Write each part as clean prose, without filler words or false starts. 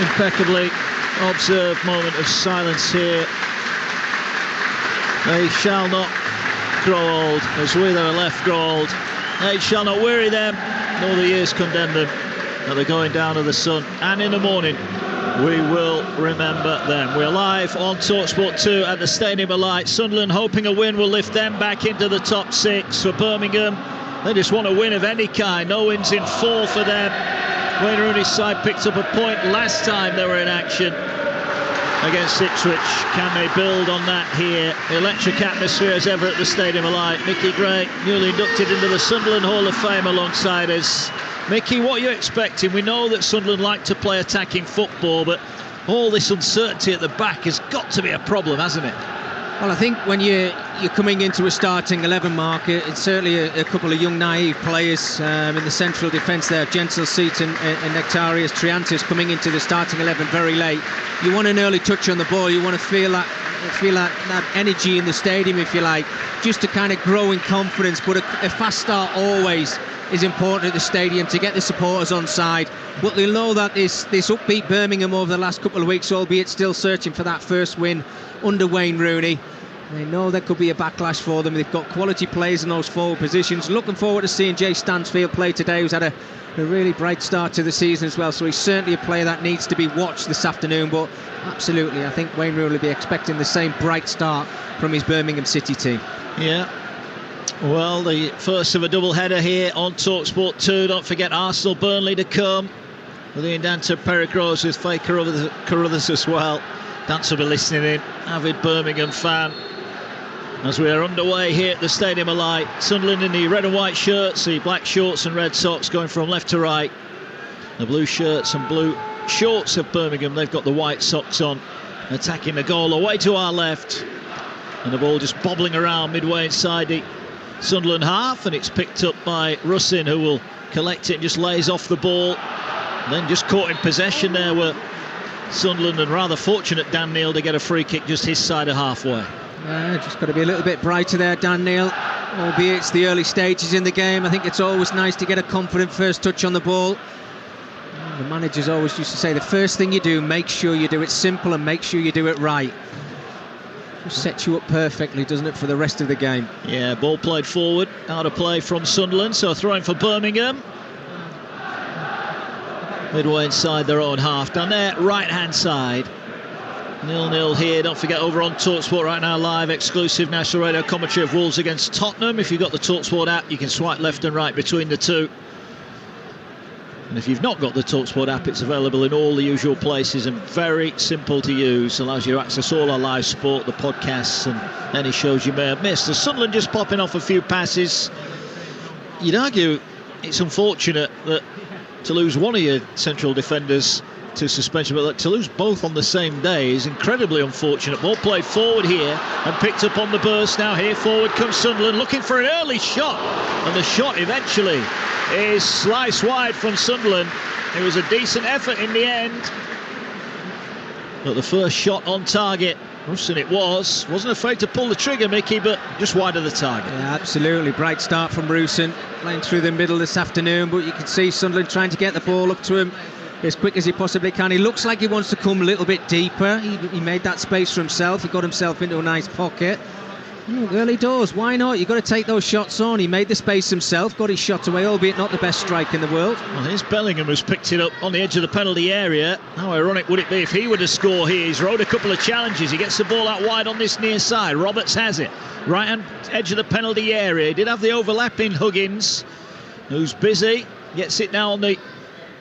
Impeccably observed moment of silence here. They shall not grow old, as we that are left grow old. Age shall not weary them, nor the years condemn them. At the going down of the sun, and in the morning, we will remember them. We're live on Talksport 2 at the Stadium of Light. Sunderland hoping a win will lift them back into the top six. For Birmingham, they just want a win of any kind. No wins in 4 for them. Wayne Rooney's side picked up a point last time they were in action against Ipswich. Can they build on that here? Electric atmosphere as ever at the Stadium of Light. Mickey Gray, newly inducted into the Sunderland Hall of Fame alongside us. Mickey, what are you expecting? We know that Sunderland like to play attacking football, but all this uncertainty at the back has got to be a problem, hasn't it? Well, I think when you're coming into a starting 11 marker, it's certainly a couple of young naive players in the central defence there, Jensel, Seaton and Nectarius Triantis coming into the starting 11 very late. You want an early touch on the ball, you want to feel that energy in the stadium, if you like, just to kind of grow in confidence. But a fast start always is important at the stadium to get the supporters on side. But they'll know that this upbeat Birmingham over the last couple of weeks, albeit still searching for that first win under Wayne Rooney, they know there could be a backlash for them. They've got quality players in those forward positions. Looking forward to seeing Jay Stansfield play today, who's had a really bright start to the season as well. So he's certainly a player that needs to be watched this afternoon. But absolutely, I think Wayne Rooney will be expecting the same bright start from his Birmingham City team. Yeah. Well, the first of a double header here on Talksport 2. Don't forget Arsenal Burnley to come. With Ian Danter, Pericros with Faye Carruthers as well. Dance will be listening in, avid Birmingham fan, as we are underway here at the Stadium of Light. Sunderland in the red and white shirts, the black shorts and red socks going from left to right. The blue shirts and blue shorts of Birmingham, they've got the white socks on, attacking the goal away to our left. And the ball just bobbling around midway inside the Sunderland half, and it's picked up by Russin, who will collect it and just lays off the ball. And then just caught in possession there were Sunderland, and rather fortunate Dan Neil to get a free kick just his side of halfway. Just got to be a little bit brighter there, Dan Neil, albeit it's the early stages in the game. I think it's always nice to get a confident first touch on the ball. The managers always used to say the first thing you do, make sure you do it simple and make sure you do it right. It sets you up perfectly, doesn't it, for the rest of the game? Yeah, ball played forward, out of play from Sunderland, so throwing for Birmingham. Midway inside their own half, down there, right-hand side. 0-0 here. Don't forget, over on Talksport right now, live, exclusive national radio commentary of Wolves against Tottenham. If you've got the Talksport app, you can swipe left and right between the two. And if you've not got the Talksport app, it's available in all the usual places and very simple to use. Allows you to access all our live sport, the podcasts and any shows you may have missed. The Sunderland just popping off a few passes. You'd argue it's unfortunate that to lose one of your central defenders to suspension, but to lose both on the same day is incredibly unfortunate. Ball played forward here and picked up on the burst. Now here forward comes Sunderland, looking for an early shot, and the shot eventually is sliced wide from Sunderland. It was a decent effort in the end, but the first shot on target, Russin it wasn't afraid to pull the trigger, Mickey, but just wide of the target. Yeah, absolutely, bright start from Russin, playing through the middle this afternoon, but you can see Sunderland trying to get the ball up to him as quick as he possibly can. He looks like he wants to come a little bit deeper. He made that space for himself. He got himself into a nice pocket. Early doors, why not? You've got to take those shots on. He made the space himself, got his shot away, albeit not the best strike in the world. Well, here's Bellingham, who's picked it up on the edge of the penalty area. How ironic would it be if he were to score here? He's rode a couple of challenges. He gets the ball out wide on this near side. Roberts has it. Right hand edge of the penalty area. He did have the overlapping Huggins, who's busy. Gets it now on the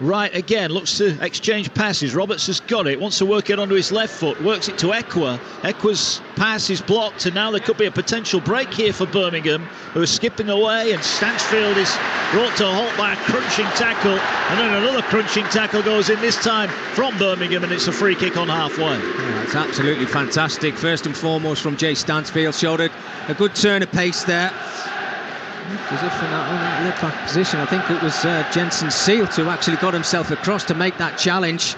right again, looks to exchange passes. Roberts has got it, wants to work it onto his left foot, works it to Ekwa. Ekwa's pass is blocked, and now there could be a potential break here for Birmingham, who are skipping away, and Stansfield is brought to a halt by a crunching tackle, and then another crunching tackle goes in, this time from Birmingham, and it's a free kick on halfway. Yeah, it's absolutely fantastic. First and foremost from Jay Stansfield, showed a good turn of pace there. As if in that left back position, I think it was Jensen Seelt who actually got himself across to make that challenge.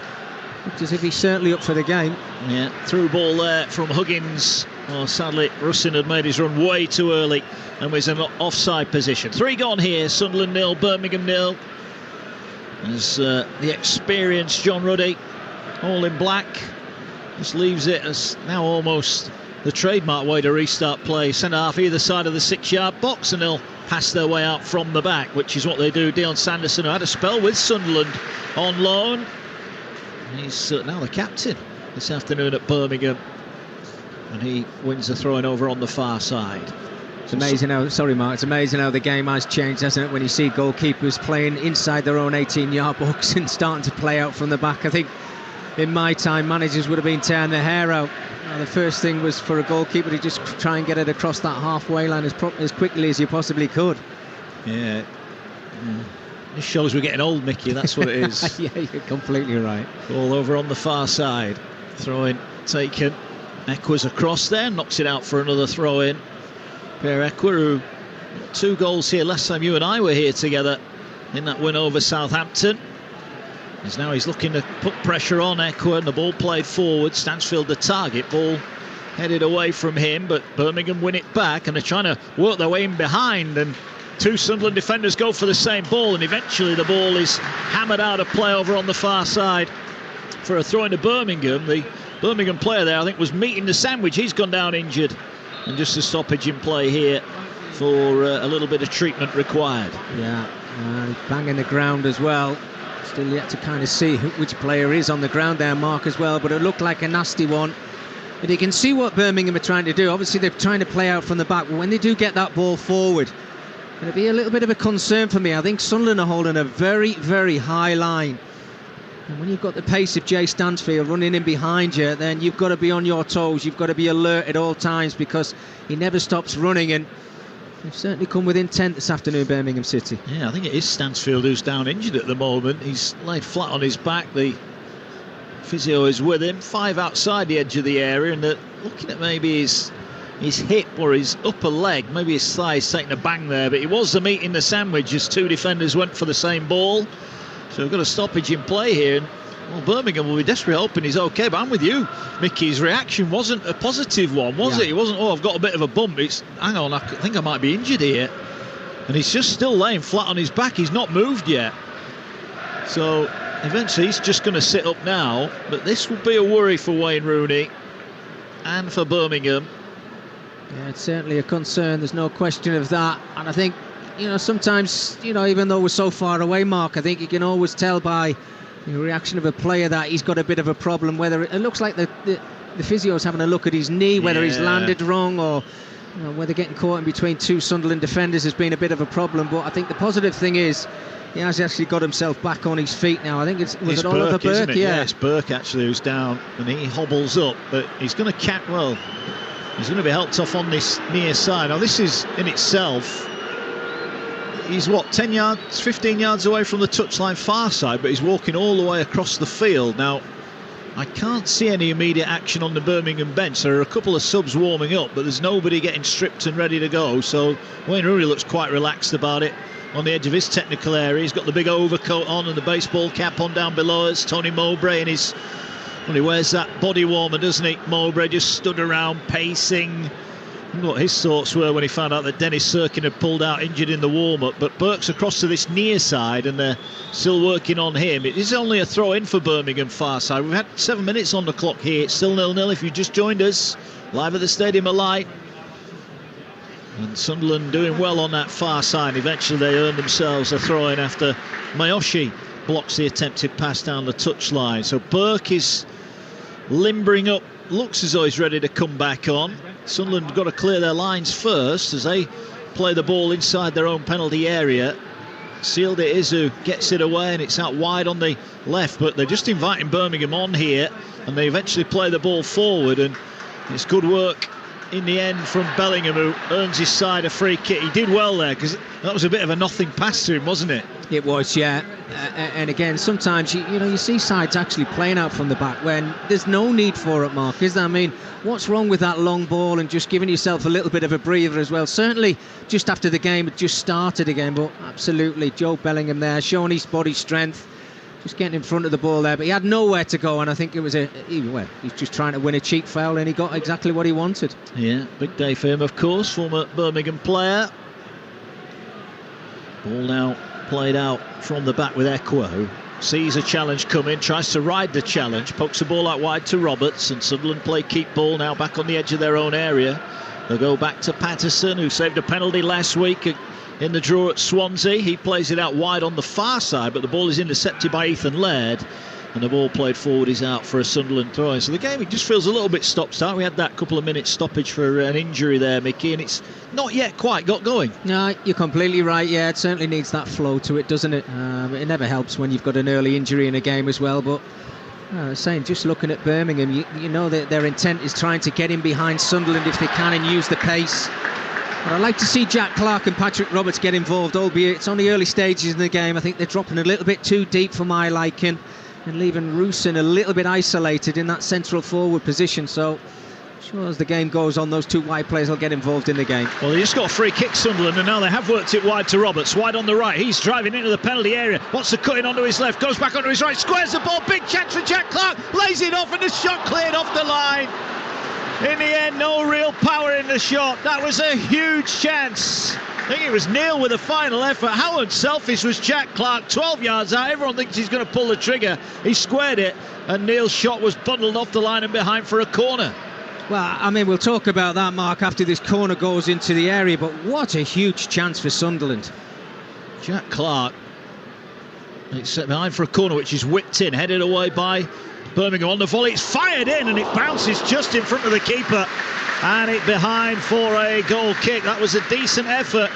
Looked as if he's certainly up for the game. Yeah, through ball there from Huggins. Oh, sadly, Russin had made his run way too early and was in an offside position. 3 gone here, Sunderland 0, Birmingham 0. As the experienced John Ruddy all in black. Just leaves it as now almost the trademark way to restart play. Centre half either side of the 6-yard box, and they'll pass their way out from the back, which is what they do. Dion Sanderson, who had a spell with Sunderland on loan, he's now the captain this afternoon at Birmingham, and he wins the throw-in over on the far side. It's amazing how, sorry Mark, it's amazing how the game has changed, hasn't it, when you see goalkeepers playing inside their own 18-yard box and starting to play out from the back. I think in my time, managers would have been tearing their hair out. The first thing was for a goalkeeper to just try and get it across that halfway line as quickly as you possibly could. Yeah. This shows we're getting old, Mickey, that's what it is. Yeah, you're completely right. All over on the far side. Throw-in taken. Equa's across there, knocks it out for another throw-in. Pierre Equa, who got 2 goals here last time you and I were here together in that win over Southampton. He's looking to put pressure on Equa, and the ball played forward. Stansfield the target, ball headed away from him, but Birmingham win it back, and they're trying to work their way in behind, and 2 Sunderland defenders go for the same ball, and eventually the ball is hammered out of play over on the far side for a throw into Birmingham. The Birmingham player there, I think, was meeting the sandwich. He's gone down injured, and just a stoppage in play here for a little bit of treatment required. Yeah, banging the ground as well. Still yet to kind of see which player is on the ground there, Mark, as well, but it looked like a nasty one. But you can see what Birmingham are trying to do. Obviously they're trying to play out from the back, but when they do get that ball forward, it'll be a little bit of a concern for me. I think Sunderland are holding a very, very high line, and when you've got the pace of Jay Stansfield running in behind you, then you've got to be on your toes. You've got to be alert at all times, because he never stops running, and they've certainly come within 10 this afternoon, Birmingham City. Yeah, I think it is Stansfield who's down injured at the moment. He's laid flat on his back. The physio is with him. 5 outside the edge of the area, and they're looking at maybe his hip or his upper leg. Maybe his thigh's taking a bang there, but he was the meat in the sandwich as 2 defenders went for the same ball. So we've got a stoppage in play here. And, well, Birmingham will be desperately hoping he's okay, but I'm with you, Mickey. His reaction wasn't a positive one, was it? It wasn't, oh, I've got a bit of a bump. It's, hang on, I think I might be injured here. And he's just still laying flat on his back. He's not moved yet. So eventually he's just going to sit up now. But this will be a worry for Wayne Rooney and for Birmingham. Yeah, it's certainly a concern. There's no question of that. And I think, sometimes, even though we're so far away, Mark, I think you can always tell by the reaction of a player that he's got a bit of a problem. Whether it looks like the physio's having a look at his knee, whether he's landed wrong, or whether getting caught in between 2 Sunderland defenders has been a bit of a problem. But I think the positive thing is he has actually got himself back on his feet now. I think it's Oliver Burke, isn't it? Yeah, it's Burke actually who's down, and he hobbles up, but he's going to he's going to be helped off on this near side. Now this is in itself, he's 10 yards, 15 yards away from the touchline far side, but he's walking all the way across the field. Now, I can't see any immediate action on the Birmingham bench. There are a couple of subs warming up, but there's nobody getting stripped and ready to go. So Wayne Rooney looks quite relaxed about it on the edge of his technical area. He's got the big overcoat on and the baseball cap on down below us. Tony Mowbray in his... Well, he wears that body warmer, doesn't he? Mowbray just stood around pacing. I wonder what his thoughts were when he found out that Dennis Serkin had pulled out injured in the warm-up. But Burke's across to this near side, and they're still working on him. It is only a throw-in for Birmingham far side. We've had 7 minutes on the clock here. It's still 0-0 if you just joined us. Live at the Stadium of Light. And Sunderland doing well on that far side. Eventually they earn themselves a throw-in after Mayoshi blocks the attempted pass down the touchline. So Burke is limbering up, looks as though he's ready to come back on. Sunderland have got to clear their lines first as they play the ball inside their own penalty area. Sealed it is who gets it away, and it's out wide on the left, but they're just inviting Birmingham on here, and they eventually play the ball forward, and it's good work in the end from Bellingham, who earns his side a free kick. He did well there, because that was a bit of a nothing pass to him, wasn't it? It was, yeah. And again, sometimes you see sides actually playing out from the back when there's no need for it, Mark, is there? I mean, what's wrong with that long ball and just giving yourself a little bit of a breather as well? Certainly just after the game had just started again, but absolutely Joe Bellingham there showing his body strength, just getting in front of the ball there, but he had nowhere to go, and I think it was he's just trying to win a cheap foul, and he got exactly what he wanted. Yeah, big day for him, of course, former Birmingham player. Ball now played out from the back with Equa, who sees a challenge coming, tries to ride the challenge, pokes the ball out wide to Roberts, and Sunderland play keep ball now back on the edge of their own area. They'll go back to Patterson, who saved a penalty last week in the draw at Swansea. He plays it out wide on the far side, but the ball is intercepted by Ethan Laird, and the ball played forward is out for a Sunderland throw. So the game, it just feels a little bit stop-start. We had that couple of minutes stoppage for an injury there, Mickey, and it's not yet quite got going. No, you're completely right. Yeah, it certainly needs that flow to it, doesn't it? It never helps when you've got an early injury in a game as well, but saying, just looking at Birmingham, you know that their intent is trying to get in behind Sunderland if they can and use the pace. But I'd like to see Jack Clarke and Patrick Roberts get involved, albeit it's on the early stages in the game. I think they're dropping a little bit too deep for my liking and leaving Rusin a little bit isolated in that central forward position. So, sure, as the game goes on, those two wide players will get involved in the game. Well, they just got a free kick, Sunderland, and now they have worked it wide to Roberts. Wide on the right, he's driving into the penalty area, wants to cut in onto his left, goes back onto his right, squares the ball, big chance for Jack Clarke, lays it off, and the shot cleared off the line. In the end, no real power in the shot. That was a huge chance. I think it was Neil with a final effort. How unselfish was Jack Clarke? 12 yards out, everyone thinks he's going to pull the trigger. He squared it, and Neil's shot was bundled off the line and behind for a corner. Well, I mean, we'll talk about that, Mark, after this corner goes into the area, but what a huge chance for Sunderland. Jack Clarke, it's set behind for a corner, which is whipped in, headed away by Birmingham on the volley. It's fired in, and it bounces just in front of the keeper, and it behind for a goal kick. That was a decent effort,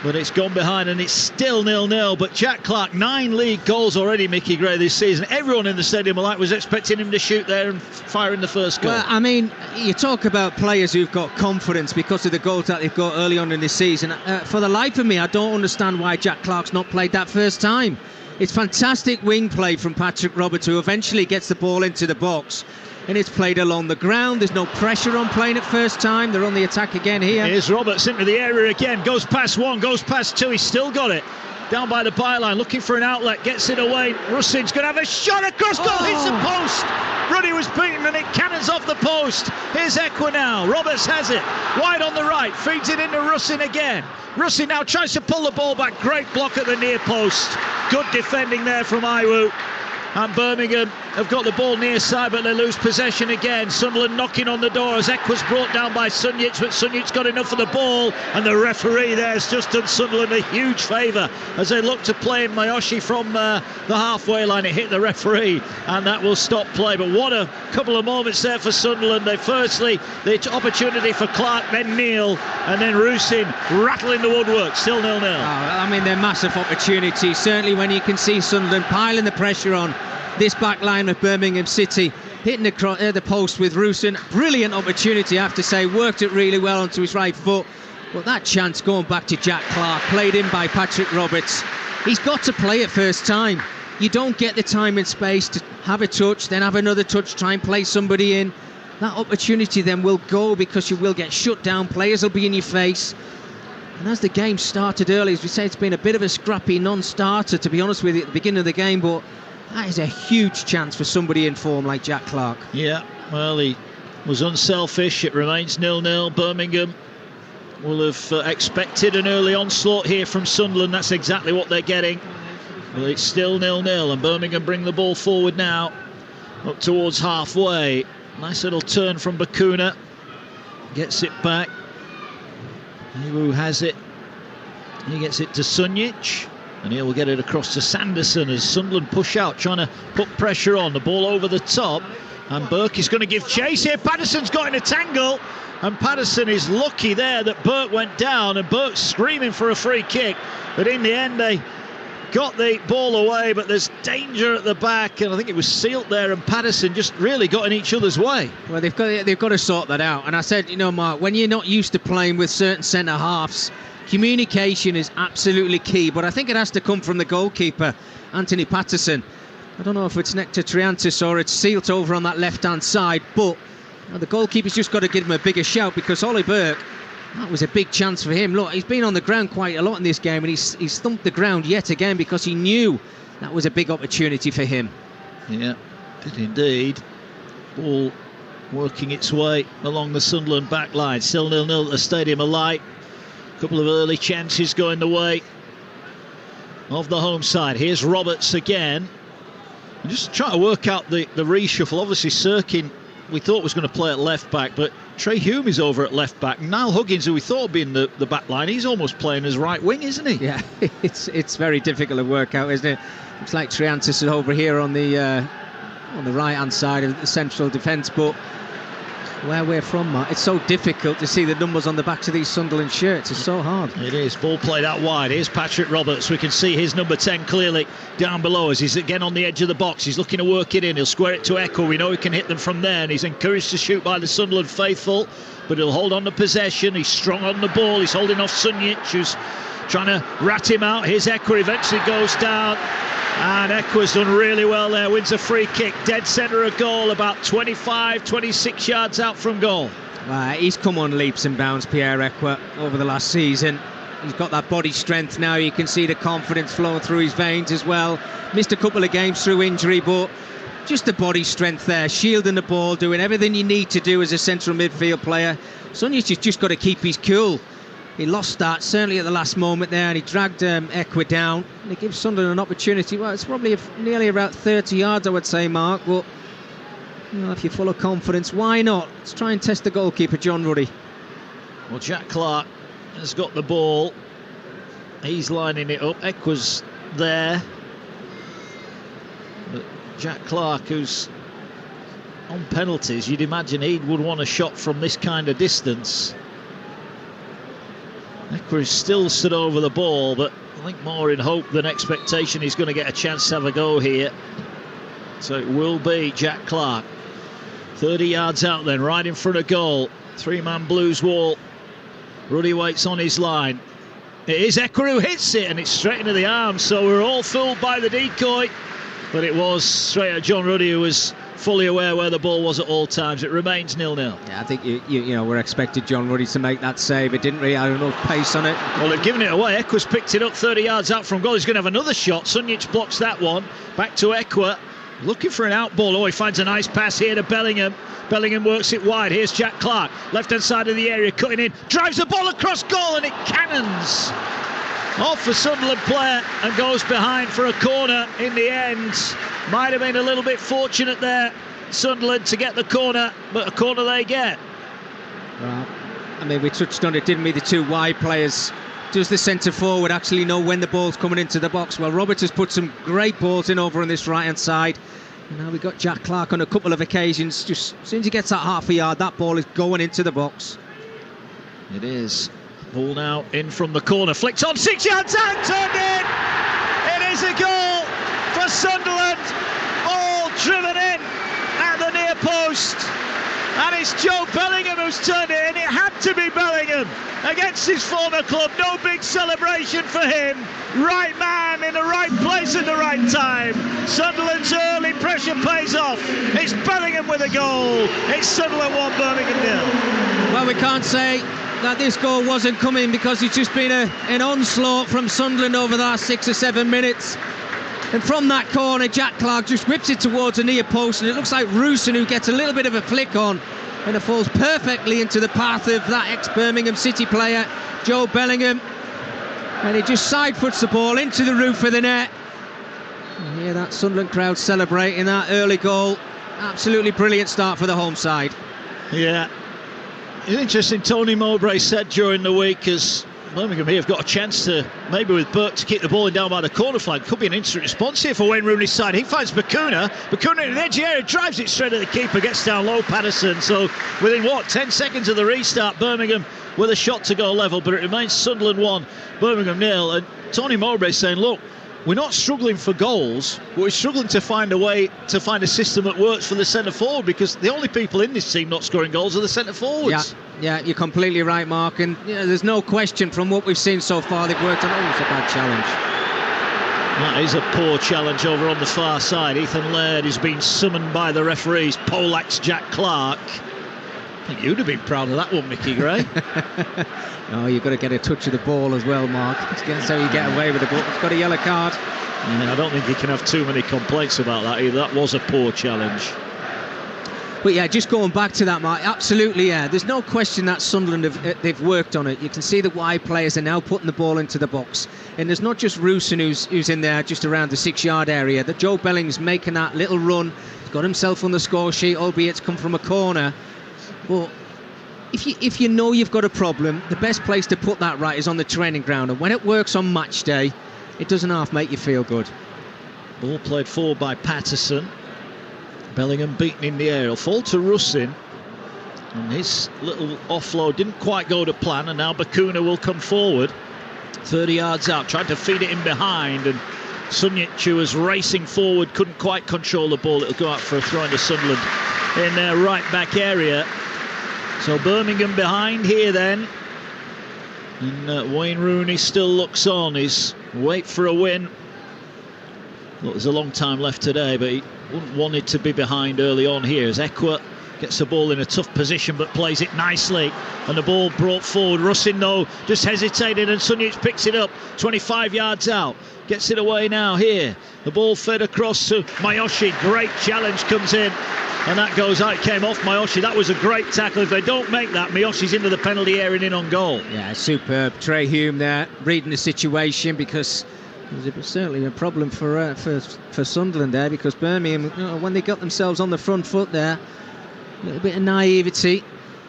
but it's gone behind, and it's still 0-0. But Jack Clarke, 9 league goals already, Mickey Gray, this season. Everyone in the stadium alike was expecting him to shoot there and fire in the first goal. Well, I mean, you talk about players who've got confidence because of the goals that they've got early on in this season. For the life of me, I don't understand why Jack Clarke's not played that first time. It's fantastic wing play from Patrick Roberts, who eventually gets the ball into the box, and it's played along the ground. There's no pressure on playing it first time. They're on the attack again here. Here's Roberts into the area again, goes past one, goes past two, he's still got it. Down by the byline, looking for an outlet, gets it away. Russin's going to have a shot across goal, hits the post. Ruddy was beaten and it cannons off the post. Here's Ekwa now, Roberts has it, wide on the right, feeds it into Russin again. Russin now tries to pull the ball back, great block at the near post. Good defending there from Iwu. And Birmingham have got the ball near side, but they lose possession again. Sunderland knocking on the door as Ekwa's brought down by Sunjic, but Sunjic's got enough of the ball, and the referee there has just done Sunderland a huge favour as they look to play Mayoshi from the halfway line. It hit the referee, and that will stop play. But what a couple of moments there for Sunderland. They firstly, the opportunity for Clarke, then Neil, and then Rusin rattling the woodwork. Still 0-0. I mean, they're massive opportunities, certainly when you can see Sunderland piling the pressure on this back line of Birmingham City, hitting the post with Rusin. Brilliant opportunity, I have to say, worked it really well onto his right foot. But that chance going back to Jack Clarke, played in by Patrick Roberts. He's got to play it first time. You don't get the time and space to have a touch, then have another touch, try and play somebody in. That opportunity then will go because you will get shut down, players will be in your face. And as the game started early, as we say, it's been a bit of a scrappy non-starter, to be honest with you, at the beginning of the game, but that is a huge chance for somebody in form like Jack Clarke. Yeah, well, he was unselfish. It remains 0-0. Birmingham will have expected an early onslaught here from Sunderland. That's exactly what they're getting. Well, it's still 0-0, and Birmingham bring the ball forward now, up towards halfway. Nice little turn from Bakuna. Gets it back. Iwu has it. He gets it to Sunjic. And he will get it across to Sanderson as Sunderland push out, trying to put pressure on. The ball over the top, and Burke is going to give chase here. Patterson's got in a tangle, and Patterson is lucky there that Burke went down, and Burke's screaming for a free kick. But in the end, they got the ball away, but there's danger at the back, and I think it was Sealt there, and Patterson just really got in each other's way. Well, they've got to sort that out. And I said, you know, Mark, when you're not used to playing with certain centre-halves, communication is absolutely key, but I think it has to come from the goalkeeper, Anthony Patterson. I don't know if it's Nectar Triantis or it's Sealt over on that left-hand side, but the goalkeeper's just got to give him a bigger shout, because Ollie Burke, that was a big chance for him. Look, he's been on the ground quite a lot in this game, and he's thumped the ground yet again because he knew that was a big opportunity for him. Yeah, did indeed. Ball working its way along the Sunderland back line. Still 0-0 at the stadium alike. A couple of early chances going the way of the home side. Here's Roberts again. I'm just trying to work out the reshuffle. Obviously, Sirkin, we thought was going to play at left back, but Trey Hume is over at left back. Niall Huggins, who we thought would be in the back line, he's almost playing as right wing, isn't he? Yeah, it's very difficult to work out, isn't it? Looks like Triantis is over here on the right-hand side of the central defence, but where we're from, Mark, it's so difficult to see the numbers on the backs of these Sunderland shirts. It's so hard. It is. Ball played out wide. Here's Patrick Roberts. We can see his number 10 clearly down below us. He's again on the edge of the box. He's looking to work it in. He'll square it to Echo. We know he can hit them from there, and he's encouraged to shoot by the Sunderland faithful, but he'll hold on to possession. He's strong on the ball. He's holding off Sunjic, who's trying to rat him out. Here's Echo. Eventually goes down, and Echo's done really well there. Wins a free kick. Dead centre of goal, about 25, 26 yards out from goal. He's come on leaps and bounds, Pierre Ekwah, over the last season. He's got that body strength now. You can see the confidence flowing through his veins as well. Missed a couple of games through injury, but just the body strength there, shielding the ball, doing everything you need to do as a central midfield player. Sunjic has just got to keep his cool. He lost that, certainly at the last moment there, and he dragged Ekwah down. And it gives Sunderland an opportunity. Well, it's probably nearly about 30 yards, I would say, Mark, but you know, if you're full of confidence, why not? Let's try and test the goalkeeper, John Ruddy. Well, Jack Clark has got the ball. He's lining it up. Ekwah's there. But Jack Clark, who's on penalties, you'd imagine he would want a shot from this kind of distance. Ekwah is still stood over the ball, but I think more in hope than expectation he's going to get a chance to have a go here. So it will be Jack Clark. 30 yards out then, right in front of goal. Three-man Blues wall. Ruddy waits on his line. It is Ekwah who hits it, and it's straight into the arms, so we're all fooled by the decoy. But it was straight at John Ruddy, who was fully aware where the ball was at all times. It remains 0-0. Yeah, I think you know we're expected John Ruddy to make that save. It didn't really have enough pace on it. Well, they've given it away. Ekwah's picked it up 30 yards out from goal. He's going to have another shot. Sunjic blocks that one. Back to Ekwah. Looking for an out ball. Oh, he finds a nice pass here to Bellingham. Bellingham works it wide. Here's Jack Clark, left-hand side of the area, cutting in, drives the ball across goal, and it cannons off a Sunderland player and goes behind for a corner in the end. Might have been a little bit fortunate there, Sunderland, to get the corner, but a corner they get. Well, I mean, we touched on it, didn't we? The two wide players. Does the centre forward actually know when the ball's coming into the box? Well, Roberts has put some great balls in over on this right-hand side. And now we've got Jack Clark on a couple of occasions. Just as soon as he gets that half a yard, that ball is going into the box. It is. Ball now in from the corner. Flicked on, 6 yards out, turned in. It is a goal for Sunderland. Ball driven in at the near post. And it's Joe Bellingham who's turned it in. It had to be Bellingham against his former club. No big celebration for him. Right man in the right place at the right time. Sunderland's early pressure pays off. It's Bellingham with a goal. It's Sunderland 1, Birmingham 0. Well, we can't say that this goal wasn't coming, because it's just been an onslaught from Sunderland over the last 6 or 7 minutes. And from that corner, Jack Clark just whips it towards the near post, and it looks like Rooson who gets a little bit of a flick on, and it falls perfectly into the path of that ex-Birmingham City player, Joe Bellingham. And he just side-foots the ball into the roof of the net. You hear that Sunderland crowd celebrating that early goal. Absolutely brilliant start for the home side. Yeah. It's interesting, Tony Mowbray said during the week, as Birmingham here have got a chance to, maybe with Burke, to keep the ball in down by the corner flag. Could be an instant response here for Wayne Rooney's side. He finds Bacuna in the edge of the area, drives it straight at the keeper, gets down low, Patterson. So within 10 seconds of the restart, Birmingham with a shot to go level, but it remains Sunderland 1, Birmingham 0. And Tony Mowbray saying, look, we're not struggling for goals, but we're struggling to find a way to find a system that works for the centre forward, because the only people in this team not scoring goals are the centre forwards. Yeah, you're completely right, Mark. And you know, there's no question from what we've seen so far, they've worked on. Oh, it's a bad challenge. That is a poor challenge over on the far side. Ethan Laird has been summoned by the referees. Poleaxed Jack Clark. I think you'd have been proud of that one, Mickey Gray. No, you've got to get a touch of the ball as well, Mark. That's how you get away with the ball. It's got a yellow card. I don't think you can have too many complaints about that either. That was a poor challenge. But yeah, just going back to that, Mark, absolutely, yeah. There's no question that Sunderland they've worked on it. You can see the wide players are now putting the ball into the box. And there's not just Rusin who's in there just around the 6-yard area. That Joe Bellingham's making that little run. He's got himself on the score sheet, albeit it's come from a corner. But if you know you've got a problem, the best place to put that right is on the training ground. And when it works on match day, it doesn't half make you feel good. Ball played forward by Patterson. Bellingham beaten in the air. He'll fall to Rusin. And his little offload didn't quite go to plan. And now Bakuna will come forward. 30 yards out. Tried to feed it in behind. And Sunjic, who was racing forward, couldn't quite control the ball. It'll go out for a throw into Sunderland in their right back area. So Birmingham behind here then. And Wayne Rooney still looks on. He's wait for a win. Look, there's a long time left today, but he wouldn't want it to be behind early on here as Ekwa gets the ball in a tough position but plays it nicely, and the ball brought forward. Rusin though just hesitated and Sunjic picks it up 25 yards out, gets it away now here. The ball fed across to Miyoshi. Great challenge comes in and that goes out. It came off Miyoshi. That was a great tackle. If they don't make that, Miyoshi's into the penalty area and in on goal. Yeah, superb. Trey Hume there reading the situation, because it was certainly a problem for Sunderland there, because Birmingham, when they got themselves on the front foot there, a little bit of naivety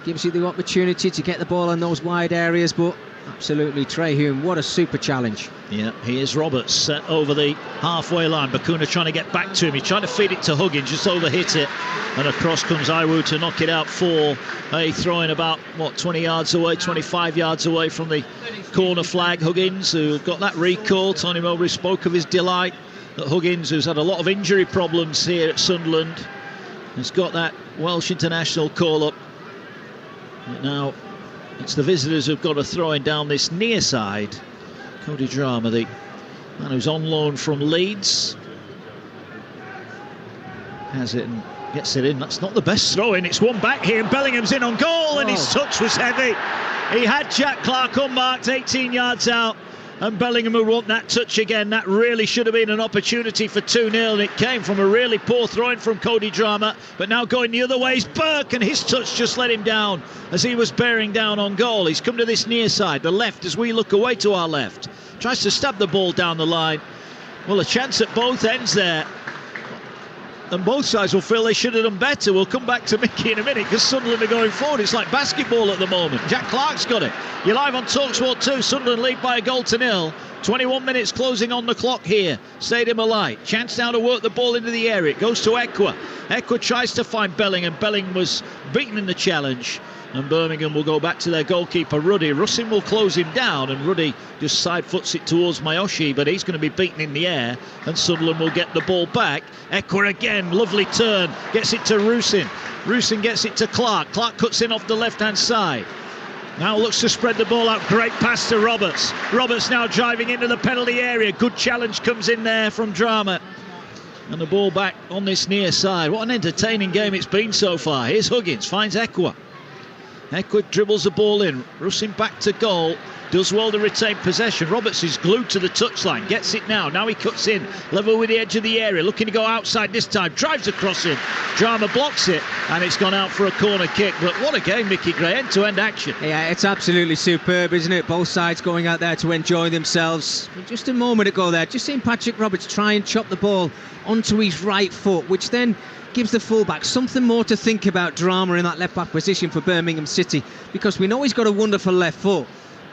gives you the opportunity to get the ball in those wide areas. But absolutely, Trey Hume, what a super challenge. Yeah, here's Roberts set over the halfway line. Bakuna trying to get back to him. He tried to feed it to Huggins, just overhit it, and across comes Iwu to knock it out for a throw-in about 20 yards away, 25 yards away from the corner flag. Huggins, who got that recall. Tony Mowbray spoke of his delight that Huggins, who's had a lot of injury problems here at Sunderland, has got that Welsh international call-up. Now it's the visitors who've got a throw-in down this near side. Cody Drama, the man who's on loan from Leeds, has it and gets it in. That's not the best throw-in. It's one back here, and Bellingham's in on goal, and his touch was heavy. He had Jack Clark unmarked 18 yards out, and Bellingham will want that touch again. That really should have been an opportunity for 2-0, and it came from a really poor throw-in from Cody Drama. But now going the other way is Burke, and his touch just let him down as he was bearing down on goal. He's come to this near side, the left, as we look away to our left. Tries to stab the ball down the line. Well, a chance at both ends there, and both sides will feel they should have done better. We'll come back to Mickey in a minute, because Sunderland are going forward. It's like basketball at the moment. Jack Clark's got it. You're live on Talksport 2. Sunderland lead by 1-0. 21 minutes closing on the clock here. Stadium alight. Chance now to work the ball into the area. It goes to Ekwa. Ekwa tries to find Bellingham. Bellingham was beaten in the challenge, and Birmingham will go back to their goalkeeper Ruddy. Rusin will close him down, and Ruddy just side foots it towards Miyoshi, but he's going to be beaten in the air, and Sunderland will get the ball back. Ekwa again, lovely turn, gets it to Rusin. Rusin gets it to Clark. Clark cuts in off the left hand side. Now looks to spread the ball out. Great pass to Roberts. Roberts now driving into the penalty area. Good challenge comes in there from Drama, and the ball back on this near side. What an entertaining game it's been so far. Here's Huggins, finds Ekwa. Ekwa dribbles the ball in. Rusin back to goal. Does well to retain possession. Roberts is glued to the touchline. Gets it now. Now he cuts in. Level with the edge of the area. Looking to go outside this time. Drives across him. Drama blocks it. And it's gone out for a corner kick. But what a game, Mickey Gray. End-to-end action. Yeah, it's absolutely superb, isn't it? Both sides going out there to enjoy themselves. Just a moment ago there, just seeing Patrick Roberts try and chop the ball onto his right foot, which then gives the fullback something more to think about. Drama in that left-back position for Birmingham City, because we know he's got a wonderful left foot.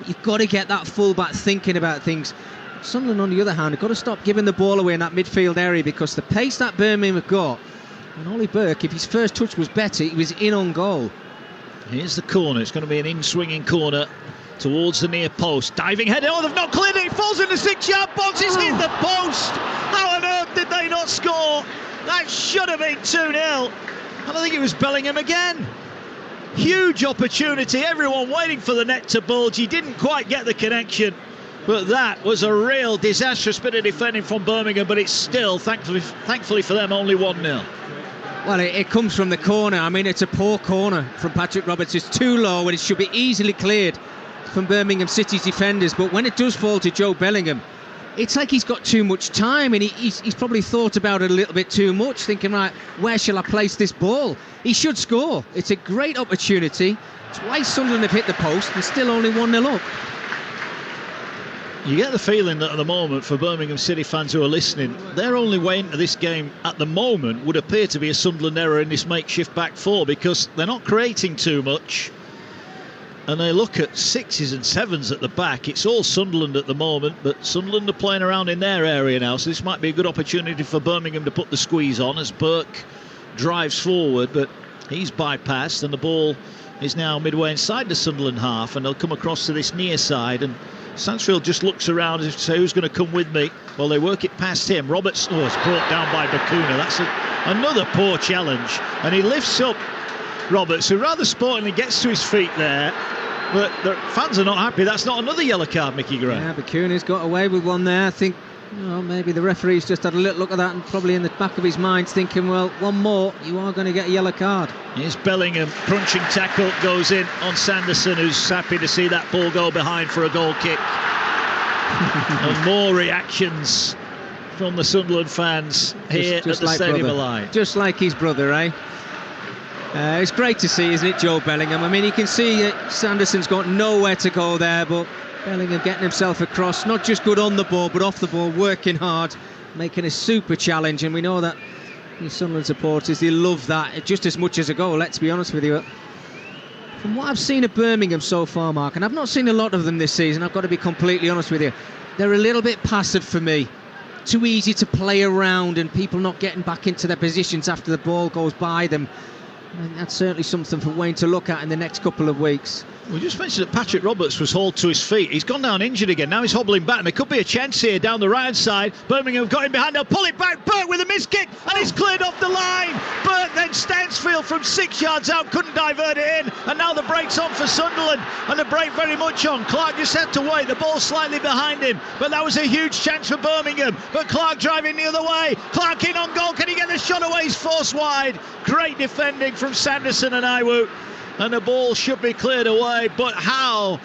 You've got to get that fullback thinking about things. Sunderland, on the other hand, have got to stop giving the ball away in that midfield area, because the pace that Birmingham have got, and Ollie Burke, if his first touch was better, he was in on goal. Here's the corner. It's going to be an in-swinging corner towards the near post. Diving header. Oh, they've not cleared it. It falls in the 6-yard box. It's hit the post. How on earth did they not score? That should have been 2-0. And I think it was Bellingham again. Huge opportunity, everyone waiting for the net to bulge. He didn't quite get the connection, but that was a real disastrous bit of defending from Birmingham. But it's still, thankfully for them, only 1-0. Well, it comes from the corner. I mean, it's a poor corner from Patrick Roberts. It's too low, and it should be easily cleared from Birmingham City's defenders. But when it does fall to Joe Bellingham, it's like he's got too much time, and he's probably thought about it a little bit too much, thinking, right, where shall I place this ball? He should score. It's a great opportunity. Twice Sunderland have hit the post and still only 1-0 up. You get the feeling that at the moment, for Birmingham City fans who are listening, their only way into this game at the moment would appear to be a Sunderland error in this makeshift back four, because they're not creating too much. And they look at 6s and 7s at the back. It's all Sunderland at the moment, but Sunderland are playing around in their area now, so this might be a good opportunity for Birmingham to put the squeeze on as Burke drives forward, but he's bypassed, and the ball is now midway inside the Sunderland half, and they'll come across to this near side, and Stansfield just looks around as if to say, who's going to come with me? Well, they work it past him. Roberts, it's brought down by Bakuna. That's another poor challenge, and he lifts up Roberts, who rather sportingly gets to his feet there, but the fans are not happy. That's not another yellow card, Mickey Gray. Yeah, Bakuna's got away with one there. I think maybe the referee's just had a little look at that, and probably in the back of his mind thinking, well, one more, you are going to get a yellow card. Here's Bellingham, crunching tackle, goes in on Sanderson, who's happy to see that ball go behind for a goal kick. And more reactions from the Sunderland fans here just at the Stadium of Light. Just like his brother, eh? It's great to see, isn't it, Joe Bellingham? I mean, you can see that Sanderson's got nowhere to go there, but Bellingham getting himself across, not just good on the ball, but off the ball, working hard, making a super challenge, and we know that the Sunderland supporters, they love that just as much as a goal, let's be honest with you. From what I've seen of Birmingham so far, Mark, and I've not seen a lot of them this season, I've got to be completely honest with you, they're a little bit passive for me. Too easy to play around, and people not getting back into their positions after the ball goes by them. And that's certainly something for Wayne to look at in the next couple of weeks. We just mentioned that Patrick Roberts was hauled to his feet. He's gone down injured again. Now he's hobbling back, and there could be a chance here down the right-hand side. Birmingham have got him behind. They'll pull it back. Burke with a missed kick, and he's cleared off the line. Burke then Stansfield from 6 yards out, couldn't divert it in. And now the break's on for Sunderland, and the break very much on. Clark just had to wait. The ball slightly behind him, but that was a huge chance for Birmingham. But Clark driving the other way. Clark in on goal. Can he get the shot away? He's forced wide. Great defending from Sanderson and Iwood. And the ball should be cleared away, but how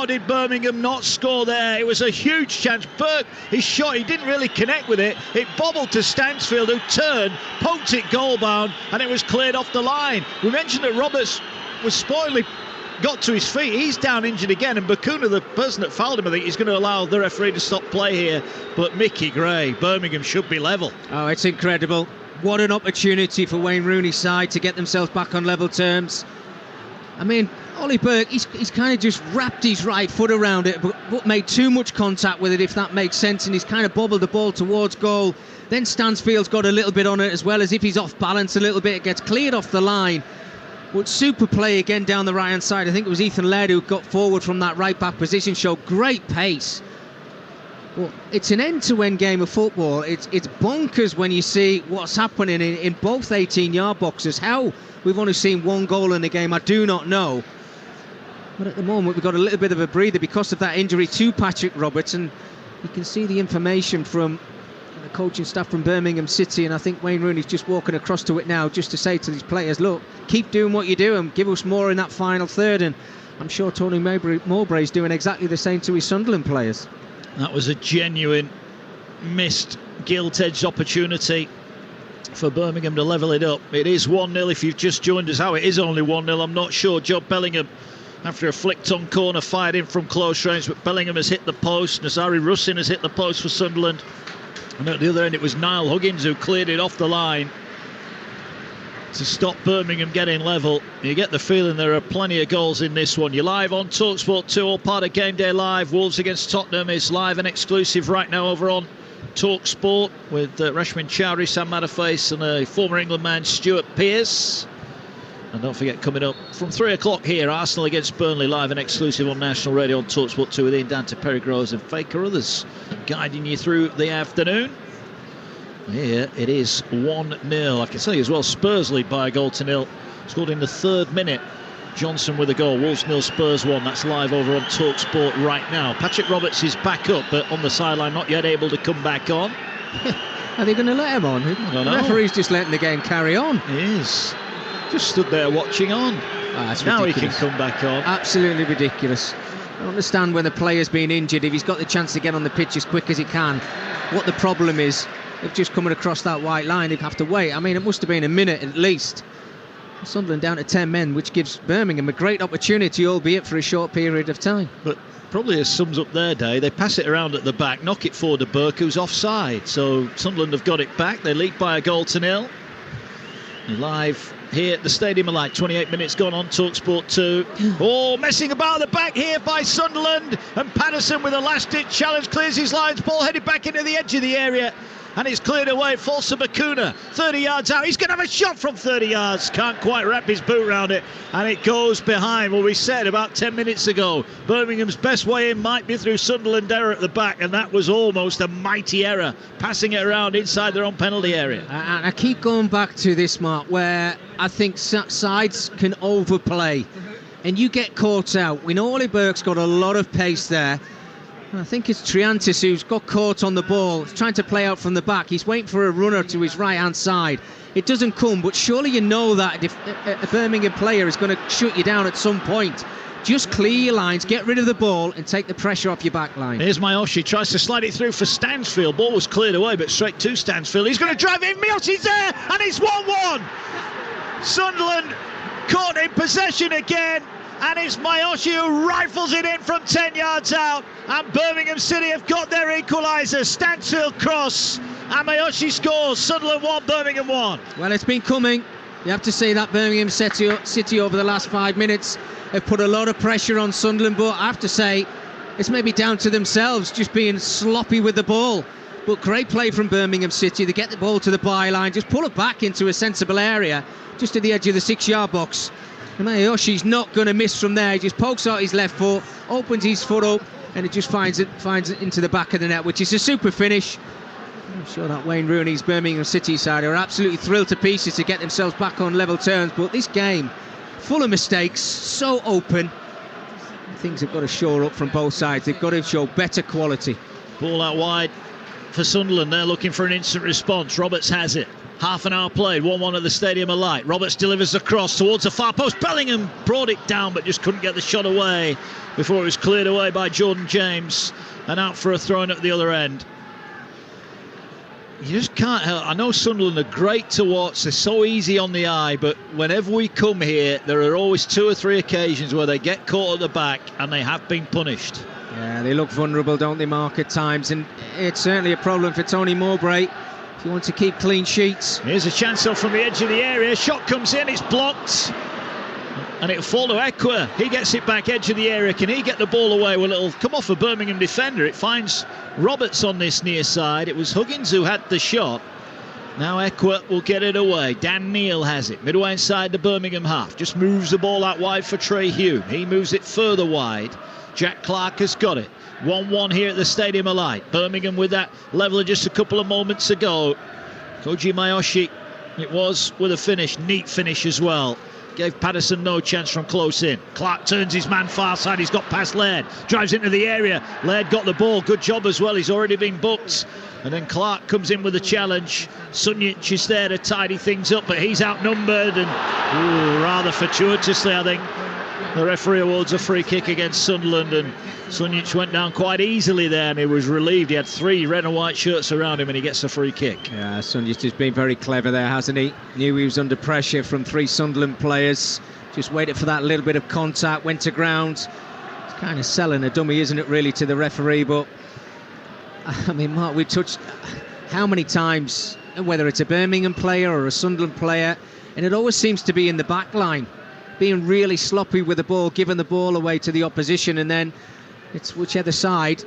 did Birmingham not score there? It was a huge chance. Burke, his shot, he didn't really connect with it. It bobbled to Stansfield, who turned, poked it goal bound, and it was cleared off the line. We mentioned that Roberts was spoiledly got to his feet. He's down injured again, and Bakuna, the person that fouled him, I think he's going to allow the referee to stop play here. But Mickey Gray, Birmingham should be level. Oh, it's incredible. What an opportunity for Wayne Rooney's side to get themselves back on level terms. I mean, Ollie Burke, he's kind of just wrapped his right foot around it, but made too much contact with it, if that makes sense, and he's kind of bobbled the ball towards goal. Then Stansfield's got a little bit on it as well, as if he's off balance a little bit. It gets cleared off the line. But super play again down the right-hand side. I think it was Ethan Laird who got forward from that right-back position, showed great pace. Well, it's an end-to-end game of football. It's bonkers when you see what's happening in both 18-yard boxes. How we've only seen one goal in the game, I do not know. But at the moment, we've got a little bit of a breather because of that injury to Patrick Roberts. And you can see the information from the coaching staff from Birmingham City. And I think Wayne Rooney's just walking across to it now just to say to these players, look, keep doing what you do and give us more in that final third. And I'm sure Tony Mowbray's doing exactly the same to his Sunderland players. That was a genuine missed gilt-edged opportunity for Birmingham to level it up. It is 1-0 if you've just joined us. How it is only 1-0, I'm not sure. Joe Bellingham, after a flicked-on corner, fired in from close range, but Bellingham has hit the post. Nazari Russin has hit the post for Sunderland. And at the other end, it was Niall Huggins who cleared it off the line to stop Birmingham getting level. You get the feeling there are plenty of goals in this one. You're live on Talksport 2, all part of Game Day Live. Wolves against Tottenham is live and exclusive right now over on Talksport with Rashmin Chowdhury, Sam Matterface and former England man Stuart Pearce. And don't forget, coming up from 3 o'clock here, Arsenal against Burnley, live and exclusive on National Radio on Talksport 2 with Ian Dante, Perry Groves and Faker Others guiding you through the afternoon. Here it is 1-0. I can tell you as well, Spurs lead by a goal to nil. Scored in the 3rd minute. Johnson with a goal. Wolves 0, Spurs 1. That's live over on Talksport right now. Patrick Roberts is back up, but on the sideline, not yet able to come back on. Are they going to let him on? The referee's just letting the game carry on. He is. Just stood there watching on. That's now ridiculous. He can come back on. Absolutely ridiculous. I understand when the player's been injured, if he's got the chance to get on the pitch as quick as he can. What the problem is, if just coming across that white line, they'd have to wait. I mean, it must have been a minute at least. Sunderland down to 10 men, which gives Birmingham a great opportunity, albeit for a short period of time. But probably sums up their day. They pass it around at the back, knock it forward to Burke, who's offside. So Sunderland have got it back. They lead by a goal to nil. Live here at the Stadium of Light, 28 minutes gone on Talksport 2. Oh, messing about at the back here by Sunderland, and Patterson with a last-ditch challenge clears his lines. Ball headed back into the edge of the area, and it's cleared away. Falls to Bakuna, 30 yards out. He's going to have a shot from 30 yards. Can't quite wrap his boot around it, and it goes behind. Well, we said about 10 minutes ago, Birmingham's best way in might be through Sunderland error at the back, and that was almost a mighty error, passing it around inside their own penalty area. And I keep going back to this, Mark, where I think sides can overplay, and you get caught out. We know Ollie Burke's got a lot of pace there. I think it's Triantis who's got caught on the ball. He's trying to play out from the back. He's waiting for a runner to his right-hand side. It doesn't come, but surely you know that if a Birmingham player is going to shut you down at some point. Just clear your lines, get rid of the ball, and take the pressure off your back line. Here's Miyoshi, tries to slide it through for Stansfield. Ball was cleared away, but straight to Stansfield. He's going to drive in. Miyoshi's there, and it's 1-1. Sunderland caught in possession again. And it's Miyoshi who rifles it in from 10 yards out. And Birmingham City have got their equaliser. Stansfield cross. And Miyoshi scores. Sunderland 1, Birmingham 1. Well, it's been coming. You have to say that Birmingham City over the last 5 minutes have put a lot of pressure on Sunderland. But I have to say, it's maybe down to themselves just being sloppy with the ball. But great play from Birmingham City. They get the ball to the byline, just pull it back into a sensible area, just at the edge of the 6-yard box. And Miyoshi's not going to miss from there. He just pokes out his left foot, opens his foot up, and it just finds it into the back of the net, which is a super finish. I'm sure that Wayne Rooney's Birmingham City side are absolutely thrilled to pieces to get themselves back on level terms. But this game, full of mistakes, so open. Things have got to shore up from both sides. They've got to show better quality. Ball out wide for Sunderland. They're looking for an instant response. Roberts has it. Half an hour played, 1-1 at the Stadium of Light. Roberts delivers the cross towards the far post. Bellingham brought it down, but just couldn't get the shot away before it was cleared away by Jordan James. And out for a throw-in at the other end. You just can't help. I know Sunderland are great to watch. They're so easy on the eye, but whenever we come here, there are always 2 or 3 occasions where they get caught at the back, and they have been punished. Yeah, they look vulnerable, don't they, Mark, at times? And it's certainly a problem for Tony Mowbray. If you want to keep clean sheets. Here's a chance off from the edge of the area. Shot comes in, it's blocked. And it'll fall to Ekwa. He gets it back edge of the area. Can he get the ball away? Well, it'll come off a Birmingham defender. It finds Roberts on this near side. It was Huggins who had the shot. Now Ekwa will get it away. Dan Neal has it. Midway inside the Birmingham half. Just moves the ball out wide for Trey Hume. He moves it further wide. Jack Clark has got it. 1-1 here at the Stadium of Light. Birmingham with that leveler just a couple of moments ago. Koji Miyoshi, it was with a finish, neat finish as well. Gave Patterson no chance from close in. Clark turns his man far side, he's got past Laird. Drives into the area, Laird got the ball, good job as well, he's already been booked. And then Clark comes in with a challenge. Sunjic is there to tidy things up, but he's outnumbered and rather fortuitously, I think. The referee awards a free kick against Sunderland, and Sunjic went down quite easily there, and he was relieved. He had 3 red and white shirts around him, and he gets a free kick. Yeah, Sunjic has been very clever there, hasn't he? Knew he was under pressure from 3 Sunderland players. Just waited for that little bit of contact, went to ground. It's kind of selling a dummy, isn't it, really, to the referee? But, I mean, Mark, we've touched how many times, whether it's a Birmingham player or a Sunderland player, and it always seems to be in the back line. Being really sloppy with the ball, giving the ball away to the opposition, and then it's whichever side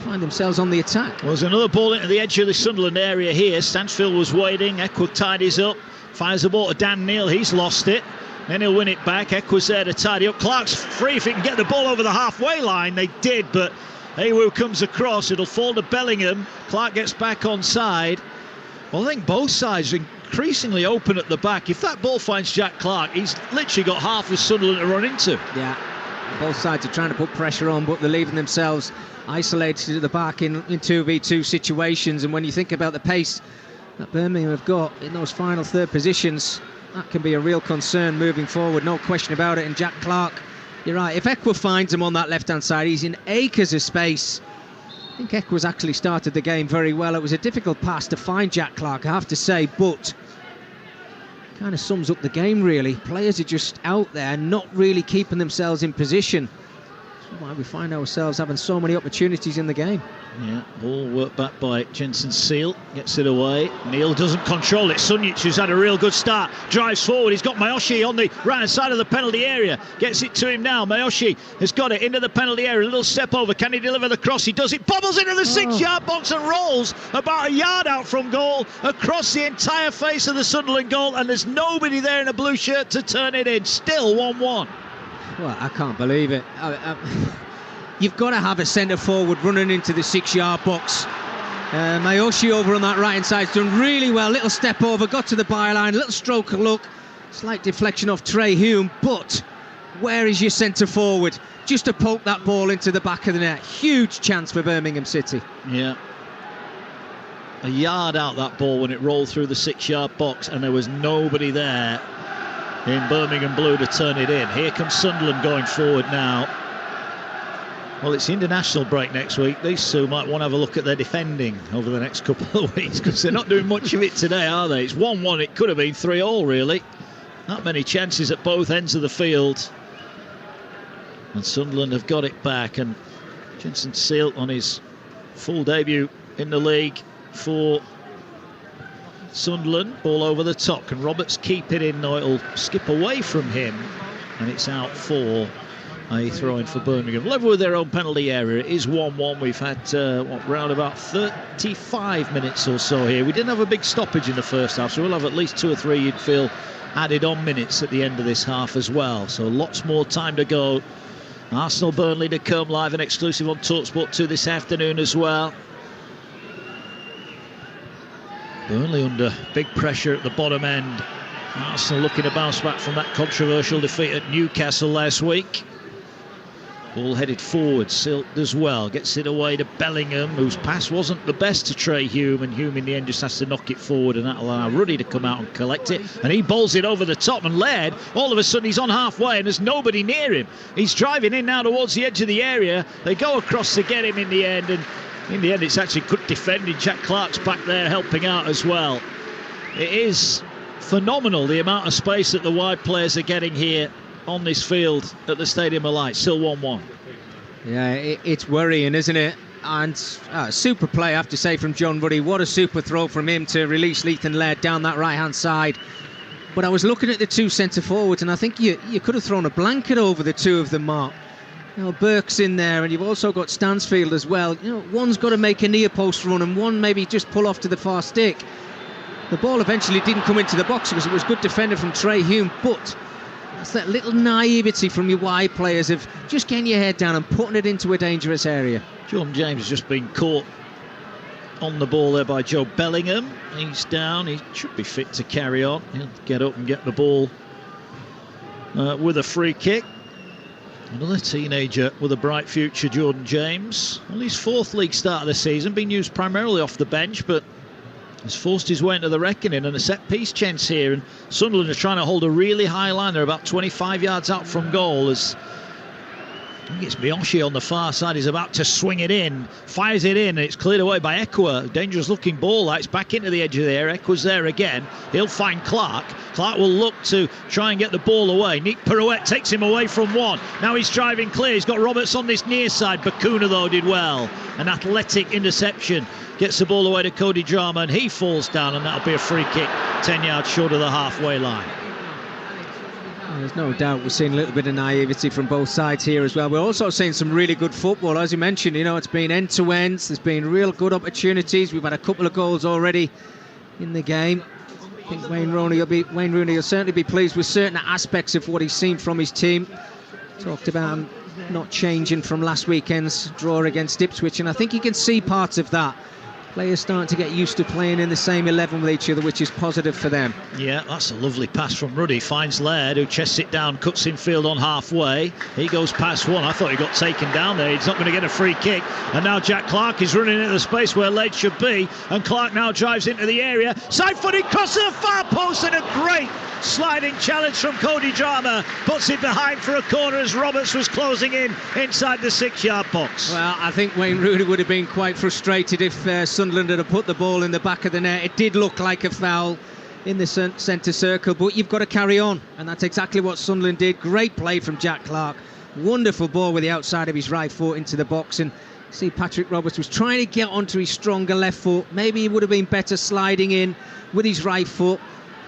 find themselves on the attack. Well, there's another ball into the edge of the Sunderland area here. Stansfield was waiting. Ekwa tidies up, fires the ball to Dan Neal. He's lost it. Then he'll win it back. Ekwa's there to tidy up. Clark's free if he can get the ball over the halfway line. They did, but Awu comes across. It'll fall to Bellingham. Clark gets back on side. Well, I think both sides are increasingly open at the back. If that ball finds Jack Clark, he's literally got half of Sunderland to run into. Yeah, both sides are trying to put pressure on, but they're leaving themselves isolated at the back in 2v2 situations. And when you think about the pace that Birmingham have got in those final third positions, that can be a real concern moving forward, no question about it. And Jack Clark You're right. If Ekwa finds him on that left-hand side, he's in acres of space. I think Ekwa's actually started the game very well. It was a difficult pass to find Jack Clark, I have to say, but kind of sums up the game, really. Players are just out there, not really keeping themselves in position. That's why we find ourselves having so many opportunities in the game. Yeah, ball worked back by Jensen Seal, gets it away. Neil doesn't control it. Sunjic, who's had a real good start, drives forward. He's got Mayoshi on the right side of the penalty area. Gets it to him now. Mayoshi has got it into the penalty area. A little step over. Can he deliver the cross? He does it. Bobbles into the 6-yard box and rolls about a yard out from goal across the entire face of the Sunderland goal. And there's nobody there in a blue shirt to turn it in. Still 1-1. Well, I can't believe it. You've got to have a centre forward running into the 6-yard box. Mayoshi over on that right hand side's done really well. Little step over, got to the byline, little stroke of luck, slight deflection off Trey Hume. But where is your centre forward? Just to poke that ball into the back of the net. Huge chance for Birmingham City. Yeah. A yard out that ball when it rolled through the 6-yard box, and there was nobody there in Birmingham blue to turn it in. Here comes Sunderland going forward now. Well, it's the international break next week. These two might want to have a look at their defending over the next couple of weeks, because they're not doing much of it today, are they? It's 1-1. It could have been 3-3, really. Not many chances at both ends of the field. And Sunderland have got it back. And Jensen Seal on his full debut in the league for Sunderland. Ball over the top. Can Roberts keep it in? No, it'll skip away from him. And it's out for a throw-in for Birmingham. Level with their own penalty area. It is 1-1. We've had round about 35 minutes or so here. We didn't have a big stoppage in the first half, so we'll have at least 2 or 3, you'd feel, added on minutes at the end of this half as well. So lots more time to go. Arsenal-Burnley to come live and exclusive on Talksport 2 this afternoon as well. Burnley under big pressure at the bottom end. Arsenal looking to bounce back from that controversial defeat at Newcastle last week. Ball headed forward, Silt as well, gets it away to Bellingham, whose pass wasn't the best to Trey Hume, and Hume in the end just has to knock it forward, and that'll allow Ruddy to come out and collect it, and he bowls it over the top, and Laird, all of a sudden he's on halfway and there's nobody near him. He's driving in now towards the edge of the area. They go across to get him in the end, and in the end it's actually good defending. Jack Clark's back there helping out as well. It is phenomenal the amount of space that the wide players are getting here on this field at the Stadium of Light. Still 1-1. Yeah, it's worrying, isn't it? And super play, I have to say, from John Ruddy. What a super throw from him to release Lethan Laird down that right-hand side. But I was looking at the two centre-forwards, and I think you could have thrown a blanket over the two of them, Mark. You know, Burke's in there, and you've also got Stansfield as well. You know, one's got to make a near-post run, and one maybe just pull off to the far stick. The ball eventually didn't come into the box because it was good defender from Trey Hume, but it's that little naivety from your wide players of just getting your head down and putting it into a dangerous area. John James has just been caught on the ball there by Joe Bellingham. He's down. He should be fit to carry on. He'll get up and get the ball with a free kick. Another teenager with a bright future, Jordan James. Well, his 4th league start of the season, been used primarily off the bench, but has forced his way into the reckoning, and a set-piece chance here, and Sunderland are trying to hold a really high line. They're about 25 yards out from goal as I think it's Mayoshi on the far side. He's about to swing it in, fires it in, and it's cleared away by Ekwa. Dangerous looking ball. It's back into the edge of the area. Ekwa's there again. He'll find Clark. Clark will look to try and get the ball away. Neat pirouette takes him away from one. Now he's driving clear. He's got Roberts on this near side. Bakuna, though, did well. An athletic interception. Gets the ball away to Cody Drama, and he falls down, and that'll be a free kick 10 yards short of the halfway line. There's no doubt we're seeing a little bit of naivety from both sides here as well. We're also seeing some really good football, as you mentioned. You know, it's been end-to-end. There's been real good opportunities. We've had a couple of goals already in the game. I think Wayne Rooney will certainly be pleased with certain aspects of what he's seen from his team. Talked about him not changing from last weekend's draw against Ipswich, and I think you can see parts of that. Players starting to get used to playing in the same 11 with each other, which is positive for them. Yeah, that's a lovely pass from Ruddy. Finds Laird, who chests it down, cuts in field on halfway. He goes past one. I thought he got taken down there. He's not going to get a free kick. And now Jack Clark is running into the space where Laird should be. And Clark now drives into the area. Side-footed cross to the far post, and a great sliding challenge from Cody Drama. Puts it behind for a corner as Roberts was closing in inside the 6-yard box. Well, I think Wayne Rooney would have been quite frustrated if Sunderland had put the ball in the back of the net. It did look like a foul in the centre circle, but you've got to carry on, and that's exactly what Sunderland did. Great play from Jack Clark. Wonderful ball with the outside of his right foot into the box, and see Patrick Roberts was trying to get onto his stronger left foot. Maybe he would have been better sliding in with his right foot.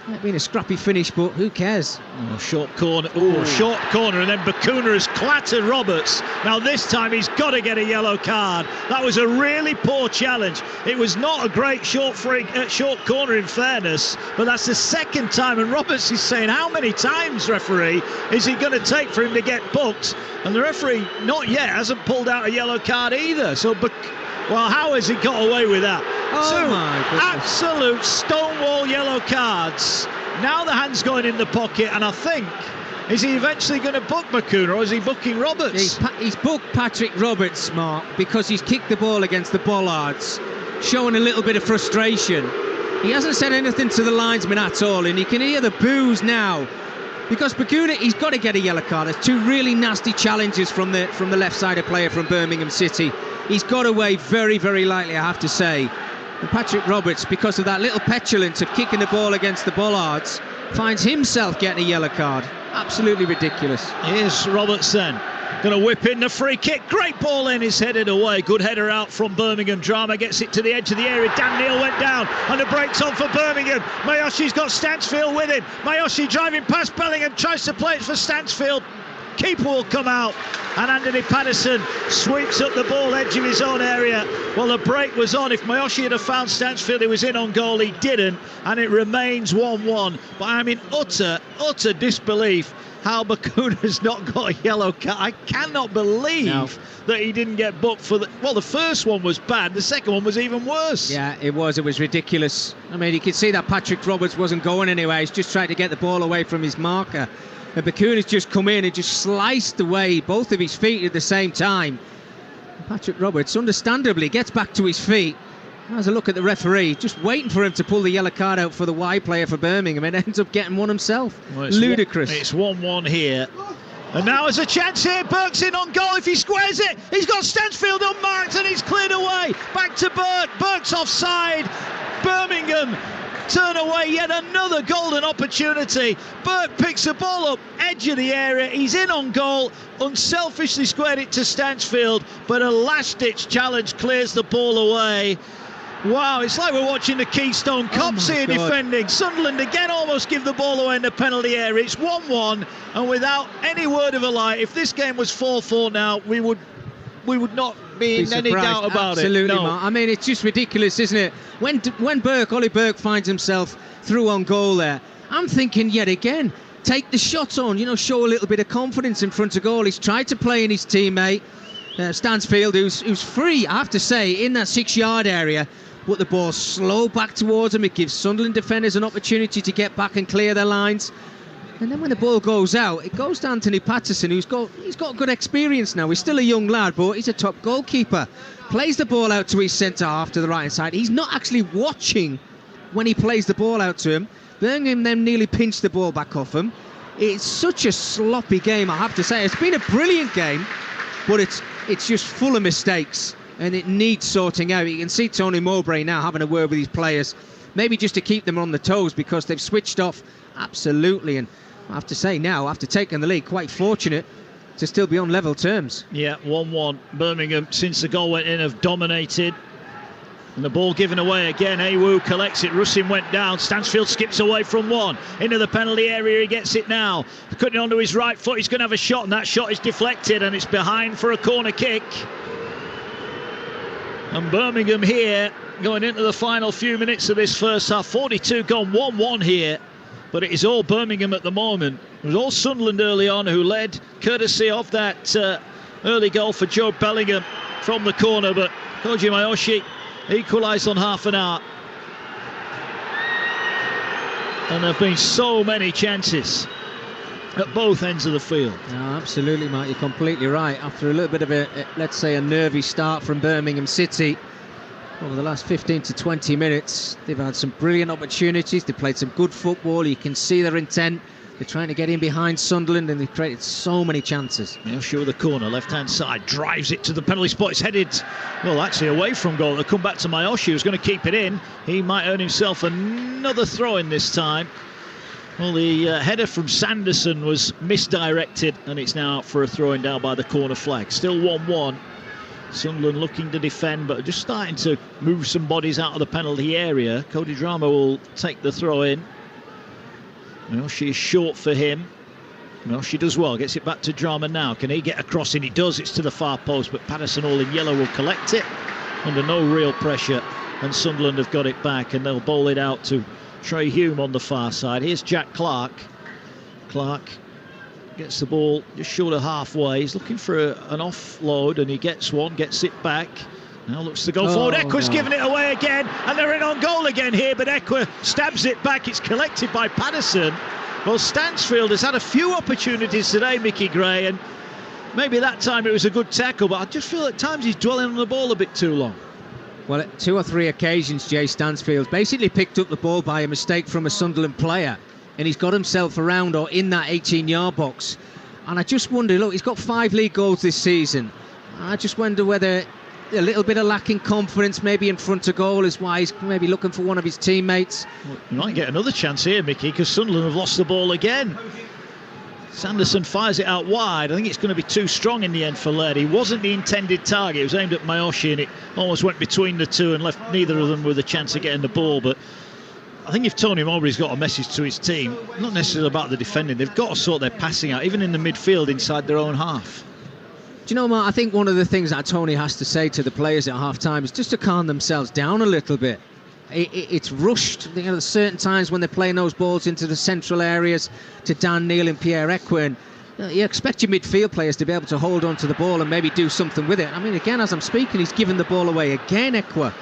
Might have been a scrappy finish, but who cares? Oh, short corner. Oh, short corner, and then Bakuna has clattered Roberts. Now this time he's got to get a yellow card. That was a really poor challenge. It was not a great short corner in fairness, but that's the second time, and Roberts is saying, how many times, referee, is he going to take for him to get booked? And the referee, not yet, hasn't pulled out a yellow card either. So, well, how has he got away with that? Oh, my goodness. Absolute stonewall yellow cards. Now the hand's going in the pocket, and I think, is he eventually going to book Bakuna, or is he booking Roberts? He's booked Patrick Roberts, Mark, because he's kicked the ball against the bollards, showing a little bit of frustration. He hasn't said anything to the linesman at all, and you can hear the boos now. Because Bakuna, he's got to get a yellow card. There's two really nasty challenges from the left-sided player from Birmingham City. He's got away very, very lightly, I have to say. And Patrick Roberts, because of that little petulance of kicking the ball against the bollards, finds himself getting a yellow card. Absolutely ridiculous. Here's Roberts then. Going to whip in the free kick. Great ball in, is headed away. Good header out from Birmingham. Drama gets it to the edge of the area. Dan Neil went down and the break's on for Birmingham. Mayoshi's got Stansfield with him. Mayoshi driving past Bellingham, tries to play it for Stansfield. Keeper will come out, and Anthony Patterson sweeps up the ball edge of his own area. Well, the break was on. If Mayoshi had found Stansfield, he was in on goal. He didn't, and it remains 1-1. But I'm in utter disbelief how Bakuna's not got a yellow card. I cannot believe that he didn't get booked for the first one was bad, the second one was even worse. Yeah, it was ridiculous. I mean, you could see that Patrick Roberts wasn't going anywhere. He's just trying to get the ball away from his marker. And Bakuna's just come in and just sliced away both of his feet at the same time. And Patrick Roberts, understandably, gets back to his feet. Has a look at the referee, just waiting for him to pull the yellow card out for the wide player for Birmingham, and ends up getting one himself. Well, ludicrous. It's 1-1 here. And now there's a chance here. Burke's in on goal. If he squares it, he's got Stansfield unmarked, and he's cleared away. Back to Burke. Burke's offside. Birmingham turn away yet another golden opportunity. Burke picks the ball up, edge of the area. He's in on goal. Unselfishly squared it to Stansfield, but a last-ditch challenge clears the ball away. Wow, it's like we're watching the Keystone Cops here defending. Sunderland again almost give the ball away in the penalty area. It's 1-1, and without any word of a lie, if this game was 4-4 now, we would not be in any doubt about Absolutely, it. No. Mark. I mean, it's just ridiculous, isn't it? When Ollie Burke finds himself through on goal there, I'm thinking yet again, take the shot on, show a little bit of confidence in front of goal. He's tried to play in his teammate, Stansfield, who's free, I have to say, in that 6-yard area. But the ball's slow back towards him. It gives Sunderland defenders an opportunity to get back and clear their lines. And then when the ball goes out, it goes to Anthony Patterson, he's got good experience now. He's still a young lad, but he's a top goalkeeper. Plays the ball out to his centre-half to the right-hand side. He's not actually watching when he plays the ball out to him. Birmingham then nearly pinched the ball back off him. It's such a sloppy game, I have to say. It's been a brilliant game, but it's just full of mistakes. And it needs sorting out. You can see Tony Mowbray now having a word with his players, maybe just to keep them on the toes, because they've switched off absolutely. And I have to say now, after taking the lead, quite fortunate to still be on level terms. Yeah, 1-1. Birmingham, since the goal went in, have dominated. And the ball given away again. Awu collects it. Russin went down. Stansfield skips away from one. Into the penalty area. He gets it now. Cutting onto his right foot. He's going to have a shot, and that shot is deflected, and it's behind for a corner kick. And Birmingham here going into the final few minutes of this first half. 42 gone, 1-1 here. But it is all Birmingham at the moment. It was all Sunderland early on who led, courtesy of that early goal for Joe Bellingham from the corner. But Koji Mayoshi equalised on half an hour. And there have been so many chances at both ends of the field. No, absolutely, Mark, you're completely right. After a little bit of let's say, a nervy start from Birmingham City, over the last 15 to 20 minutes, they've had some brilliant opportunities. They've played some good football. You can see their intent. They're trying to get in behind Sunderland, and they've created so many chances. Miyoshi with the corner, left-hand side, drives it to the penalty spot. It's headed, well, actually away from goal. They'll come back to Miyoshi, who's going to keep it in. He might earn himself another throw-in this time. Well, the header from Sanderson was misdirected, and it's now out for a throw-in down by the corner flag. Still 1-1. Sunderland looking to defend, but just starting to move some bodies out of the penalty area. Cody Drama will take the throw-in. Miyoshi is short for him. Miyoshi does well, gets it back to Drama now. Can he get across? And he does. It's to the far post, but Patterson, all in yellow, will collect it under no real pressure, and Sunderland have got it back, and they'll bowl it out to Trey Hume on the far side. Here's Jack Clark. Clark gets the ball just short of halfway. He's looking for an offload, and he gets one, gets it back. Now looks to go forward. Ekwa's given it away again, and they're in on goal again here, but Ekwa stabs it back. It's collected by Patterson. Well, Stansfield has had a few opportunities today, Mickey Gray, and maybe that time it was a good tackle, but I just feel at times he's dwelling on the ball a bit too long. Well, at 2 or 3 occasions, Jay Stansfield basically picked up the ball by a mistake from a Sunderland player, and he's got himself around or in that 18-yard box. And I just wonder, look, he's got 5 league goals this season. I just wonder whether a little bit of lacking confidence maybe in front of goal is why he's maybe looking for one of his teammates. Well, you might get another chance here, Mickey, because Sunderland have lost the ball again. Sanderson fires it out wide. I think it's going to be too strong in the end for Laird. He wasn't the intended target. It was aimed at Miyoshi, and it almost went between the two and left neither of them with a chance of getting the ball. But I think if Tony Mowbray's got a message to his team, not necessarily about the defending, they've got to sort their passing out, even in the midfield inside their own half. Do you know, Mark, I think one of the things that Tony has to say to the players at half-time is just to calm themselves down a little bit. It's rushed. You know, there's certain times when they're playing those balls into the central areas to Dan Neil and Pierre Ekwa, and you expect your midfield players to be able to hold on to the ball and maybe do something with it. I mean, again, as I'm speaking, he's given the ball away again, Ekwa.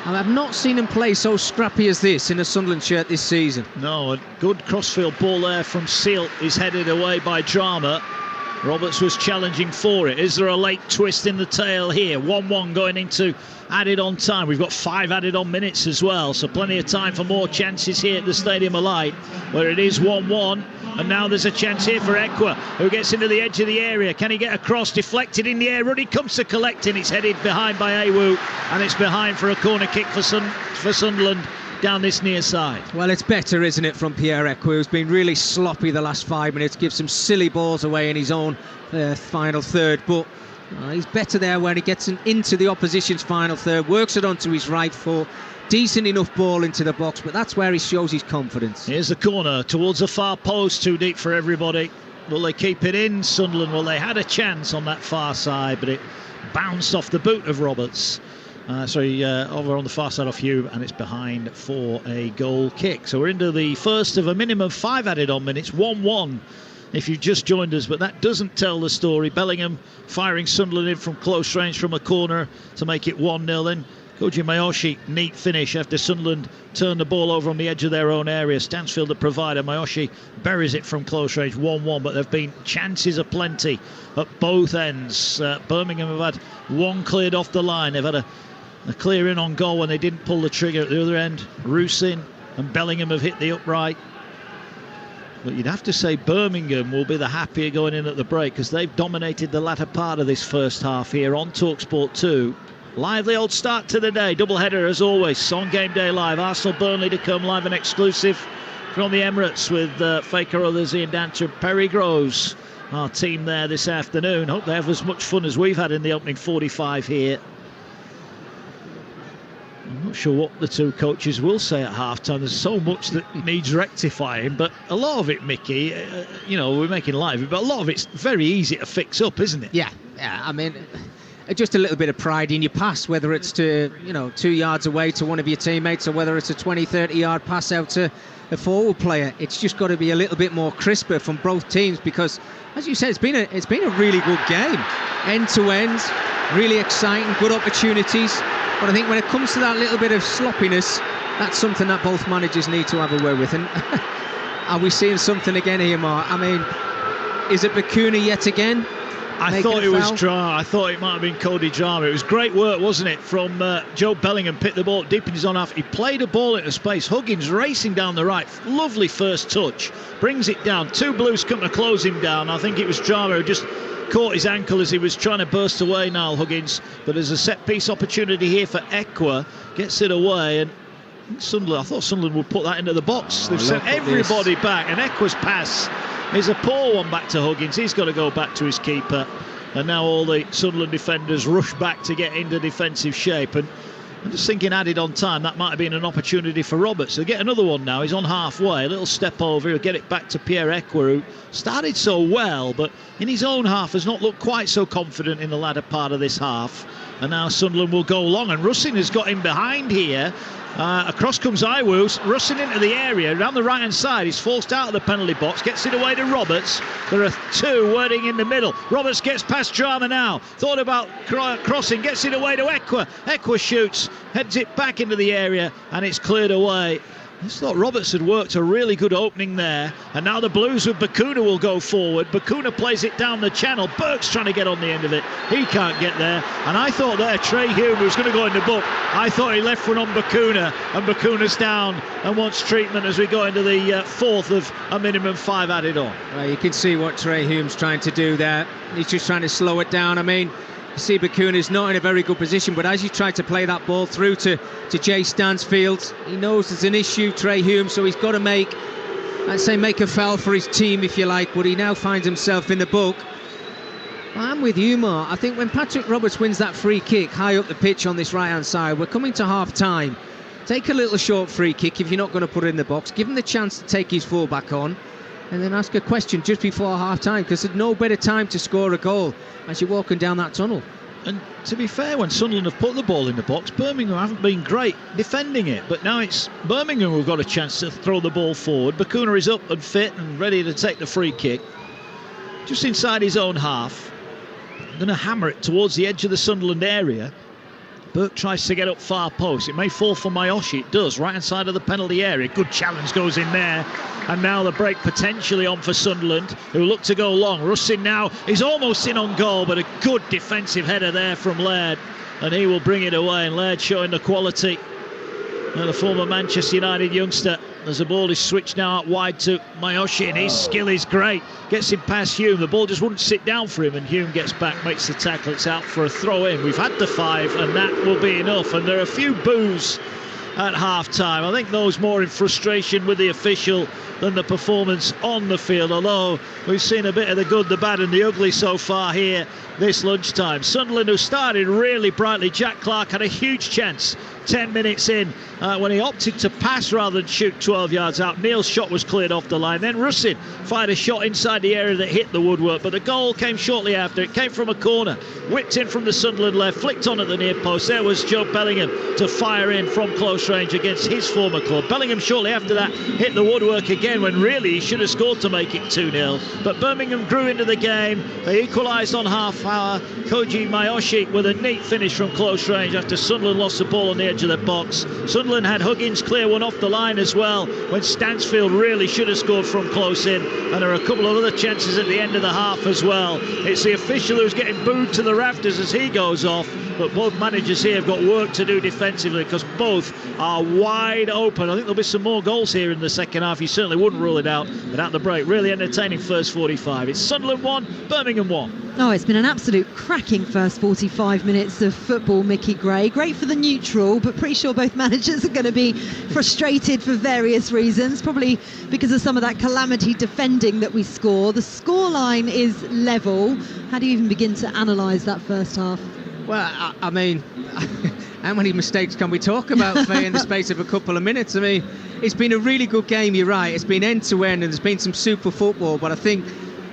And I've not seen him play so scrappy as this in a Sunderland shirt this season. No, a good crossfield ball there from Seal is headed away by Drama. Roberts was challenging for it. Is there a late twist in the tail here? 1-1 going into added on time. We've got 5 added on minutes as well, so plenty of time for more chances here at the Stadium of Light, where it is 1-1. And now there's a chance here for Ekwa, who gets into the edge of the area. Can he get across? Deflected in the air. Ruddy comes to collecting. It's headed behind by Awu, and it's behind for a corner kick for Sunderland down this near side. Well, it's better, isn't it, from Pierre Ekwa, who's been really sloppy the last 5 minutes, gives some silly balls away in his own final third, but he's better there when he gets into the opposition's final third, works it onto his right foot, decent enough ball into the box, but that's where he shows his confidence. Here's the corner towards the far post, too deep for everybody. Will they keep it in? Sunderland, well, they had a chance on that far side, but it bounced off the boot of Roberts. Over on the far side of Hume, and it's behind for a goal kick. So we're into the first of a minimum 5 added on minutes, 1-1 if you've just joined us, but that doesn't tell the story. Bellingham firing Sunderland in from close range from a corner to make it 1-0. Then Koji Miyoshi, neat finish after Sunderland turned the ball over on the edge of their own area. Stansfield the provider. Miyoshi buries it from close range, 1-1, but there have been chances aplenty at both ends. Birmingham have had one cleared off the line. They've had a clear in on goal when they didn't pull the trigger at the other end. Rusin and Bellingham have hit the upright. But you'd have to say Birmingham will be the happier going in at the break, because they've dominated the latter part of this first half here on Talksport 2. Lively old start to the day. Double header as always on Game Day Live. Arsenal Burnley to come live and exclusive from the Emirates with Faker Others, Ian Danter, Perry Groves, our team there this afternoon. Hope they have as much fun as we've had in the opening 45 here. I'm not sure what the two coaches will say at half-time. There's so much that needs rectifying, but a lot of it, Mickey, we're making light of it, but a lot of it's very easy to fix up, isn't it? Yeah, I mean, just a little bit of pride in your pass, whether it's to, 2 yards away to one of your teammates, or whether it's a 20, 30-yard pass out to a forward player. It's just got to be a little bit more crisper from both teams, because, as you said, it's been a really good game. End to end, really exciting, good opportunities. But I think when it comes to that little bit of sloppiness, that's something that both managers need to have a way with. And are we seeing something again here, Mark? I mean, is it Bakuna yet again? I thought it was Drama. I thought it might have been Cody Drama. It was great work, wasn't it, from Joe Bellingham. Picked the ball deep in his own half. He played a ball into space. Huggins racing down the right. Lovely first touch. Brings it down. Two Blues come to close him down. I think it was Drama who just caught his ankle as he was trying to burst away, Niall Huggins. But there's a set-piece opportunity here for Ekwa. Gets it away, and Sunderland, I thought Sunderland would put that into the box. They've sent everybody back, and Ekwa's pass is a poor one back to Huggins. He's got to go back to his keeper, and now all the Sunderland defenders rush back to get into defensive shape. And I'm just thinking, added on time, that might have been an opportunity for Roberts. He'll get another one now. He's on halfway, a little step over. He'll get it back to Pierre Ekwa, who started so well, but in his own half has not looked quite so confident in the latter part of this half. And now Sunderland will go long, and Russin has got him behind here. Across comes Iwu, Russin into the area, around the right-hand side. He's forced out of the penalty box, gets it away to Roberts. There are two waiting in the middle. Roberts gets past Drama now. Thought about crossing, gets it away to Ekwa. Ekwa shoots, heads it back into the area, and it's cleared away. I just thought Roberts had worked a really good opening there, and now the Blues with Bakuna will go forward. Bakuna plays it down the channel. Burke's trying to get on the end of it. He can't get there, and I thought there Trey Hume was going to go in the book. I thought he left one on Bakuna, and Bakuna's down and wants treatment as we go into the fourth of a minimum 5 added on. Well, you can see what Trey Hume's trying to do there. He's just trying to slow it down. I mean, you see Bakuna's not in a very good position, but as you try to play that ball through to Jay Stansfield, he knows there's an issue, Trey Hume, so he's got to make a foul for his team, if you like, but he now finds himself in the book. I'm with you, Mark. I think when Patrick Roberts wins that free kick high up the pitch on this right-hand side, we're coming to half-time. Take a little short free kick if you're not going to put it in the box. Give him the chance to take his full-back on, and then ask a question just before half-time, because there's no better time to score a goal as you're walking down that tunnel. And to be fair, when Sunderland have put the ball in the box, Birmingham haven't been great defending it. But now it's Birmingham who've got a chance to throw the ball forward. Bakuna is up and fit and ready to take the free kick. Just inside his own half. Going to hammer it towards the edge of the Sunderland area. Burke tries to get up far post. It may fall for Mayoshi. It does. Right hand side of the penalty area. Good challenge goes in there. And now the break potentially on for Sunderland, who look to go long. Russin now is almost in on goal, but a good defensive header there from Laird. And he will bring it away. And Laird showing the quality of the former Manchester United youngster. As the ball is switched now out wide to Mayoshi, and his skill is great. Gets him past Hume. The ball just wouldn't sit down for him, and Hume gets back, makes the tackle. It's out for a throw-in. We've had the 5, and that will be enough. And there are a few boos at half-time. I think those more in frustration with the official than the performance on the field, although we've seen a bit of the good, the bad and the ugly so far here this lunchtime. Sunderland, who started really brightly. Jack Clark had a huge chance 10 minutes in when he opted to pass rather than shoot 12 yards out. Neil's shot was cleared off the line. Then Russin fired a shot inside the area that hit the woodwork, but the goal came shortly after. It came from a corner, whipped in from the Sunderland left, flicked on at the near post. There was Joe Bellingham to fire in from close range against his former club. Bellingham shortly after that hit the woodwork again, when really he should have scored to make it 2-0. But Birmingham grew into the game. They equalised on half hour. Koji Mayoshi with a neat finish from close range after Sunderland lost the ball on the edge of the box. Sunderland had Huggins clear one off the line as well, when Stansfield really should have scored from close in. And there are a couple of other chances at the end of the half as well. It's the official who's getting booed to the rafters as he goes off. But both managers here have got work to do defensively, because both are wide open. I think there'll be some more goals here in the second half. You certainly wouldn't rule it out. But at the break, really entertaining first 45. It's Sunderland 1, Birmingham 1. Oh, it's been an absolute cracking first 45 minutes of football, Mickey Gray. Great for the neutral, but pretty sure both managers are going to be frustrated for various reasons, probably because of some of that calamity defending that we score. The scoreline is level. How do you even begin to analyse that first half? Well, I mean, how many mistakes can we talk about, Faye, in the space of a couple of minutes? I mean, it's been a really good game, you're right. It's been end-to-end, and there's been some super football, but I think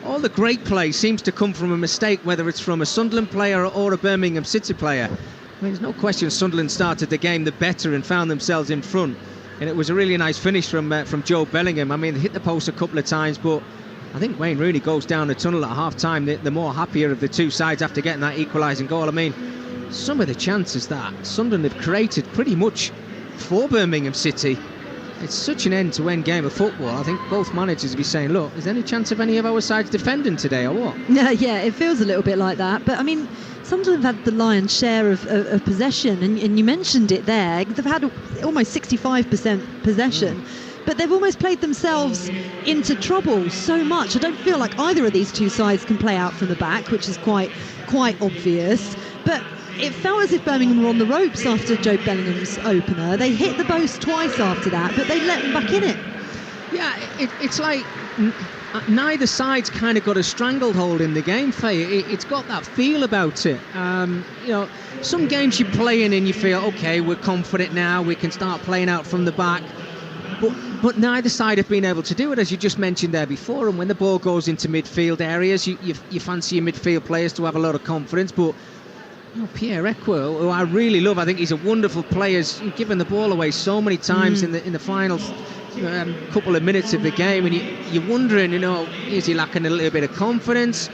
all the great play seems to come from a mistake, whether it's from a Sunderland player or a Birmingham City player. I mean, there's no question Sunderland started the game the better and found themselves in front, and it was a really nice finish from Joe Bellingham. I mean, they hit the post a couple of times, but I think Wayne Rooney goes down the tunnel at half-time. The more happier of the two sides after getting that equalising goal. I mean, some of the chances that Sunderland have created pretty much for Birmingham City. It's such an end-to-end game of football. I think both managers will be saying, look, is there any chance of any of our sides defending today or what? Yeah, it feels a little bit like that. But, I mean, Sunderland have had the lion's share of possession, and you mentioned it there. They've had almost 65% possession. But they've almost played themselves into trouble so much. I don't feel like either of these two sides can play out from the back, which is quite obvious. But it felt as if Birmingham were on the ropes after Joe Bellingham's opener. They hit the post twice after that, but they let them back in it. Yeah, it's like neither side's kind of got a stranglehold in the game, Faye. It's got that feel about it. Some games you play in and you feel, OK, we're confident now, we can start playing out from the back. But neither side have been able to do it, as you just mentioned there before. And when the ball goes into midfield areas, you fancy your midfield players to have a lot of confidence. But Pierre Ekwell, who I really love, I think he's a wonderful player. He's given the ball away so many times in the final couple of minutes of the game, and you're wondering, is he lacking a little bit of confidence?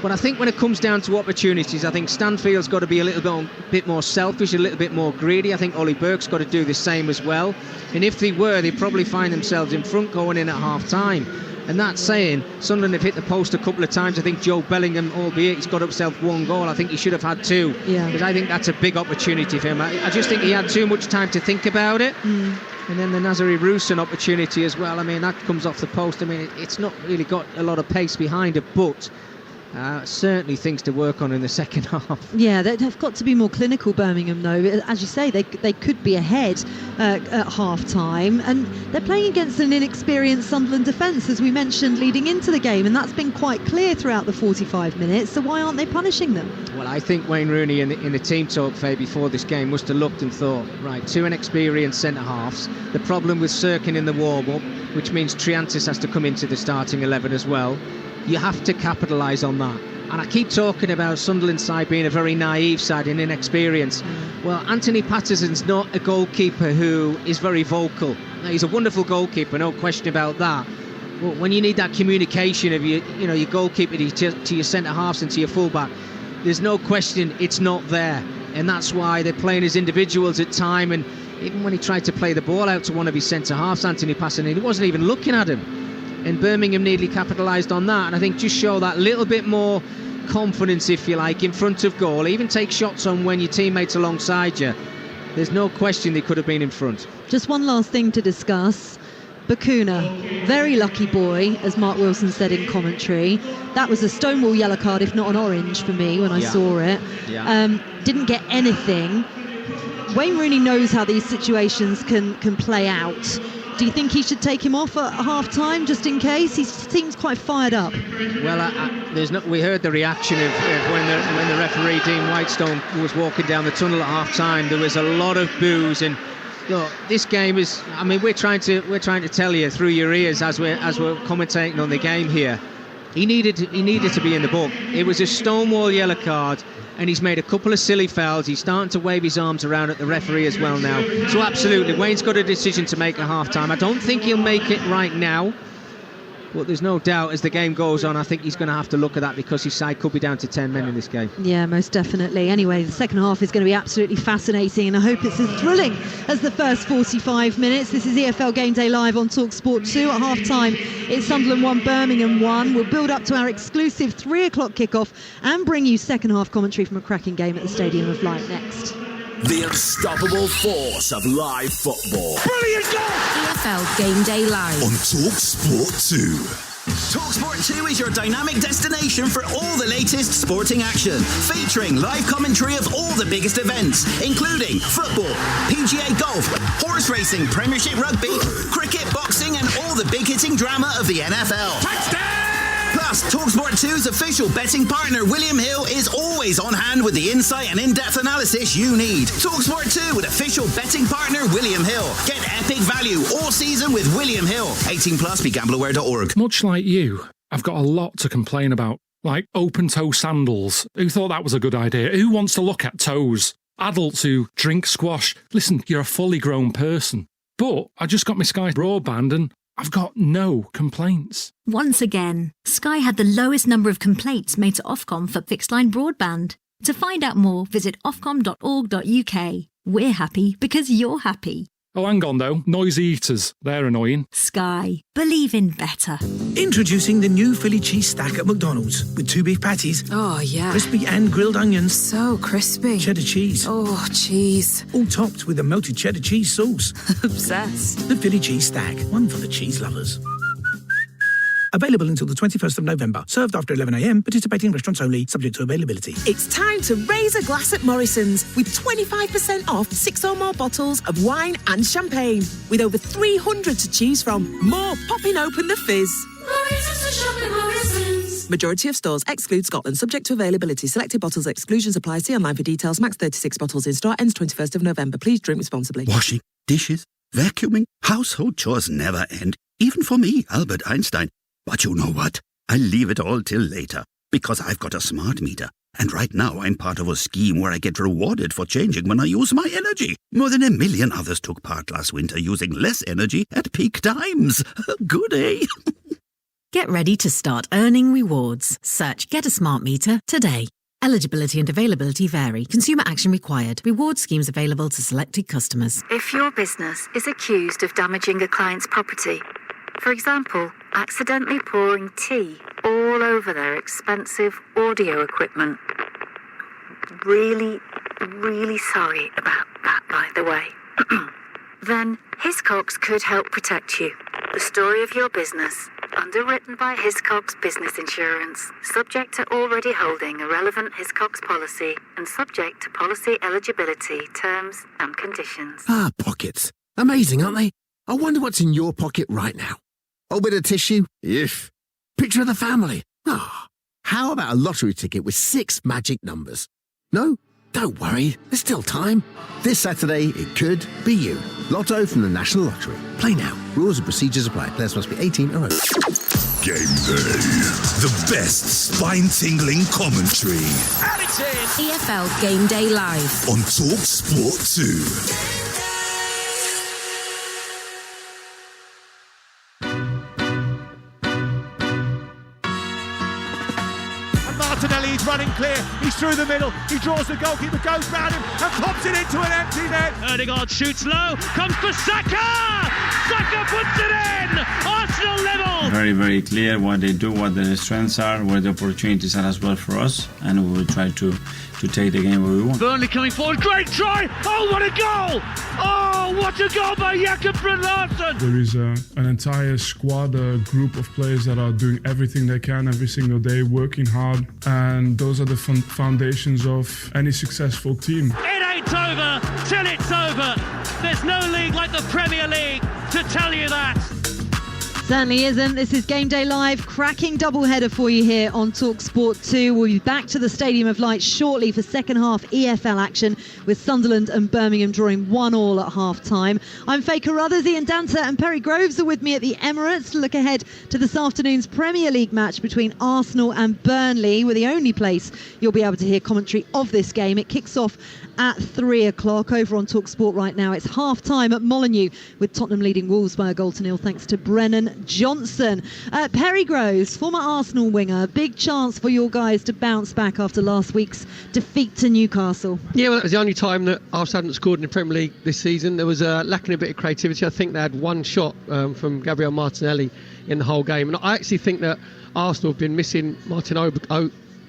But I think when it comes down to opportunities, I think Stanfield's got to be a little bit more selfish, a little bit more greedy. I think Ollie Burke's got to do the same as well. And if they were, they'd probably find themselves in front going in at half-time. And that's saying Sunderland have hit the post a couple of times. I think Joe Bellingham, albeit he's got himself one goal, I think he should have had two. Yeah. Because I think that's a big opportunity for him. I just think he had too much time to think about it. And then the Nazari Roussan opportunity as well. I mean, that comes off the post. I mean, it's not really got a lot of pace behind it, but certainly things to work on in the second half. Yeah, they've got to be more clinical, Birmingham, though. As you say, they could be ahead at half-time, and they're playing against an inexperienced Sunderland defence, as we mentioned, leading into the game, and that's been quite clear throughout the 45 minutes, so why aren't they punishing them? Well, I think Wayne Rooney in the team talk, Faye, before this game must have looked and thought, right, two inexperienced centre-halves, the problem with Sirkin in the warm-up, which means Triantis has to come into the starting 11 as well. You have to capitalise on that. And I keep talking about Sunderland's side being a very naive side and inexperienced. Well, Anthony Patterson's not a goalkeeper who is very vocal. Now, he's a wonderful goalkeeper, no question about that. But when you need that communication of your goalkeeper to your centre-halves and to your full-back, there's no question it's not there. And that's why they're playing as individuals at time. And even when he tried to play the ball out to one of his centre-halves, Anthony Patterson, he wasn't even looking at him. And Birmingham nearly capitalised on that, and I think just show that little bit more confidence, if you like, in front of goal. Even take shots on when your teammates alongside you. There's no question they could have been in front. Just one last thing to discuss. Bakuna, very lucky boy, as Mark Wilson said in commentary. That was a stonewall yellow card, if not an orange for me when I saw it. Didn't get anything. Wayne Rooney knows how these situations can play out. Do you think he should take him off at half-time just in case? He seems quite fired up. Well, we heard the reaction of when the referee Dean Whitestone was walking down the tunnel at half-time. There was a lot of boos, and look, this game is. I mean, we're trying to tell you through your ears as we're commentating on the game here. He needed to be in the book. It was a stonewall yellow card, and he's made a couple of silly fouls. He's starting to wave his arms around at the referee as well now. So absolutely, Wayne's got a decision to make at half-time. I don't think he'll make it right now, but there's no doubt as the game goes on, I think he's going to have to look at that because his side could be down to 10 men in this game. Yeah, most definitely. Anyway, the second half is going to be absolutely fascinating, and I hope it's as thrilling as the first 45 minutes. This is EFL Game Day Live on Talksport 2. At half-time, it's Sunderland 1, Birmingham 1. We'll build up to our exclusive 3 o'clock kickoff and bring you second half commentary from a cracking game at the Stadium of Light next. The unstoppable force of live football. Brilliant goal! EFL Game Day Live on Talksport 2. Talksport 2 is your dynamic destination for all the latest sporting action, featuring live commentary of all the biggest events, including football, PGA golf, horse racing, Premiership rugby, cricket, boxing, and all the big-hitting drama of the NFL. Touchdown! Plus, Talksport 2's official betting partner, William Hill, is always on hand with the insight and in-depth analysis you need. Talksport 2 with official betting partner, William Hill. Get epic value all season with William Hill. 18 plus, begambleaware.org. Much like you, I've got a lot to complain about. Like open-toe sandals. Who thought that was a good idea? Who wants to look at toes? Adults who drink squash. Listen, you're a fully grown person. But I just got my Sky broadband and I've got no complaints. Once again, Sky had the lowest number of complaints made to Ofcom for fixed-line broadband. To find out more, visit ofcom.org.uk. We're happy because you're happy. Oh, hang on though. Noisy eaters. They're annoying. Sky. Believe in better. Introducing the new Philly cheese stack at McDonald's with 2 beef patties. Oh, yeah. Crispy and grilled onions. So crispy. Cheddar cheese. Oh, cheese. All topped with a melted cheddar cheese sauce. Obsessed. The Philly cheese stack. One for the cheese lovers. Available until the 21st of November. Served after 11 a.m. Participating restaurants only. Subject to availability. It's time to raise a glass at Morrison's with 25% off 6 or more bottles of wine and champagne. With over 300 to choose from. More popping open the fizz. Morrison's to shop at Morrison's. Majority of stores exclude Scotland. Subject to availability. Selected bottles exclusions apply. See online for details. Max 36 bottles in store. Ends 21st of November. Please drink responsibly. Washing, dishes, vacuuming, household chores never end. Even for me, Albert Einstein. But you know what? I leave it all till later, because I've got a smart meter. And right now I'm part of a scheme where I get rewarded for changing when I use my energy. More than 1 million others took part last winter using less energy at peak times. Good, eh? Get ready to start earning rewards. Search Get a Smart Meter today. Eligibility and availability vary. Consumer action required. Reward schemes available to selected customers. If your business is accused of damaging a client's property, for example, accidentally pouring tea all over their expensive audio equipment. Really sorry about that, by the way. Then Hiscox could help protect you. The story of your business, underwritten by Hiscox Business Insurance, subject to already holding a relevant Hiscox policy and subject to policy eligibility, terms and conditions. Ah, pockets. Amazing, aren't they? I wonder what's in your pocket right now. Old bit of tissue? If. Picture of the family? Ah. How about a lottery ticket with 6 magic numbers? No? Don't worry, there's still time. This Saturday, it could be you. Lotto from the National Lottery. Play now. Rules and procedures apply. Players must be 18 or over. Game day. The best spine-tingling commentary. And it's in. EFL Game Day Live. On Talksport 2. He's running clear, he's through the middle, he draws the goalkeeper, goes round him and pops it into an empty net. Ødegaard shoots low, comes for Saka! Saka puts it in! Arsenal level! Very, very clear what they do, what their strengths are, where the opportunities are as well for us, and we will try to take the game where we want. Burnley coming forward, great try! Oh, what a goal! Oh, what a goal by Jakob Brun-Larsen! There is an entire squad, a group of players that are doing everything they can every single day, working hard, and those are the foundations of any successful team. It ain't over till it's over. There's no league like the Premier League to tell you that. Certainly isn't. This is Game Day Live, cracking doubleheader for you here on Talksport 2. We'll be back to the Stadium of Light shortly for second half EFL action with Sunderland and Birmingham drawing 1-1 at half-time. I'm Faye Carruthers, Ian Dancer and Perry Groves are with me at the Emirates to look ahead to this afternoon's Premier League match between Arsenal and Burnley. We're the only place you'll be able to hear commentary of this game. It kicks off at 3 o'clock over on Talksport right now. It's half-time at Molineux with Tottenham leading Wolves by 1-0 thanks to Brennan Johnson. Perry Groves, former Arsenal winger, big chance for your guys to bounce back after last week's defeat to Newcastle. Yeah, well, that was the only time that Arsenal hadn't scored in the Premier League this season. There was lacking a bit of creativity. I think they had one shot from Gabriel Martinelli in the whole game. And I actually think that Arsenal have been missing Martin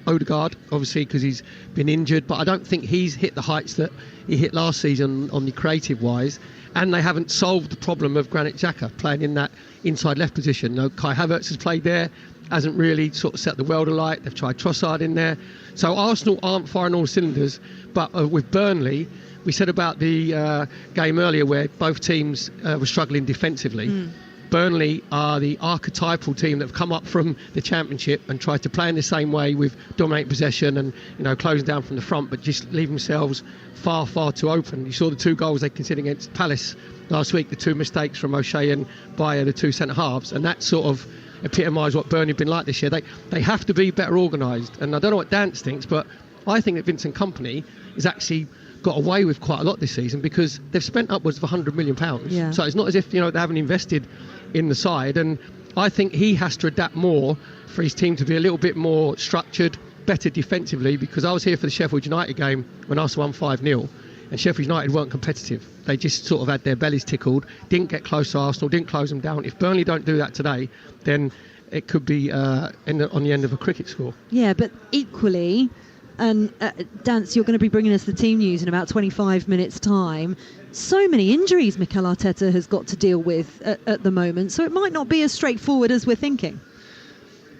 Ødegaard, obviously, because he's been injured, but I don't think he's hit the heights that he hit last season on the creative wise, and they haven't solved the problem of Granit Xhaka playing in that inside left position. No, Kai Havertz has played there, hasn't really sort of set the world alight. They've tried Trossard in there, so Arsenal aren't firing all cylinders. But with Burnley, we said about the game earlier where both teams were struggling defensively. Burnley are the archetypal team that have come up from the Championship and tried to play in the same way with dominating possession and, you know, closing down from the front, but just leave themselves far, far too open. You saw the 2 goals they conceded against Palace last week, the 2 mistakes from O'Shea and Bayer, the 2 centre-halves, and that sort of epitomise what Burnley have been like this year. They have to be better organised, and I don't know what Dance thinks, but I think that Vincent Kompany has actually got away with quite a lot this season because they've spent upwards of £100 million. Yeah. So it's not as if, you know, they haven't invested in the side, and I think he has to adapt more for his team to be a little bit more structured, better defensively, because I was here for the Sheffield United game when Arsenal won 5-0, and Sheffield United weren't competitive. They just sort of had their bellies tickled, didn't get close to Arsenal, didn't close them down. If Burnley don't do that today, then it could be on the end of a cricket score. Yeah, but equally, and Dance, you're going to be bringing us the team news in about 25 minutes' time. So many injuries Mikel Arteta has got to deal with at the moment, so it might not be as straightforward as we're thinking.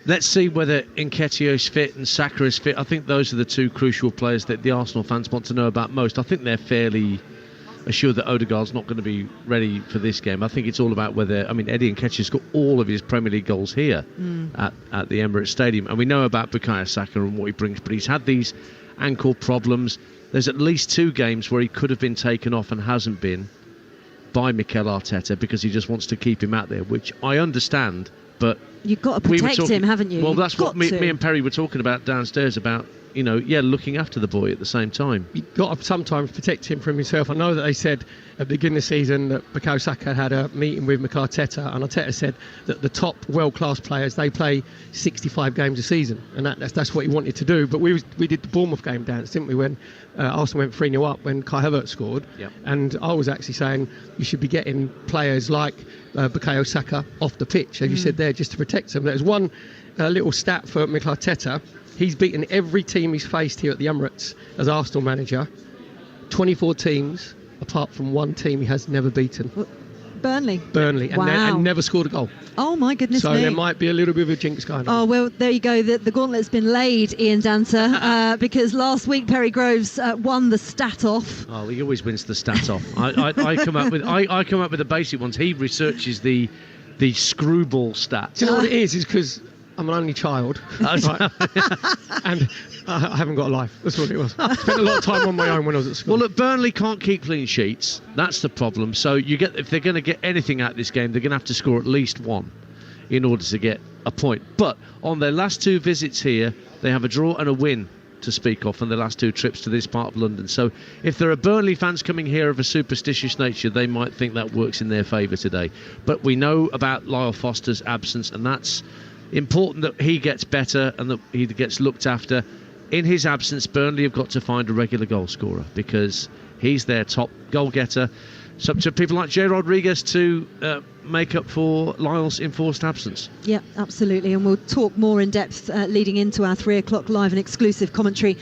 Let's see whether Nketiah's fit and Saka is fit. I think those are the two crucial players that the Arsenal fans want to know about most. I think they're fairly assured that Odegaard's not going to be ready for this game. I think it's all about whether... I mean, Eddie Nketiah's got all of his Premier League goals here at the Emirates Stadium. And we know about Bukayo Saka and what he brings, but he's had these ankle problems. There's at least 2 games where he could have been taken off and hasn't been by Mikel Arteta because he just wants to keep him out there, which I understand, but... You've got to protect him, haven't you? Well, that's what me and Perry were talking about downstairs about, looking after the boy at the same time. You've got to sometimes protect him from himself. I know that they said at the beginning of the season that Bukayo Saka had a meeting with Mikel Arteta, and Arteta said that the top world-class players, they play 65 games a season, and that's what he wanted to do. But we did the Bournemouth game, Dance, didn't we, when Arsenal went 3-0 up when Kai Havertz scored. Yep. And I was actually saying you should be getting players like Bukayo Saka off the pitch, as you said there, just to protect them. There's one little stat for Mikel Arteta. He's beaten every team he's faced here at the Emirates as Arsenal manager. 24 teams, apart from one team he has never beaten. Burnley. Wow. And never scored a goal. Oh my goodness so me. There might be a little bit of a jinx going on. Oh well, there you go. The gauntlet's been laid, Ian Danter, because last week Perry Groves won the stat off. Oh, he always wins the stat off. I come up with the basic ones. He researches the screwball stats. Do you know what it is? It's because I'm an only child, right? And I haven't got a life. That's what it was. I spent a lot of time on my own when I was at school. Well, look, Burnley can't keep clean sheets. That's the problem. So if they're going to get anything out of this game, they're going to have to score at least 1 in order to get a point. But on their last 2 visits here, they have a draw and a win to speak of on their last 2 trips to this part of London. So if there are Burnley fans coming here of a superstitious nature, they might think that works in their favour today. But we know about Lyle Foster's absence, and that's important that he gets better and that he gets looked after. In his absence, Burnley have got to find a regular goal scorer because he's their top goal getter. It's up to people like Jay Rodriguez to make up for Lyle's enforced absence. Yeah, absolutely. And we'll talk more in depth leading into our 3 o'clock live and exclusive commentary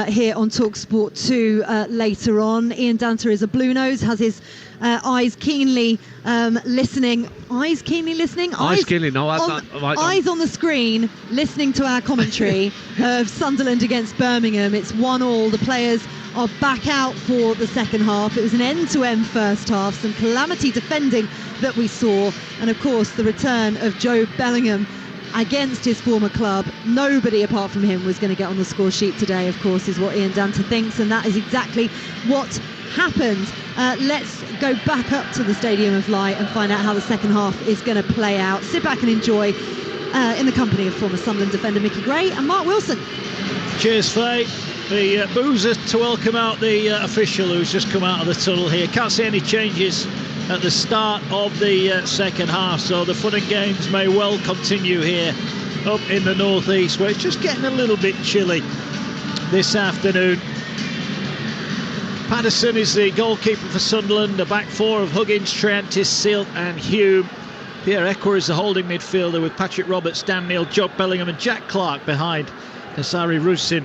here on Talksport 2 later on. Ian Danter is a blue nose, has his eyes keenly listening. Eyes keenly listening? Eyes keenly, no. Eyes on the screen, listening to our commentary of Sunderland against Birmingham. It's 1-1. The players are back out for the second half. It was an end-to-end first half, some calamity defending that we saw, and of course the return of Joe Bellingham against his former club. Nobody apart from him was going to get on the score sheet today, of course, is what Ian Danter thinks, and that is exactly what happened. Let's go back up to the Stadium of Light and find out how the second half is going to play out. Sit back and enjoy in the company of former Sunderland defender Mickey Gray and Mark Wilson. Cheers, Faye. The boozer to welcome out the official who's just come out of the tunnel here. Can't see any changes at the start of the second half, so the fun and games may well continue here up in the northeast, where it's just getting a little bit chilly this afternoon. Patterson is the goalkeeper for Sunderland. The back 4 of Huggins, Triantis, Seal and Hume. Pierre Ekwa is the holding midfielder with Patrick Roberts, Dan Neil, Joe Bellingham and Jack Clark behind Kasari Rusin,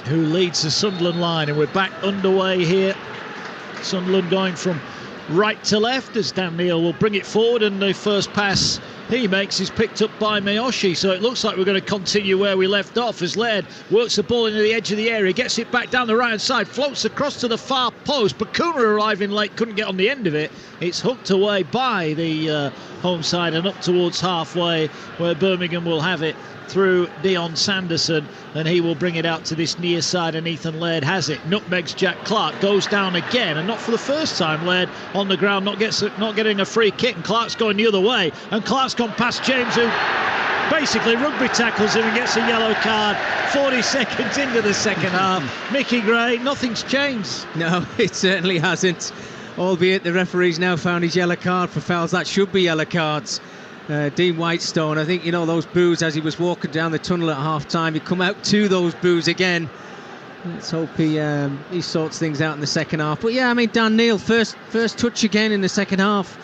who leads the Sunderland line. And we're back underway here. Sunderland going from right to left as Dan Neil will bring it forward, and the first pass he makes is picked up by Miyoshi. So it looks like we're going to continue where we left off as Laird works the ball into the edge of the area, gets it back down the right hand side, floats across to the far post. Bakuna arriving late, couldn't get on the end of it. It's hooked away by the home side and up towards halfway, where Birmingham will have it through Dion Sanderson, and he will bring it out to this near side, and Ethan Laird has it. Nutmegs Jack Clark, goes down again, and not for the first time. Laird on the ground, not getting a free kick, and Clark's going the other way, and Clark's gone past James, who basically rugby tackles him and gets a yellow card 40 seconds into the second half. Mickey Gray, nothing's changed. No, it certainly hasn't, albeit the referee's now found his yellow card for fouls that should be yellow cards. Dean Whitestone. I think, those boos as he was walking down the tunnel at half-time, he come out to those boos again. Let's hope he sorts things out in the second half. But yeah, Dan Neil, first touch again in the second half.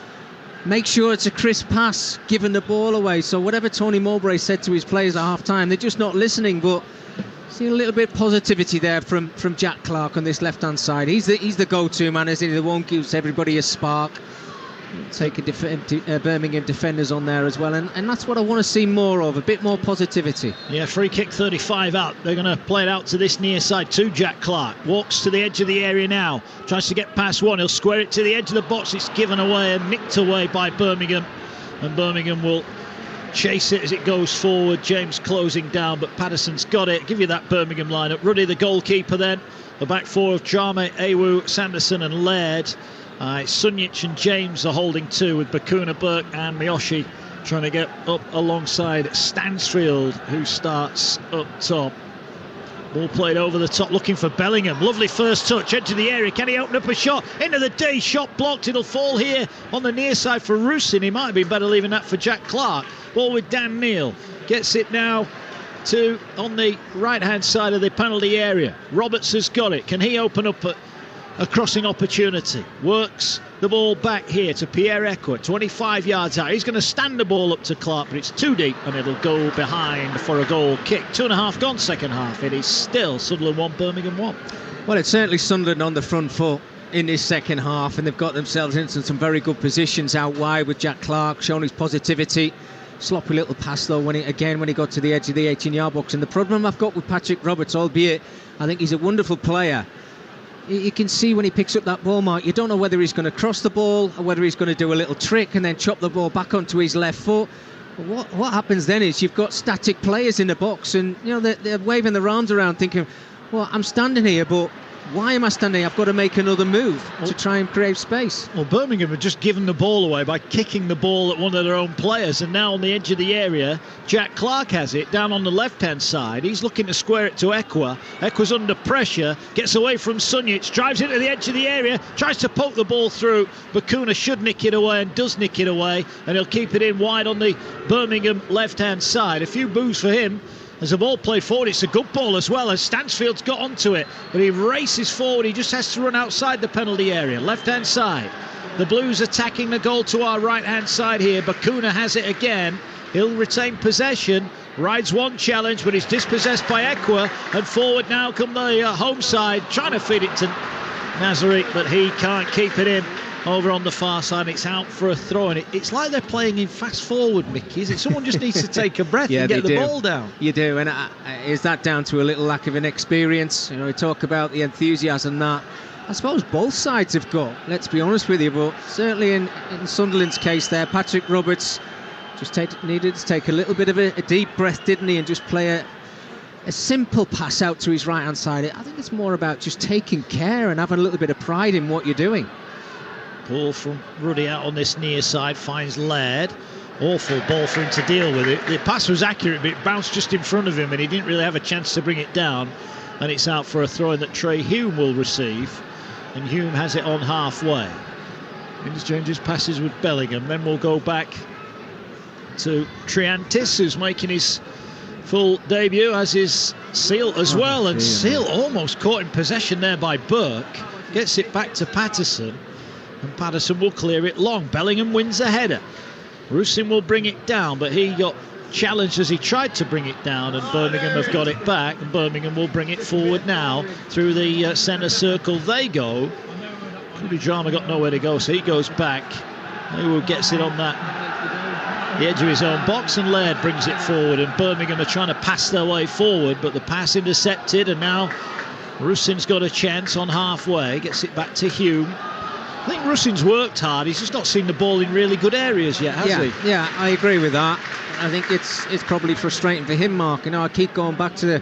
Make sure it's a crisp pass, giving the ball away. So whatever Tony Mowbray said to his players at half-time, they're just not listening. But seeing a little bit of positivity there from Jack Clarke on this left-hand side. He's the go-to man, isn't he? The one gives everybody a spark. Take Birmingham defenders on there as well, and that's what I want to see more of, a bit more positivity. Yeah, free kick 35 out. They're going to play it out to this near side to Jack Clarke. Walks to the edge of the area now, tries to get past one. He'll square it to the edge of the box. It's given away and nicked away by Birmingham, and Birmingham will chase it as it goes forward. James closing down, but Patterson's got it. Give you that Birmingham lineup. Ruddy, the goalkeeper, then the back four of Jame, Ewu, Sanderson and Laird. Sunjic and James are holding two, with Bakuna, Burke and Miyoshi trying to get up alongside Stansfield, who starts up top. Ball played over the top, looking for Bellingham. Lovely first touch, edge of the area. Can he open up a shot? Into the D, shot blocked. It'll fall here on the near side for Rusin. He might have been better leaving that for Jack Clarke. Ball with Dan Neil. Gets it now to on the right-hand side of the penalty area. Roberts has got it. Can he open up a crossing opportunity? Works the ball back here to Pierre Eckert, 25 yards out. He's going to stand the ball up to Clarke, but it's too deep and it'll go behind for a goal kick. 2.5 gone second half. It is still Sunderland 1, Birmingham 1. Well, it's certainly Sunderland on the front foot in this second half, and they've got themselves into some very good positions out wide with Jack Clarke showing his positivity. Sloppy little pass though when he got to the edge of the 18-yard box. And the problem I've got with Patrick Roberts, albeit I think he's a wonderful player, you can see when he picks up that ball, Mark, you don't know whether he's going to cross the ball or whether he's going to do a little trick and then chop the ball back onto his left foot. What happens then is you've got static players in the box, and they're waving their arms around thinking, well, I'm standing here, but why am I standing here? I've got to make another move to try and create space. Well, Birmingham have just given the ball away by kicking the ball at one of their own players, and now on the edge of the area, Jack Clarke has it down on the left-hand side. He's looking to square it to Ekwa. Ekwa's under pressure, gets away from Sunjic, drives into the edge of the area, tries to poke the ball through. Bakuna should nick it away and does nick it away, and he'll keep it in wide on the Birmingham left-hand side. A few boos for him. As the ball played forward, it's a good ball as well, as Stansfield's got onto it, but he races forward. He just has to run outside the penalty area, left-hand side. The Blues attacking the goal to our right-hand side here. Bakuna has it again. He'll retain possession, rides one challenge, but he's dispossessed by Ekwa, and forward now come the home side, trying to feed it to Nazarick, but he can't keep it in. Over on the far side, it's out for a throw, and it's like they're playing in fast forward, Mickey. Is it someone just needs to take a breath and get the ball down? You do, and is that down to a little lack of inexperience? We talk about the enthusiasm that I suppose both sides have got, let's be honest with you, but certainly in Sunderland's case there, Patrick Roberts just needed to take a little bit of a deep breath, didn't he, and just play a simple pass out to his right-hand side. I think it's more about just taking care and having a little bit of pride in what you're doing. Ball from Ruddy out on this near side, finds Laird. Awful ball for him to deal with it. The pass was accurate, but it bounced just in front of him and he didn't really have a chance to bring it down, and it's out for a throw in that Trey Hume will receive, and Hume has it on halfway. Interchanges passes with Bellingham, then we'll go back to Triantis, who's making his full debut, as is Seal as well, and Seal almost caught in possession there by Burke, gets it back to Patterson, and Patterson will clear it long. Bellingham wins a header. Rusin will bring it down, but he got challenged as he tried to bring it down, and Birmingham have got it back, and Birmingham will bring it forward now through the centre circle. They go. Cody Drama got nowhere to go, so he goes back. Who gets it on the edge of his own box, and Laird brings it forward, and Birmingham are trying to pass their way forward, but the pass intercepted, and now Rusin's got a chance on halfway. Gets it back to Hume. I think Rusin's worked hard. He's just not seen the ball in really good areas yet, has he? Yeah, I agree with that. I think it's probably frustrating for him, Mark. I keep going back to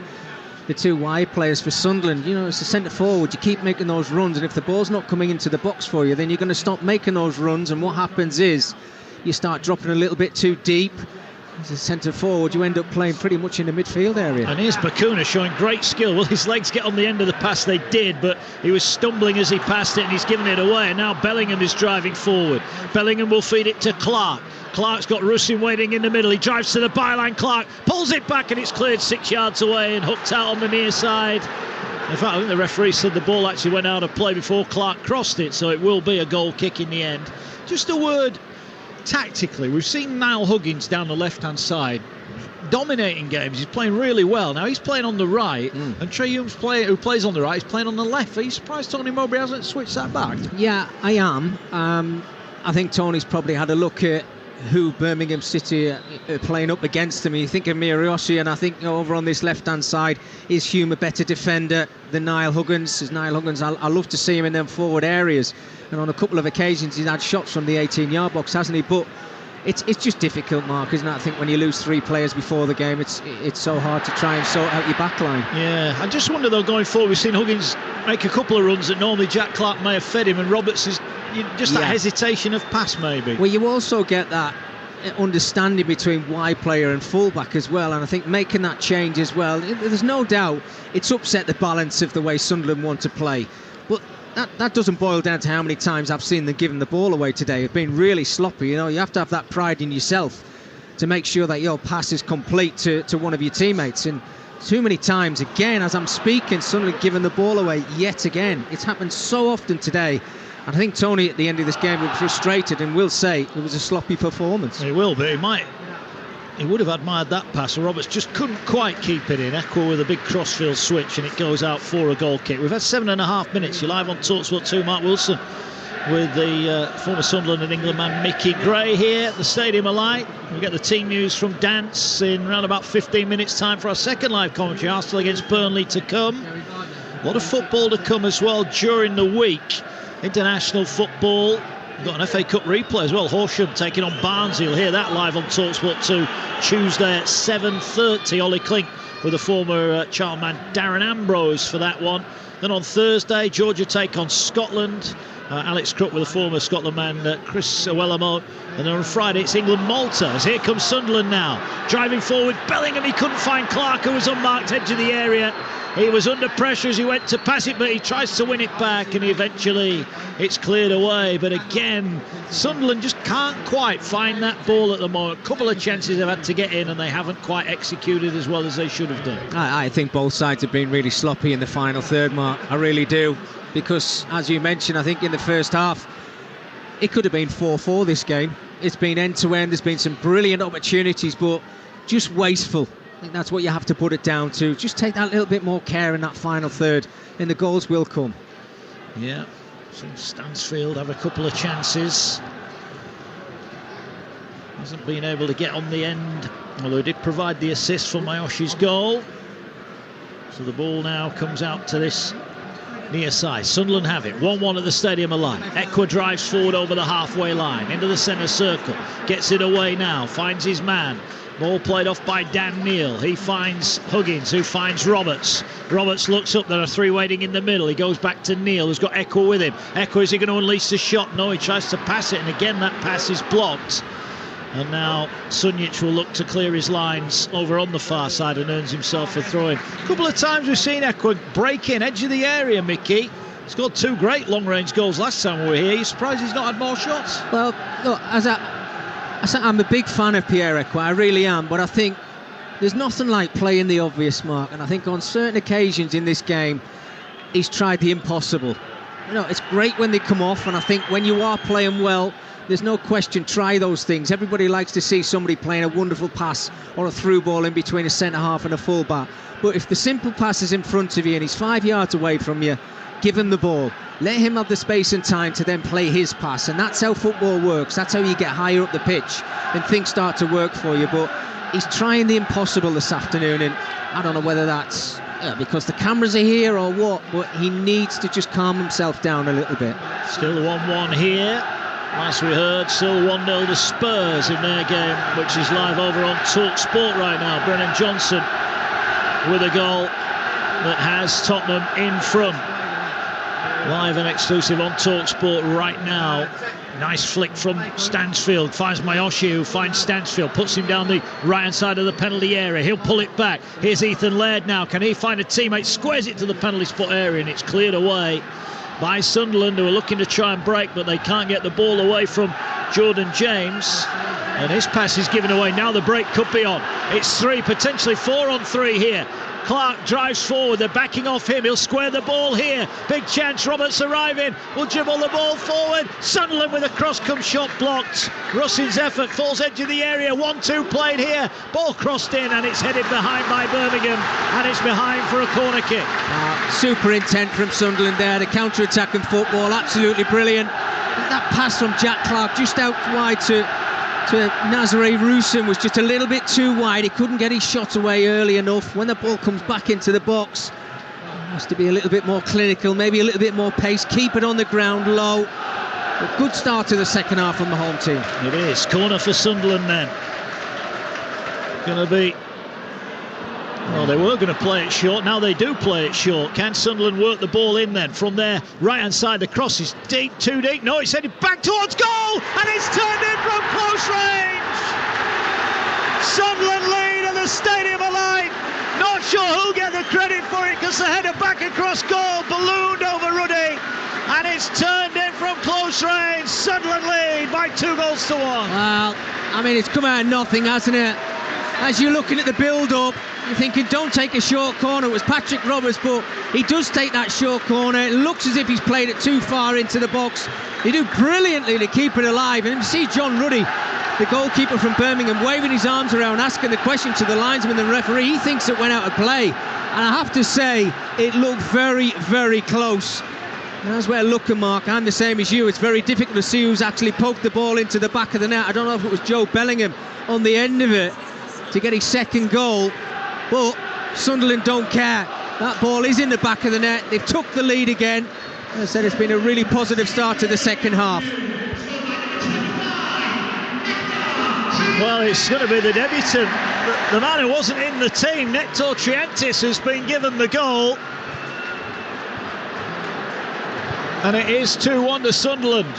the two wide players for Sunderland. It's the centre forward. You keep making those runs, and if the ball's not coming into the box for you, then you're going to stop making those runs, and what happens is you start dropping a little bit too deep, As a centre forward, you end up playing pretty much in the midfield area. And here's Bakuna showing great skill. Well, his legs get on the end of the pass, they did, but he was stumbling as he passed it and he's given it away. And now Bellingham is driving forward. Bellingham will feed it to Clark. Clark's got Russin waiting in the middle. He drives to the byline. Clark pulls it back and it's cleared 6 yards away and hooked out on the near side. In fact, I think the referee said the ball actually went out of play before Clark crossed it, so it will be a goal kick in the end. Just a word tactically, we've seen Niall Huggins down the left-hand side dominating games. He's playing really well. Now he's playing on the right, and Trey Young's who plays on the right, is playing on the left. Are you surprised Tony Mowbray hasn't switched that back? Yeah, I am. I think Tony's probably had a look at who Birmingham City are playing up against them. You think of Miroshi, and I think over on this left-hand side, is Hume a better defender than Niall Huggins? Is Niall Huggins, I love to see him in them forward areas, and on a couple of occasions he's had shots from the 18-yard box, hasn't he? But it's just difficult, Mark, isn't it? I think when you lose 3 players before the game, it's so hard to try and sort out your back line. Yeah, I just wonder though, going forward, we've seen Huggins make a couple of runs that normally Jack Clark may have fed him, and Roberts is just that hesitation of pass maybe. Well, you also get that understanding between wide player and fullback as well, and I think making that change as well, there's no doubt it's upset the balance of the way Sunderland want to play, but that doesn't boil down to how many times I've seen them giving the ball away today. It's been really sloppy. You have to have that pride in yourself to make sure that your pass is complete to one of your teammates, and too many times, again, as I'm speaking, Sunderland giving the ball away yet again. It's happened so often today. And I think Tony at the end of this game will be frustrated and will say it was a sloppy performance. He will be. He would have admired that pass. Roberts just couldn't quite keep it in. Echo with a big crossfield switch and it goes out for a goal kick. We've had 7.5 minutes. You're live on Talksport 2. Mark Wilson with the former Sunderland and England man Mickey Gray here at the Stadium of Light. We'll get the team news from Dance in around about 15 minutes time for our second live commentary. Arsenal against Burnley to come. A lot of football to come as well during the week. International football. We've got an FA Cup replay as well. Horsham taking on Barnsley. You'll hear that live on Talksport 2 Tuesday at 7:30. Ollie Klink with the former Charlton man Darren Ambrose for that one. Then on Thursday, Georgia take on Scotland. Alex Crook with the former Scotland man Chris Owellamo. And then on Friday it's England-Malta. As here comes Sunderland now. Driving forward, Bellingham, he couldn't find Clark, who was unmarked edge of the area. He was under pressure as he went to pass it, but he tries to win it back, and eventually it's cleared away. But again, Sunderland just can't quite find that ball at the moment. A couple of chances they've had to get in, and they haven't quite executed as well as they should have done. I think both sides have been really sloppy in the final third, Mark. I really do. Because, as you mentioned, I think in the first half, it could have been 4-4 this game. It's been end-to-end. There's been some brilliant opportunities, but just wasteful. I think that's what you have to put it down to. Just take that little bit more care in that final third, and the goals will come. Yeah, so Stansfield have a couple of chances. Hasn't been able to get on the end, although he did provide the assist for Mayoshi's goal. So the ball now comes out to this near side. Sunderland have it. 1-1 at the Stadium of Light. Ekwa drives forward over the halfway line, into the centre circle. Gets it away now, finds his man. Ball played off by Dan Neal. He finds Huggins, who finds Roberts. Roberts looks up. There are 3 waiting in the middle. He goes back to Neal, who's got Ekwa with him. Ekwa, is he going to unleash the shot? No, he tries to pass it, and again that pass is blocked. And now Sunjic will look to clear his lines over on the far side and earns himself a throw-in. A couple of times we've seen Ekwa break in, edge of the area, Mickey. He's got 2 great long-range goals last time we were here. Are you surprised he's not had more shots? Well, look, I'm a big fan of Pierre Ekwa, I really am, but I think there's nothing like playing the obvious, Mark, and I think on certain occasions in this game he's tried the impossible. It's great when they come off, and I think when you are playing well, there's no question, try those things. Everybody likes to see somebody playing a wonderful pass or a through ball in between a centre-half and a full-back, but if the simple pass is in front of you and he's 5 yards away from you, give him the ball. Let him have the space and time to then play his pass, and that's how football works. That's how you get higher up the pitch and things start to work for you. But he's trying the impossible this afternoon, and I don't know whether that's because the cameras are here or what, but he needs to just calm himself down a little bit. Still 1-1 here. Last we heard, still 1-0 to Spurs in their game, which is live over on Talksport right now. Brennan Johnson with a goal that has Tottenham in front. Live and exclusive on Talksport right now. Nice flick from Stansfield, finds Miyoshi, who finds Stansfield, puts him down the right-hand side of the penalty area. He'll pull it back. Here's Ethan Laird now. Can he find a teammate? Squares it to the penalty spot area, and it's cleared away by Sunderland, who are looking to try and break, but they can't get the ball away from Jordan James. And his pass is given away. Now the break could be on. It's 3, potentially 4 on 3 here. Clark drives forward, they're backing off him, he'll square the ball here, big chance, Roberts arriving, will dribble the ball forward, Sunderland with a cross-come shot blocked, Russin's effort falls edge of the area, 1-2 played here, ball crossed in and it's headed behind by Birmingham, and it's behind for a corner kick. Super intent from Sunderland there, the counter-attacking football, absolutely brilliant. That pass from Jack Clark just out wide to Nazare Rusin was just a little bit too wide. He couldn't get his shot away early enough. When the ball comes back into the box, he has to be a little bit more clinical, maybe a little bit more pace, keep it on the ground low. A good start to the second half from the home team. It is. Corner for Sunderland then. Going to be... Well, they were going to play it short, now they do play it short. Can Sunderland work the ball in then? From their right-hand side, the cross is deep, too deep. No, it's headed back towards goal, and it's turned in from close range. Sunderland lead and the stadium alive. Not sure who'll get the credit for it, because the header back across goal, ballooned over Ruddy, and it's turned in from close range. Sunderland lead by 2-1. Well, I mean, it's come out of nothing, hasn't it? As you're looking at the build-up, you're thinking, don't take a short corner. It was Patrick Roberts, but he does take that short corner. It looks as if he's played it too far into the box. They do brilliantly to keep it alive. And you see John Ruddy, the goalkeeper from Birmingham, waving his arms around, asking the question to the linesman and the referee. He thinks it went out of play. And I have to say, it looked very, very close. And as we're looking, Mark, I'm the same as you. It's very difficult to see who's actually poked the ball into the back of the net. I don't know if it was Joe Bellingham on the end of it to get his second goal. But Sunderland don't care. That ball is in the back of the net. They've took the lead again. As I said, it's been a really positive start to the second half. Well, it's going to be the debutant. The man who wasn't in the team, Nectar Triantis, has been given the goal. And it is 2-1 to Sunderland.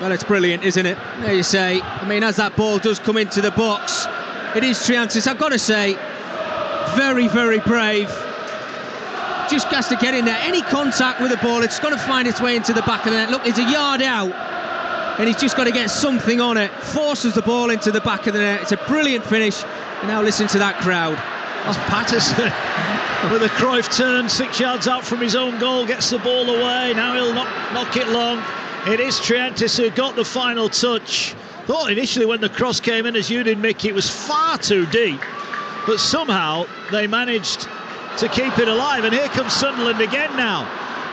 Well, it's brilliant, isn't it? There you say. I mean, as that ball does come into the box, it is Triantis. I've got to say, very, very brave. Just has to get in there. Any contact with the ball, it's going to find its way into the back of the net. Look, it's a yard out, and he's just got to get something on it. Forces the ball into the back of the net. It's a brilliant finish. And now listen to that crowd. That's Patterson with a Cruyff turn, 6 yards out from his own goal, gets the ball away. Now he'll knock it long. It is Triantis who got the final touch. Thought initially when the cross came in, as you did, Mick, it was far too deep. But somehow they managed to keep it alive. And here comes Sunderland again now.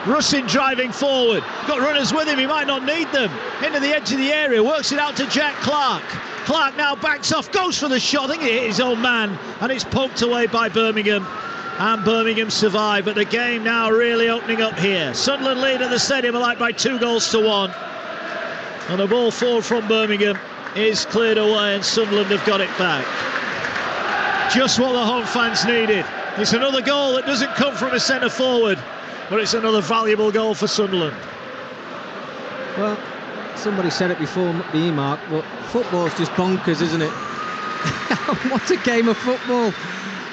Russin driving forward. Got runners with him, he might not need them. Into the edge of the area, works it out to Jack Clark. Clark now backs off, goes for the shot. I think it hit his own man. And it's poked away by Birmingham. And Birmingham survive. But the game now really opening up here. Sunderland lead at the Stadium Alight by 2-1. And the ball forward from Birmingham is cleared away, and Sunderland have got it back. Just what the home fans needed. It's another goal that doesn't come from a centre forward, but it's another valuable goal for Sunderland. Well, somebody said it before me, Mark, but football's just bonkers, isn't it? What a game of football.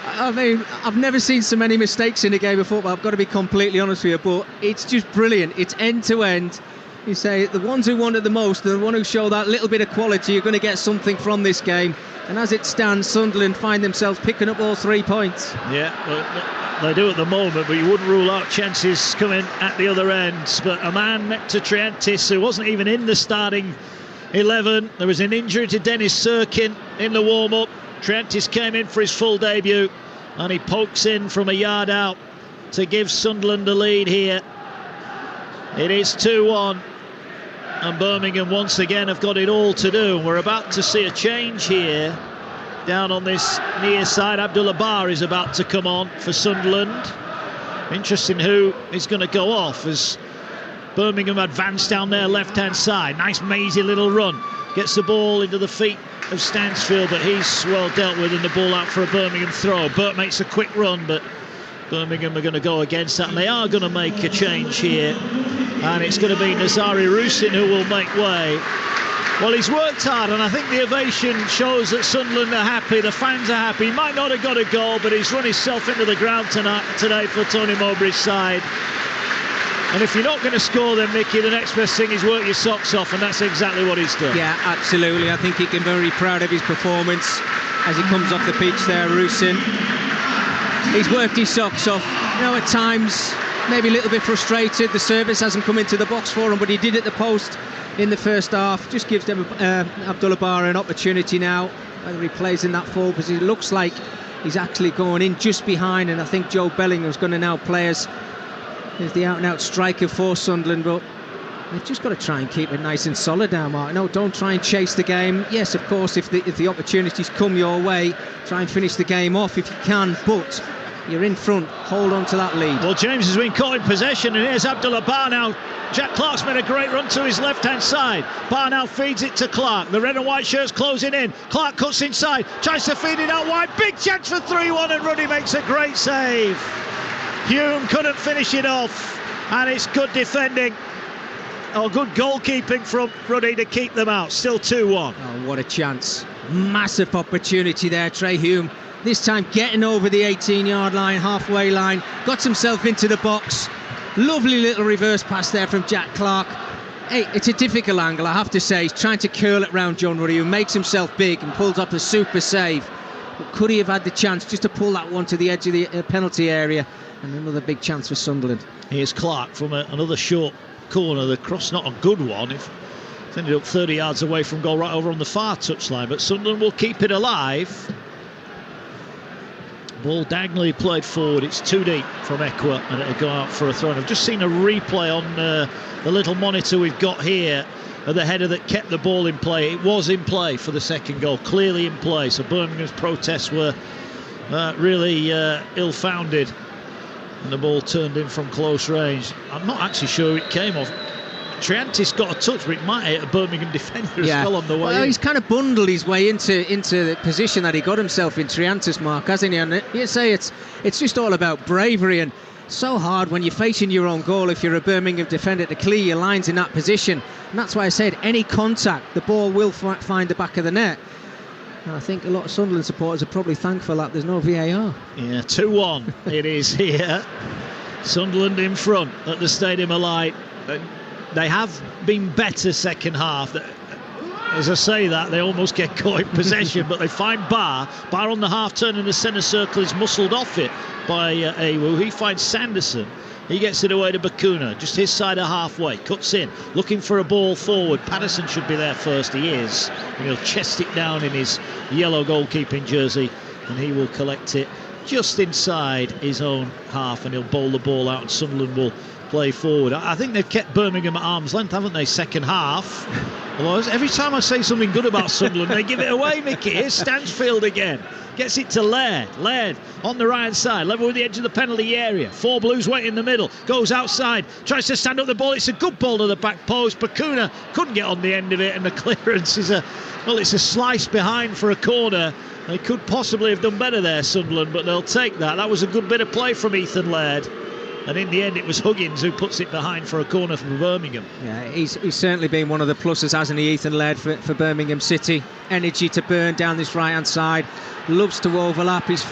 I mean, I've never seen so many mistakes in a game of football, I've got to be completely honest with you, but it's just brilliant. It's end to end. You say the ones who want it the most, the one who show that little bit of quality, are going to get something from this game. And as it stands, Sunderland find themselves picking up all 3 points. Yeah, well, they do at the moment, but you wouldn't rule out chances coming at the other end. But a man, Nectar Triantis, who wasn't even in the starting 11. There was an injury to Dennis Sirkin in the warm-up. Triantis came in for his full debut, and he pokes in from a yard out to give Sunderland the lead here. It is 2-1. And Birmingham once again have got it all to do. We're about to see a change here. Down on this near side, Abdullah Bar is about to come on for Sunderland. Interesting who is going to go off as Birmingham advance down their left-hand side. Nice mazy little run. Gets the ball into the feet of Stansfield, but he's well dealt with, and the ball out for a Birmingham throw. Burt makes a quick run, but Birmingham are going to go against that, and they are going to make a change here, and it's going to be Nazari Rusin who will make way. Well, he's worked hard, and I think the ovation shows that Sunderland are happy, the fans are happy. He might not have got a goal, but he's run himself into the ground today for Tony Mowbray's side. And if you're not going to score then, Mickey, the next best thing is work your socks off, and that's exactly what he's done. Yeah, absolutely. I think he can be very proud of his performance as he comes off the pitch there, Rusin. He's worked his socks off. You know, at times, maybe a little bit frustrated. The service hasn't come into the box for him, but he did at the post in the first half. Just gives them Abdullah Bara an opportunity now. Whether he plays in that forward position, it looks like he's actually going in just behind, and I think Joe Bellingham's going to now play as the out-and-out striker for Sunderland, but they've just got to try and keep it nice and solid now, Mark. No, don't try and chase the game. Yes, of course, if the opportunities come your way, try and finish the game off if you can, but you're in front, hold on to that lead. Well, James has been caught in possession, and here's Abdullah Bar now. Jack Clark's made a great run to his left-hand side. Bar now feeds it to Clark. The red and white shirt's closing in. Clark cuts inside, tries to feed it out wide. Big chance for 3-1, and Ruddy makes a great save. Hume couldn't finish it off, and it's good defending. Oh, good goalkeeping from Ruddy to keep them out. Still 2-1. Oh, what a chance. Massive opportunity there, Trey Hume. This time getting over the 18-yard line, halfway line. Got himself into the box. Lovely little reverse pass there from Jack Clark. Hey, it's a difficult angle, I have to say. He's trying to curl it round John Ruddy, who makes himself big and pulls up a super save. But could he have had the chance just to pull that one to the edge of the penalty area? And another big chance for Sunderland. Here's Clark from another short corner. The cross, not a good one. It's ended up 30 yards away from goal, right over on the far touchline. But Sunderland will keep it alive. Ball diagonally played forward. It's too deep from Ekwa, and it'll go out for a throw. And I've just seen a replay on the little monitor we've got here of the header that kept the ball in play. It was in play for the second goal, clearly in play. So Birmingham's protests were really ill-founded, and the ball turned in from close range. I'm not actually sure it came off. Triantis got a touch, but it might hit a Birmingham defender as well on the way. Well, he's kind of bundled his way into the position that he got himself in, Triantis, Mark, hasn't he? And you say it's just all about bravery, and so hard when you're facing your own goal if you're a Birmingham defender to clear your lines in that position. And that's why I said any contact, the ball will find the back of the net. And I think a lot of Sunderland supporters are probably thankful that there's no VAR. Yeah, 2-1 it is here. Sunderland in front at the Stadium of Light. They have been better second half. As I say that, they almost get caught in possession, but they find Bar on the half turn in the centre circle is muscled off it by Awu. He finds Sanderson. He gets it away to Bakuna, just his side of halfway, cuts in, looking for a ball forward. Patterson should be there first, he is. And he'll chest it down in his yellow goalkeeping jersey, and he will collect it just inside his own half, and he'll bowl the ball out, and Sunderland will play forward. I think they've kept Birmingham at arm's length, haven't they, second half? Although every time I say something good about Sunderland, they give it away, Mickey. Here's Stansfield again. Gets it to Laird. Laird on the right side, level with the edge of the penalty area. Four Blues wait in the middle. Goes outside, tries to stand up the ball. It's a good ball to the back post. Bakuna couldn't get on the end of it, and the clearance is it's a slice behind for a corner. They could possibly have done better there, Sunderland, but they'll take that. That was a good bit of play from Ethan Laird. And in the end, it was Huggins who puts it behind for a corner from Birmingham. Yeah, he's certainly been one of the pluses, hasn't he, Ethan Laird, for Birmingham City. Energy to burn down this right-hand side. Loves to overlap. He's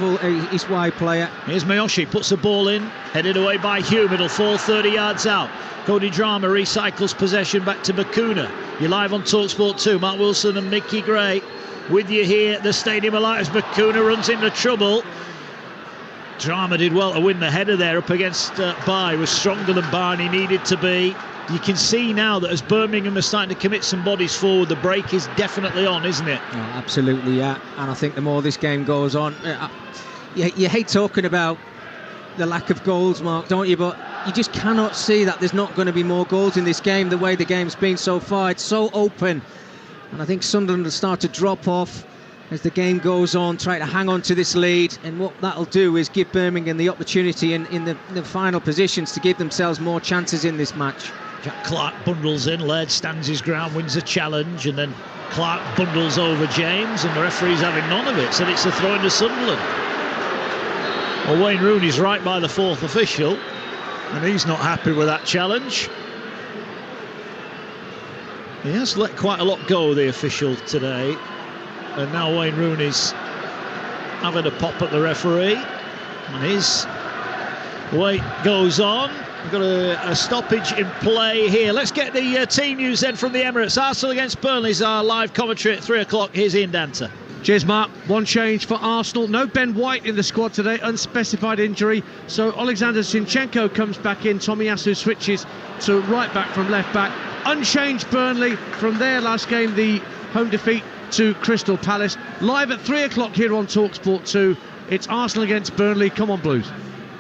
wide player. Here's Miyoshi, puts the ball in. Headed away by Hume. It'll fall 30 yards out. Cody Drama recycles possession back to Bakuna. You're live on Talksport 2. Mark Wilson and Mickey Gray with you here at the Stadium of Light as Bakuna runs into trouble. Drama did well to win the header there up against Bar. He was stronger than Bar, and he needed to be. You can see now that as Birmingham are starting to commit some bodies forward, the break is definitely on, isn't it? Oh, absolutely, yeah. And I think the more this game goes on, you hate talking about the lack of goals, Mark, don't you? But you just cannot see that there's not going to be more goals in this game the way the game's been so far. It's so open. And I think Sunderland will start to drop off as the game goes on, try to hang on to this lead, and what that'll do is give Birmingham the opportunity in the final positions to give themselves more chances in this match. Jack Clark bundles in, Laird stands his ground, wins a challenge, and then Clark bundles over James, and the referee's having none of it, so it's a throw into Sunderland. Well, Wayne Rooney's right by the fourth official, and he's not happy with that challenge. He has let quite a lot go, the official, today. And now Wayne Rooney's having a pop at the referee. And his wait goes on. We've got a stoppage in play here. Let's get the team news then from the Emirates. Arsenal against Burnley is our live commentary at 3 o'clock. Here's Ian Danter. Cheers, Mark. One change for Arsenal. No Ben White in the squad today, unspecified injury. So Alexander Zinchenko comes back in. Tomiyasu switches to right back from left back. Unchanged Burnley from their last game, the home defeat to Crystal Palace. Live at 3 o'clock here on Talksport 2. It's Arsenal against Burnley. Come on, Blues.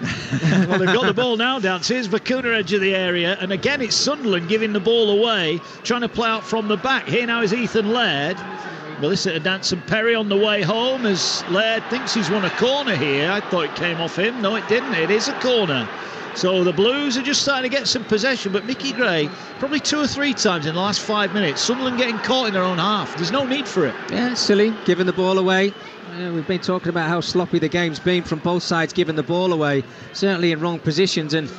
Well, they've got the ball now, Dance. Here's Bakuna, edge of the area, and again it's Sunderland giving the ball away, trying to play out from the back. Here now is Ethan Laird. Melissa to Dance and Perry on the way home as Laird thinks he's won a corner here. I thought it came off him. No, it didn't. It is a corner. So the Blues are just starting to get some possession, but Mickey Gray, probably 2 or 3 times in the last 5 minutes, Sunderland getting caught in their own half. There's no need for it. Yeah, it's silly, giving the ball away. We've been talking about how sloppy the game's been from both sides, giving the ball away, certainly in wrong positions. And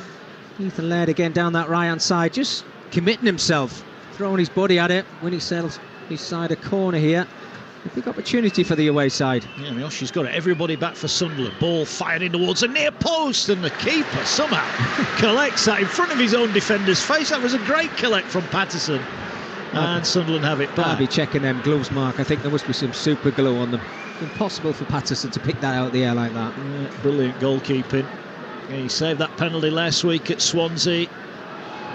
Ethan Laird again down that right-hand side, just committing himself, throwing his body at it when he sells his side a corner here. A big opportunity for the away side. Yeah, Miyoshi's got it. Everybody back for Sunderland. Ball fired in towards the near post, and the keeper somehow collects that in front of his own defender's face. That was a great collect from Patterson. And Sunderland have it back. I'll be checking them gloves, Mark. I think there must be some super glue on them. Impossible for Patterson to pick that out of the air like that. Yeah, brilliant goalkeeping. Yeah, he saved that penalty last week at Swansea.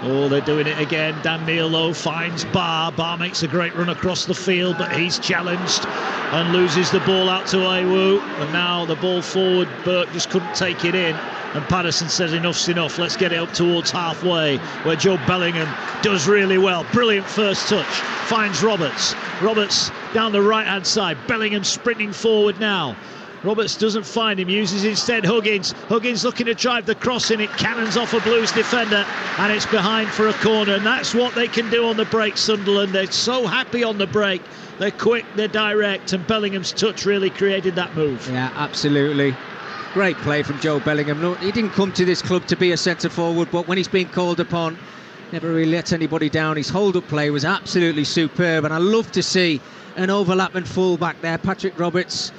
Oh, they're doing it again. Dan Neil, though, finds Barr. Barr makes a great run across the field, but he's challenged and loses the ball out to Ayew. And now the ball forward, Burke just couldn't take it in. And Patterson says enough's enough. Let's get it up towards halfway, where Joe Bellingham does really well. Brilliant first touch. Finds Roberts. Roberts down the right-hand side. Bellingham sprinting forward now. Roberts doesn't find him, uses instead Huggins. Huggins looking to drive the cross in, it cannons off a Blues defender, and it's behind for a corner. And that's what they can do on the break, Sunderland. They're so happy on the break. They're quick, they're direct, and Bellingham's touch really created that move. Yeah, absolutely. Great play from Joe Bellingham. No, he didn't come to this club to be a centre-forward, but when he's been called upon, never really lets anybody down. His hold-up play was absolutely superb, and I love to see an overlapping full-back there. Patrick Roberts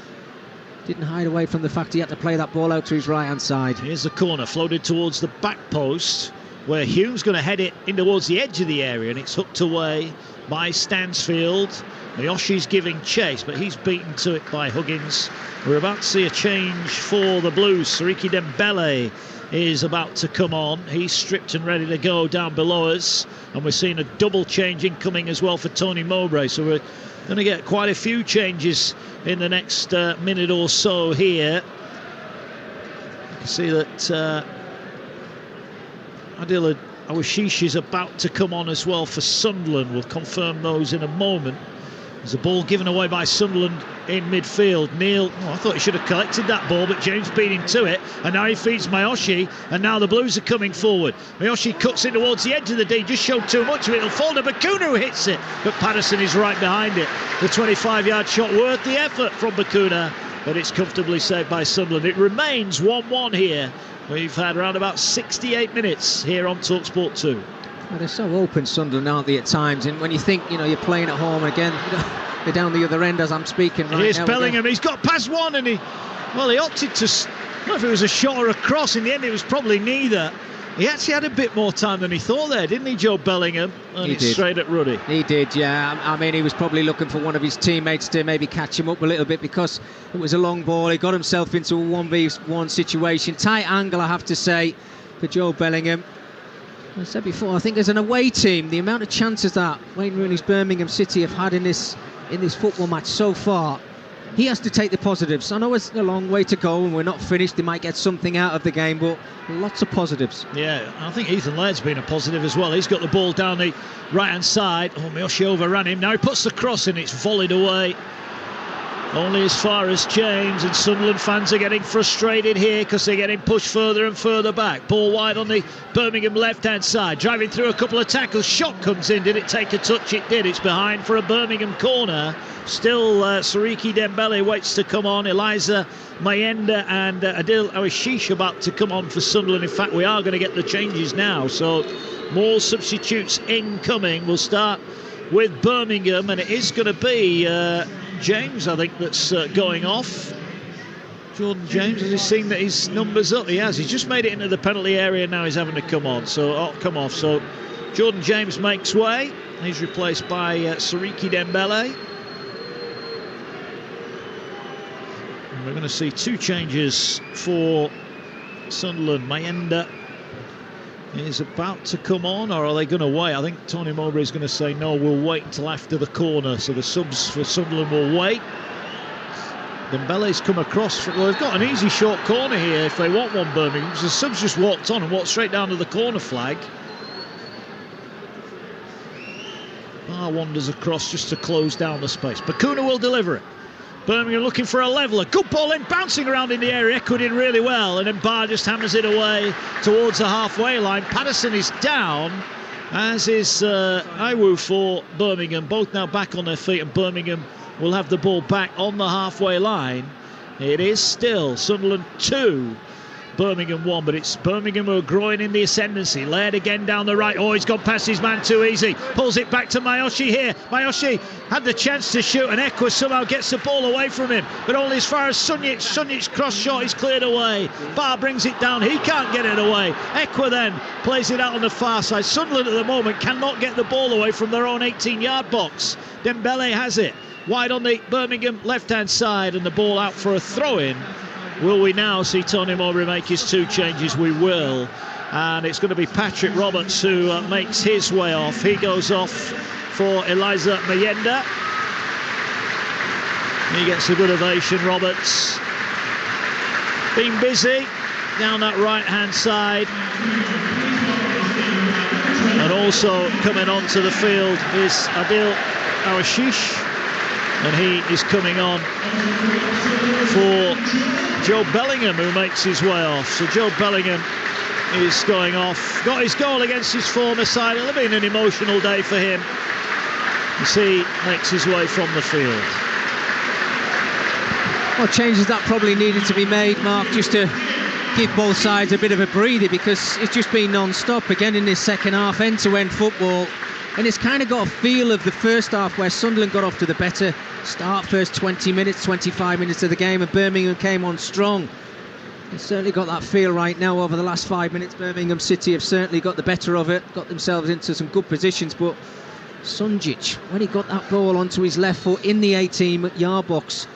didn't hide away from the fact he had to play that ball out to his right-hand side. Here's the corner, floated towards the back post, where Hume's going to head it in towards the edge of the area, and it's hooked away by Stansfield. Miyoshi's giving chase, but he's beaten to it by Huggins. We're about to see a change for the Blues. Siriki Dembele is about to come on. He's stripped and ready to go down below us, and we're seeing a double change incoming as well for Tony Mowbray. So we're going to get quite a few changes in the next minute or so here. You can see that Adil Awashish is about to come on as well for Sunderland. We'll confirm those in a moment. There's a ball given away by Sunderland in midfield. Neil, I thought he should have collected that ball, but James beat him to it, and now he feeds Miyoshi, and now the Blues are coming forward. Miyoshi cuts in towards the edge of the D, just showed too much of it. It'll fall to Bakuna, who hits it, but Patterson is right behind it. The 25-yard shot worth the effort from Bakuna, but it's comfortably saved by Sunderland. It remains 1-1 here. We've had around about 68 minutes here on Talksport 2. Well, they're so open, Sunderland, aren't they, at times? And when you think, you're playing at home again, they're down the other end as I'm speaking right now. Here's Bellingham. Again. He's got past one, and he opted to. I don't know if it was a shot or a cross. In the end, it was probably neither. He actually had a bit more time than he thought there, didn't he, Joe Bellingham? And he did. Straight at Ruddy. He did, yeah. I mean, he was probably looking for one of his teammates to maybe catch him up a little bit because it was a long ball. He got himself into a 1v1 situation. Tight angle, I have to say, for Joe Bellingham. I said before, I think as an away team, the amount of chances that Wayne Rooney's Birmingham City have had in this football match so far, he has to take the positives. I know it's a long way to go and we're not finished. They might get something out of the game, but lots of positives. Yeah, I think Ethan Laird's been a positive as well. He's got the ball down the right-hand side. Oh, Miyoshi overran him. Now he puts the cross in. It's volleyed away Only as far as James, and Sunderland fans are getting frustrated here because they're getting pushed further and further back. Ball wide on the Birmingham left-hand side, driving through a couple of tackles. Shot comes in. Did it take a touch? It did. It's behind for a Birmingham corner. Still, Siriki Dembele waits to come on. Eliza Mayenda and Adil Awashish about to come on for Sunderland. In fact, we are going to get the changes now. So more substitutes incoming. We'll start with Birmingham, and it is going to be James, I think, that's going off. Jordan James, has he seen that his number's up? He has. He's just made it into the penalty area. Now he's having to come off. So Jordan James makes way. He's replaced by Siriki Dembele. And we're going to see two changes for Sunderland. Mayenda is about to come on, or are they going to wait? I think Tony Mowbray is going to say no, we'll wait until after the corner. So the subs for Sunderland will wait. Dembele's come across. Well, they've got an easy short corner here if they want one, Birmingham, because the subs just walked on and walked straight down to the corner flag. Bar wanders across just to close down the space. Bakuna will deliver it. Birmingham looking for a leveller. Good ball in, bouncing around in the area, echoed in really well, and then Barr just hammers it away towards the halfway line. Patterson is down, as is Iwu for Birmingham. Both now back on their feet, and Birmingham will have the ball back on the halfway line. It is still Sunderland 2, Birmingham 1, but it's Birmingham who are growing in the ascendancy. Laird again down the right. Oh, he's gone past his man too easy. Pulls it back to Mayoshi here. Mayoshi had the chance to shoot, and Ekwa somehow gets the ball away from him, but only as far as Sunjic. Sunjic's cross shot is cleared away. Barr brings it down. He can't get it away. Ekwa then plays it out on the far side. Sunderland at the moment cannot get the ball away from their own 18-yard box. Dembele has it. Wide on the Birmingham left-hand side, and the ball out for a throw-in. Will we now see Tony Mowbray make his two changes? We will. And it's going to be Patrick Roberts who makes his way off. He goes off for Eliza Mayenda. He gets a good ovation, Roberts. Been busy down that right-hand side. And also coming onto the field is Adil Awashish. And he is coming on for Joe Bellingham, who makes his way off. So Joe Bellingham is going off. Got his goal against his former side. It'll have been an emotional day for him as he makes his way from the field. Well, changes that probably needed to be made, Mark, just to give both sides a bit of a breather, because it's just been non-stop again in this second half, end-to-end football. And it's kind of got a feel of the first half where Sunderland got off to the better start, first 20 minutes, 25 minutes of the game, and Birmingham came on strong. It's certainly got that feel right now over the last 5 minutes. Birmingham City have certainly got the better of it, got themselves into some good positions, but Sunjic, when he got that ball onto his left foot in the 18-yard box,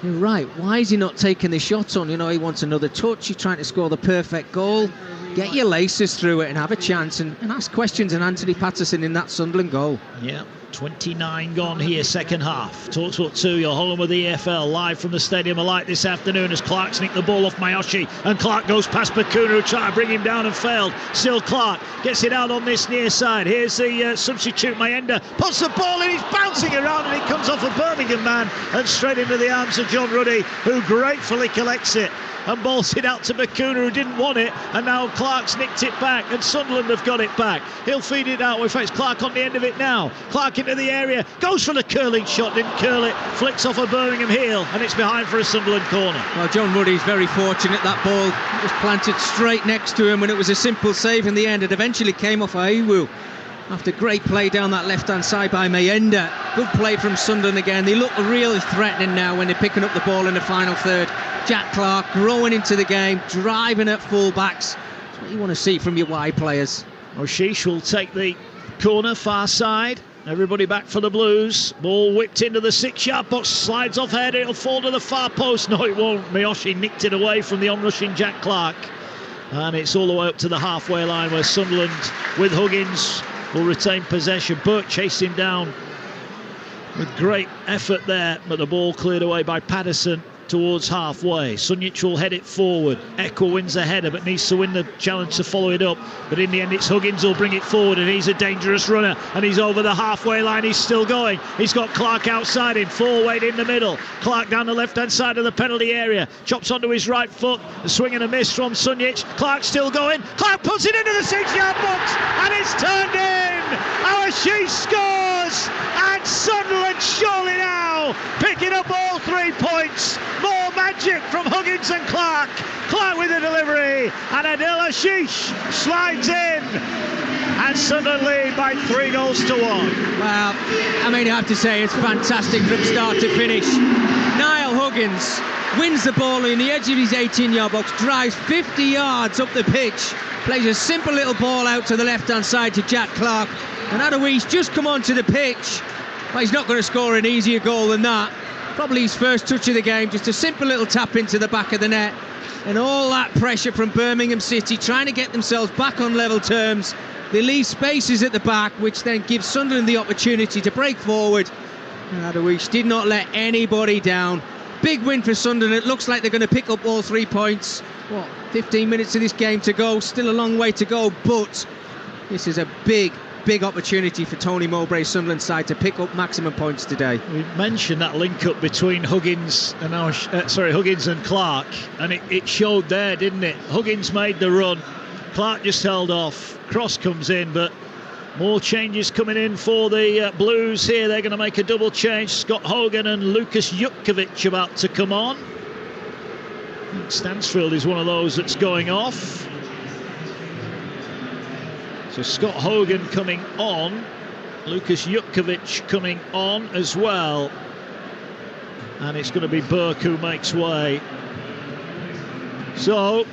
you're right, why is he not taking the shot on? You know, he wants another touch, he's trying to score the perfect goal. Get your laces through it and have a chance and ask questions. And Anthony Patterson in that Sunderland goal. Yeah, 29 gone here, second half. Talksport 2, you're home with the EFL, live from the Stadium of Light this afternoon as Clark's nicked the ball off Mayoshi, and Clark goes past Bakuna, who tried to bring him down and failed. Still Clark gets it out on this near side. Here's the substitute Mayenda, puts the ball in, he's bouncing around, and it comes off a Birmingham man and straight into the arms of John Ruddy, who gratefully collects it and balls it out to Bakuna, who didn't want it, and now Clark's nicked it back, and Sunderland have got it back. He'll feed it out. In fact, it's Clark on the end of it now. Clark into the area, goes for the curling shot, didn't curl it, flicks off a Birmingham heel, and it's behind for a Sunderland corner. Well, John Ruddy's very fortunate. That ball was planted straight next to him, and it was a simple save in the end. It eventually came off Iwu after great play down that left-hand side by Mayenda. Good play from Sunderland again. They look really threatening now when they're picking up the ball in the final third. Jack Clark growing into the game, driving at full-backs. That's what you want to see from your wide players. Oshish will take the corner, far side. Everybody back for the Blues. Ball whipped into the 6-yard box, slides off head, it'll fall to the far post. No, it won't. Miyoshi nicked it away from the onrushing Jack Clark. And it's all the way up to the halfway line where Sunderland, with Huggins, will retain possession. Burke chased him down with great effort there, but the ball cleared away by Patterson. towards halfway. Sunjic will head it forward. Ekwa wins the header but needs to win the challenge to follow it up. But in the end, it's Huggins who'll bring it forward, and he's a dangerous runner, and he's over the halfway line. He's still going. He's got Clark outside him. Forward in the middle. Clark down the left-hand side of the penalty area. Chops onto his right foot. A swing and a miss from Sunjic. Clark still going. Clark puts it into the 6-yard box, and it's turned in. Awashish scores, and Sunderland surely now picking up all 3 points. More magic from Huggins and Clark. Clark with the delivery, and Adil Ashish slides in, and Sunderland lead by 3 goals to 1. Well, I mean, I have to say it's fantastic from start to finish. Niall Huggins wins the ball in the edge of his 18-yard box, drives 50 yards up the pitch, plays a simple little ball out to the left-hand side to Jack Clark, and Adawi's just come onto the pitch. Well, he's not going to score an easier goal than that. Probably his first touch of the game, just a simple little tap into the back of the net, and all that pressure from Birmingham City trying to get themselves back on level terms. They leave spaces at the back, which then gives Sunderland the opportunity to break forward. And Adawish did not let anybody down. Big win for Sunderland. It looks like they're going to pick up all 3 points. 15 minutes of this game to go, still a long way to go, but this is a big opportunity for Tony Mowbray's Sunderland side to pick up maximum points today. We mentioned that link-up between Huggins and Huggins and Clark, and it showed there, didn't it? Huggins made the run, Clark just held off, cross comes in, but more changes coming in for the Blues here. They're going to make a double change. Scott Hogan and Lucas Jutkovic about to come on. I think Stansfield is one of those that's going off. So Scott Hogan coming on, Lucas Jutkovic coming on as well, and it's going to be Burke who makes way. So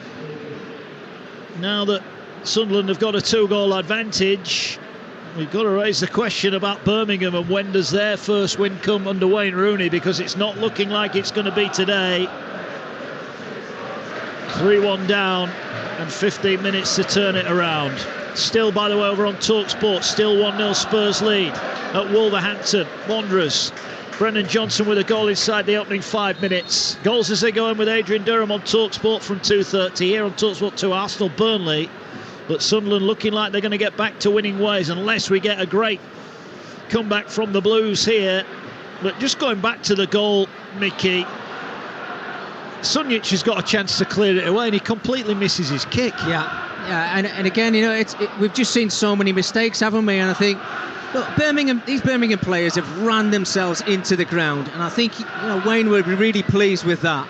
now that Sunderland have got a 2-goal advantage, we've got to raise the question about Birmingham and when does their first win come under Wayne Rooney, because it's not looking like it's going to be today. 3-1 down and 15 minutes to turn it around. Still, by the way, over on Talksport, still 1-0 Spurs lead at Wolverhampton Wanderers. Brendan Johnson with a goal inside the opening 5 minutes. Goals as they go in with Adrian Durham on Talksport from 2:30. Here on Talksport 2, Arsenal Burnley. But Sunderland looking like they're going to get back to winning ways unless we get a great comeback from the Blues here. But just going back to the goal, Mickey, Sunjic has got a chance to clear it away and he completely misses his kick. Yeah, and again, you know, we've just seen so many mistakes, haven't we? And I think, look, these Birmingham players have ran themselves into the ground, and I think Wayne will be really pleased with that.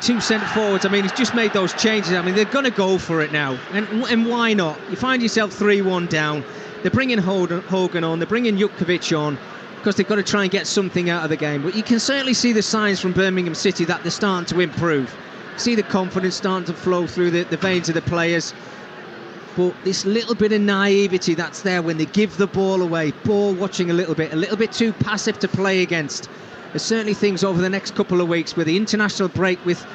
2 centre forwards, I mean, he's just made those changes. I mean, they're going to go for it now, and why not? You find yourself 3-1 down. They're bringing Hogan on, they're bringing Jutkovic on, because they've got to try and get something out of the game. But you can certainly see the signs from Birmingham City that they're starting to improve. See the confidence starting to flow through the veins of the players. But this little bit of naivety that's there when they give the ball away, ball watching a little bit too passive to play against. There's certainly things over the next couple of weeks with the international break with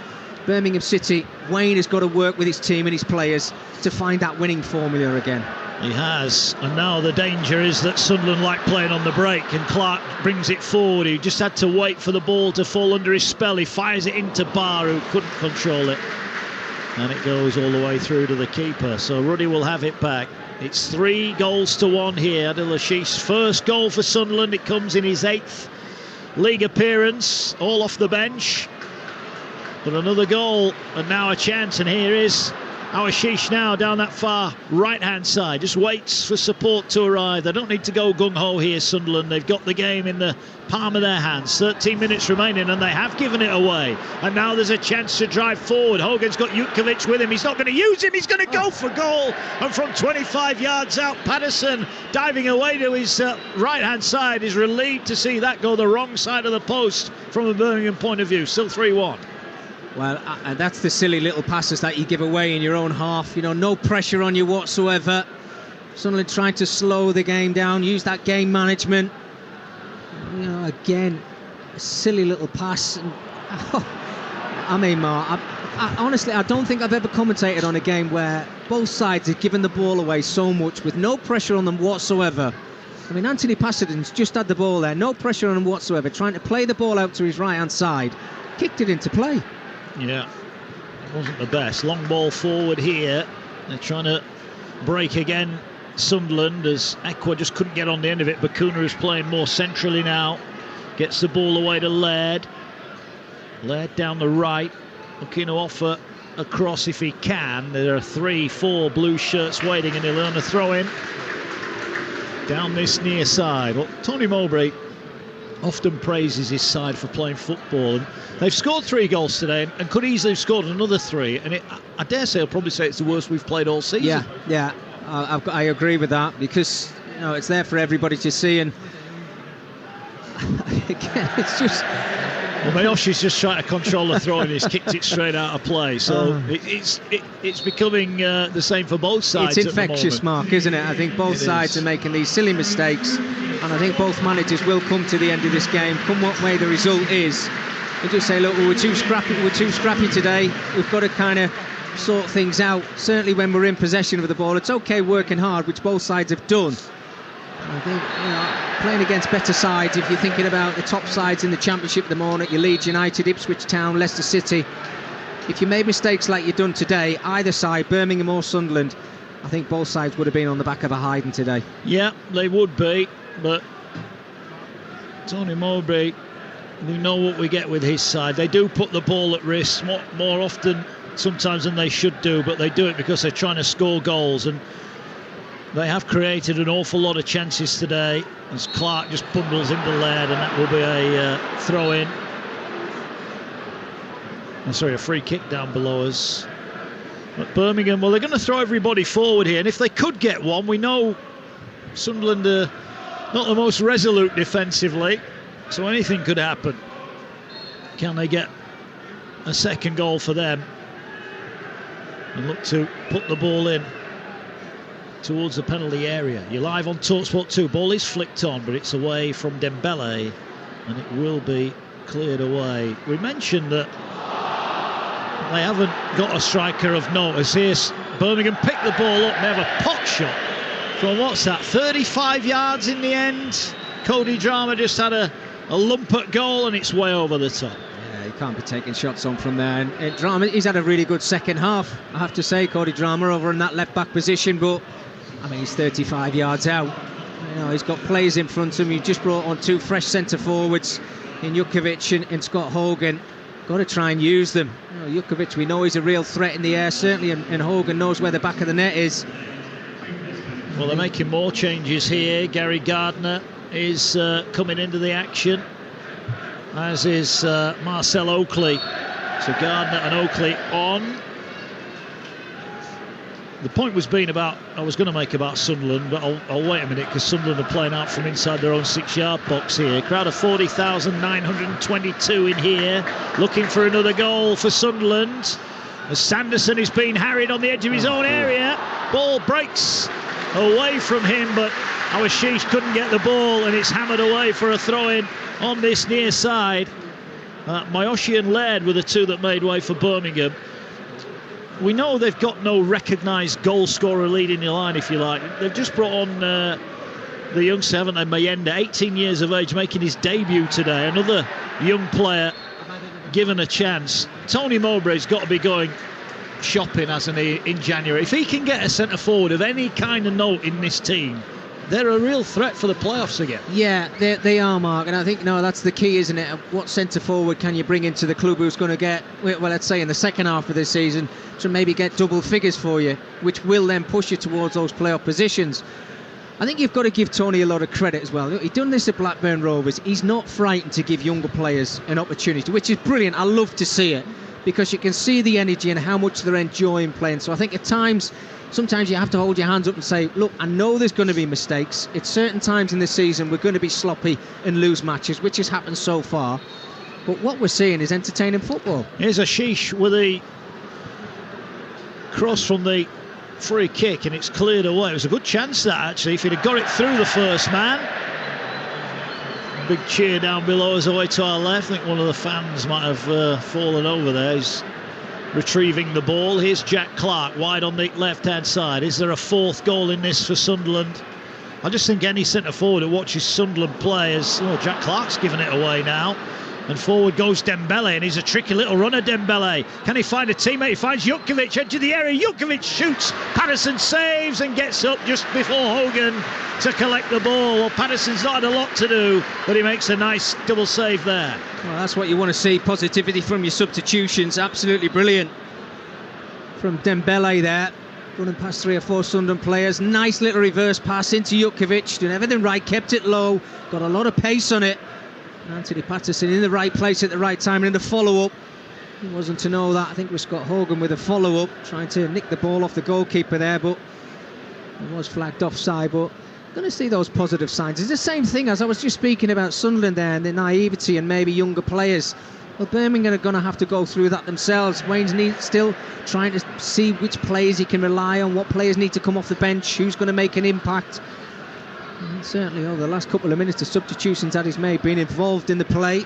Birmingham City. Wayne has got to work with his team and his players to find that winning formula again. He has, and now the danger is that Sunderland like playing on the break, and Clark brings it forward. He just had to wait for the ball to fall under his spell. He fires it into Barr, who couldn't control it, and it goes all the way through to the keeper. So Ruddy will have it back. It's 3-1 here. Adil Ashish's first goal for Sunderland. It comes in his 8th league appearance, all off the bench. But another goal, and now a chance, and here is Awashish now down that far right-hand side, just waits for support to arrive. They don't need to go gung-ho here, Sunderland. They've got the game in the palm of their hands. 13 minutes remaining, and they have given it away. And now there's a chance to drive forward. Hogan's got Jutkovic with him. He's not going to use him. He's going to go for goal. And from 25 yards out, Patterson diving away to his right-hand side is relieved to see that go the wrong side of the post from a Birmingham point of view. Still 3-1. Well, and that's the silly little passes that you give away in your own half. You know, no pressure on you whatsoever. Sunderland trying to slow the game down, use that game management. You know, again, a silly little pass. And, I mean, Mark, honestly, I don't think I've ever commentated on a game where both sides have given the ball away so much with no pressure on them whatsoever. I mean, Anthony Passadon's just had the ball there, no pressure on him whatsoever, trying to play the ball out to his right-hand side. kicked it into play. Yeah, it wasn't the best. Long ball forward here. They're trying to break again, Sunderland, as Ekwa just couldn't get on the end of it. Bakuna is playing more centrally now. Gets the ball away to Laird. Laird down the right, looking to offer a cross if he can. There are 3-4 blue shirts waiting, and he'll earn a throw in down this near side. Well, Tony Mowbray often praises his side for playing football, and they've scored 3 goals today and could easily have scored another 3, and I dare say I'll probably say it's the worst we've played all season. Yeah, I agree with that, because it's there for everybody to see, and again, it's just... Well, Mayoshi's just trying to control the throw and he's kicked it straight out of play. So it's becoming the same for both sides. It's infectious, Mark, isn't it? I think both sides are making these silly mistakes, and I think both managers will come to the end of this game, come what way the result is, and just say, look, we're too scrappy today. We've got to kind of sort things out. Certainly when we're in possession of the ball, it's okay working hard, which both sides have done. I think, playing against better sides, if you're thinking about the top sides in the Championship at the moment, your Leeds United, Ipswich Town, Leicester City, if you made mistakes like you've done today, either side, Birmingham or Sunderland, I think both sides would have been on the back of a hiding today. Yeah, they would be, but Tony Mowbray, we know what we get with his side. They do put the ball at risk more often sometimes than they should do, but they do it because they're trying to score goals, and they have created an awful lot of chances today as Clark just bundles into Laird, and that will be a throw-in. A free kick down below us. But Birmingham, well, they're going to throw everybody forward here, and if they could get one, we know Sunderland are not the most resolute defensively, so anything could happen. Can they get a second goal for them and look to put the ball in towards the penalty area? You're live on Talksport 2. Ball is flicked on, but it's away from Dembele, and it will be cleared away. We mentioned that they haven't got a striker of note. As here, Birmingham picked the ball up and have a pot shot from, what's that, 35 yards in the end. Cody Drama just had a lump at goal, and it's way over the top. Yeah, he can't be taking shots on from there. And Drama, he's had a really good second half, I have to say, Cody Drama, over in that left back position, but I mean, he's 35 yards out. He's got players in front of him. He just brought on 2 fresh centre forwards in Jukovic and Scott Hogan. Got to try and use them. Jukovic, we know he's a real threat in the air, certainly, and Hogan knows where the back of the net is. Well, they're making more changes here. Gary Gardner is coming into the action, as is Marcel Oakley. So Gardner and Oakley on. The point was being about, I was going to make about Sunderland, but I'll wait a minute, because Sunderland are playing out from inside their own 6-yard box here. Crowd of 40,922 in here, looking for another goal for Sunderland, as Sanderson is being harried on the edge of his own area. Ball breaks away from him, but Awashish couldn't get the ball, and it's hammered away for a throw-in on this near side. Mayoshi and Laird were the 2 that made way for Birmingham. We know they've got no recognised goal scorer leading the line, if you like. They've just brought on the youngster, haven't they, Mayenda, 18 years of age, making his debut today. Another young player given a chance. Tony Mowbray's got to be going shopping, hasn't he, in January. If he can get a centre forward of any kind of note in this team, they're a real threat for the playoffs again. Yeah, they are, Mark, and I think that's the key, isn't it? What centre forward can you bring into the club who's going to get, well, let's say in the second half of this season, to maybe get double figures for you, which will then push you towards those playoff positions. I think you've got to give Tony a lot of credit as well. He's done this at Blackburn Rovers. He's not frightened to give younger players an opportunity, which is brilliant. I love to see it, because you can see the energy and how much they're enjoying playing. So I think at times, sometimes you have to hold your hands up and say, look, I know there's going to be mistakes. At certain times in the season, we're going to be sloppy and lose matches, which has happened so far. But what we're seeing is entertaining football. Here's Ashish with a cross from the free kick, and it's cleared away. It was a good chance, that, actually, if he'd have got it through the first man. Big cheer down below us, away to our left. I think one of the fans might have fallen over there. He's retrieving the ball. Here's Jack Clark wide on the left-hand side. Is there a 4th goal in this for Sunderland? I just think any centre forward who watches Sunderland play is, Jack Clark's given it away now. And forward goes Dembele, and he's a tricky little runner, Dembele. Can he find a teammate? He finds Jutkiewicz, edge of the area. Jutkiewicz shoots. Patterson saves and gets up just before Hogan to collect the ball. Well, Patterson's not had a lot to do, but he makes a nice double save there. Well, that's what you want to see. Positivity from your substitutions. Absolutely brilliant from Dembele there. Running past 3 or 4 Sunderland players. Nice little reverse pass into Jutkiewicz. Doing everything right. Kept it low. Got a lot of pace on it. Anthony Patterson in the right place at the right time, and in the follow-up, he wasn't to know that. I think it was Scott Hogan with a follow-up, trying to nick the ball off the goalkeeper there, but it was flagged offside. But going to see those positive signs. It's the same thing as I was just speaking about Sunderland there, and the naivety and maybe younger players. Well, Birmingham are going to have to go through that themselves. Wayne's still trying to see which players he can rely on, what players need to come off the bench, who's going to make an impact. And certainly over the last couple of minutes, the substitutions that he's made been involved in the play,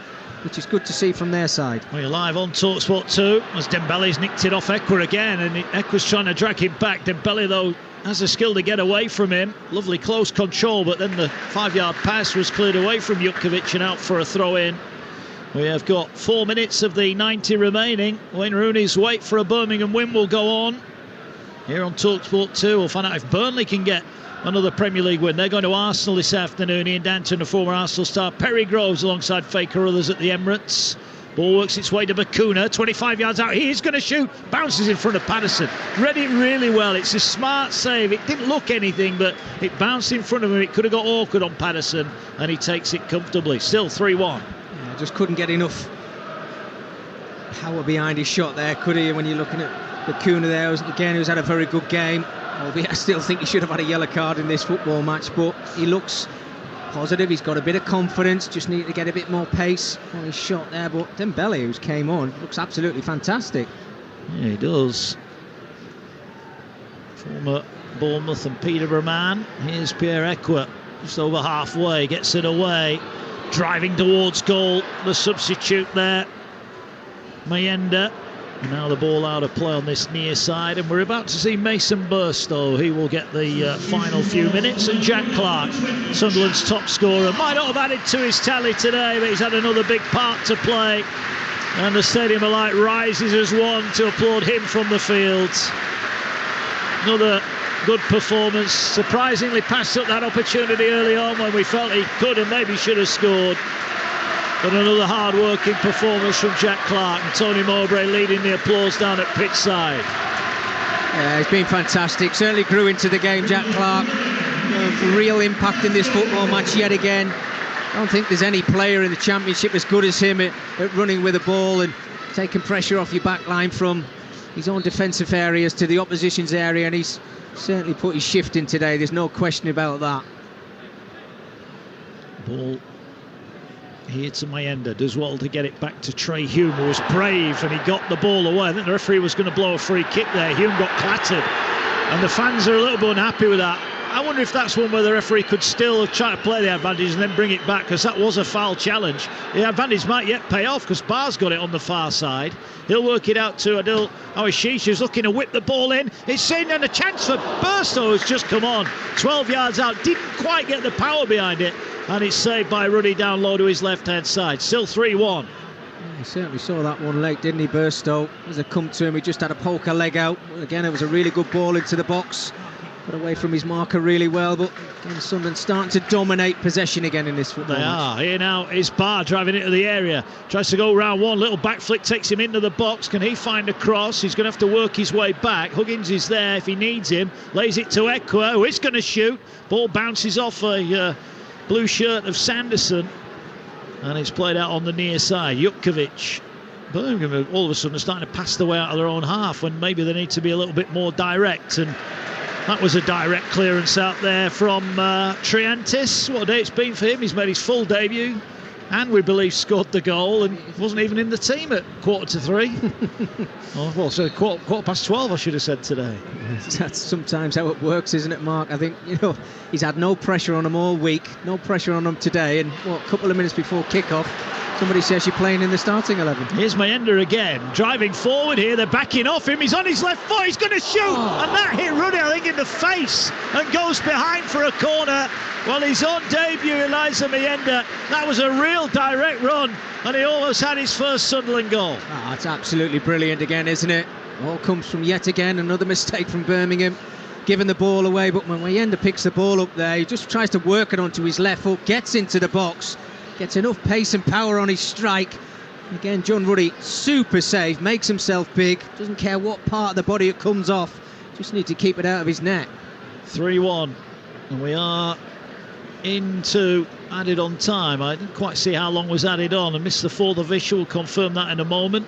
which is good to see from their side. We're live on Talksport 2 as Dembele's nicked it off Ekwa again, and Ekwa's trying to drag him back. Dembele, though, has the skill to get away from him. Lovely close control, but then the 5-yard pass was cleared away from Jutkiewicz and out for a throw-in. We have got 4 minutes of the 90 remaining. Wayne Rooney's wait for a Birmingham win will go on. Here on Talksport 2, we'll find out if Burnley can get another Premier League win. They're going to Arsenal this afternoon. Ian Danton, the former Arsenal star. Perry Groves alongside Faker Others at the Emirates. Ball works its way to Bakuna, 25 yards out. He is going to shoot. Bounces in front of Patterson. Read it really well. It's a smart save. It didn't look anything, but it bounced in front of him. It could have got awkward on Patterson, and he takes it comfortably. Still 3-1. Yeah, just couldn't get enough power behind his shot there, could he? When you're looking at Bakuna there, again, who's had a very good game. Albeit I still think he should have had a yellow card in this football match, but he looks positive. He's got a bit of confidence, just need to get a bit more pace on his shot there. But Dembele, who's came on, looks absolutely fantastic. Yeah, he does. Former Bournemouth and Peterborough man. Here's Pierre Ekwa, just over halfway, gets it away, driving towards goal. The substitute there, Mayenda. Now the ball out of play on this near side, and we're about to see Mason Burstow. He will get the final few minutes, and Jack Clark, Sunderland's top scorer, might not have added to his tally today, but he's had another big part to play, and the Stadium of Light rises as one to applaud him from the fields. Another good performance. Surprisingly passed up that opportunity early on when we felt he could and maybe should have scored. But another hard-working performance from Jack Clark, and Tony Mowbray leading the applause down at pitch side. Yeah, he's been fantastic. Certainly grew into the game, Jack Clark. Real impact in this football match yet again. I don't think there's any player in the Championship as good as him at running with the ball and taking pressure off your back line from his own defensive areas to the opposition's area, and he's certainly put his shift in today. There's no question about that. Ball here to Mayenda, does well to get it back to Trey Hume, who was brave and he got the ball away. I think the referee was going to blow a free kick there. Hume got clattered, and the fans are a little bit unhappy with that. I wonder if that's one where the referee could still try to play the advantage and then bring it back, because that was a foul challenge. The advantage might yet pay off, because Barr's got it on the far side. He'll work it out to Adil Awishish, who's looking to whip the ball in. It's in, and a chance for Burstow, who's just come on. 12 yards out, didn't quite get the power behind it, and it's saved by Ruddy down low to his left-hand side. Still 3-1. He certainly saw that one late, didn't he, Burstow? As a come to him, he just had a poker leg out. Again, it was a really good ball into the box. Got away from his marker really well, but again, Sunderland starting to dominate possession again in this football match. Here now is Barr driving into the area. Tries to go round one, little back flick takes him into the box. Can he find a cross? He's going to have to work his way back. Huggins is there if he needs him. Lays it to Ekwa, who is going to shoot. Ball bounces off a blue shirt of Sanderson, and it's played out on the near side. Jutkiewicz. Birmingham all of a sudden are starting to pass the way out of their own half when maybe they need to be a little bit more direct, and that was a direct clearance out there from Triantis. What a day it's been for him. He's made his full debut and we believe scored the goal, and wasn't even in the team at 3:15. So quarter past 12 I should have said today. That's sometimes how it works, isn't it, Mark? I think, he's had no pressure on him all week, no pressure on him today, and a couple of minutes before kick-off Somebody says you're playing in the starting 11. Here's Mayenda again, driving forward here. They're backing off him. He's on his left foot. He's going to shoot. And that hit Ruddy, I think, in the face and goes behind for a corner. Well, his own debut, Eliza Mayenda. That was a real direct run, and he almost had his first Sunderland goal. It's absolutely brilliant again, isn't it? All comes from yet again another mistake from Birmingham, giving the ball away. But when Mayenda picks the ball up there, he just tries to work it onto his left foot, gets into the box, gets enough pace and power on his strike. Again, John Ruddy, super safe, makes himself big, doesn't care what part of the body it comes off, just need to keep it out of his net. 3-1, and we are into added on time. I didn't quite see how long was added on, and Mr. Forthervish will confirm that in a moment.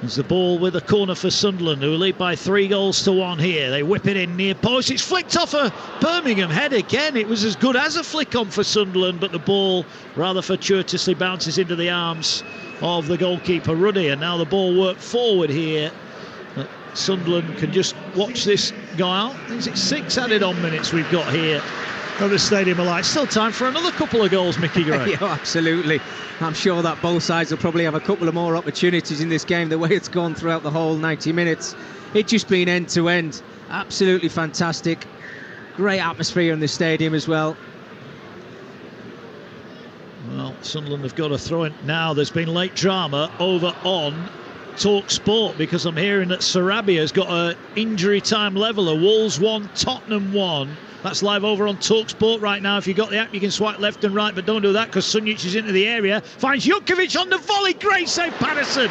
There's the ball with a corner for Sunderland, who lead by 3-1 here. They whip it in near post. It's flicked off a Birmingham head again. It was as good as a flick on for Sunderland, but the ball rather fortuitously bounces into the arms of the goalkeeper Ruddy. And now the ball worked forward here. Sunderland can just watch this go out. Is it 6 added on minutes we've got here at the Stadium of Light? Still time for another couple of goals, Mickey Gray. Yeah, absolutely. I'm sure that both sides will probably have a couple of more opportunities in this game, the way it's gone throughout the whole 90 minutes. It's just been end to end. Absolutely fantastic. Great atmosphere in the stadium as well. Well, Sunderland have got a throw in now. There's been late drama over on Talksport, because I'm hearing that Sarabia's got an injury time leveler. Wolves 1, Tottenham 1. That's live over on Talksport right now. If you've got the app, you can swipe left and right, but don't do that because Sunjic is into the area. Finds Jutkiewicz on the volley. Great save, Patterson.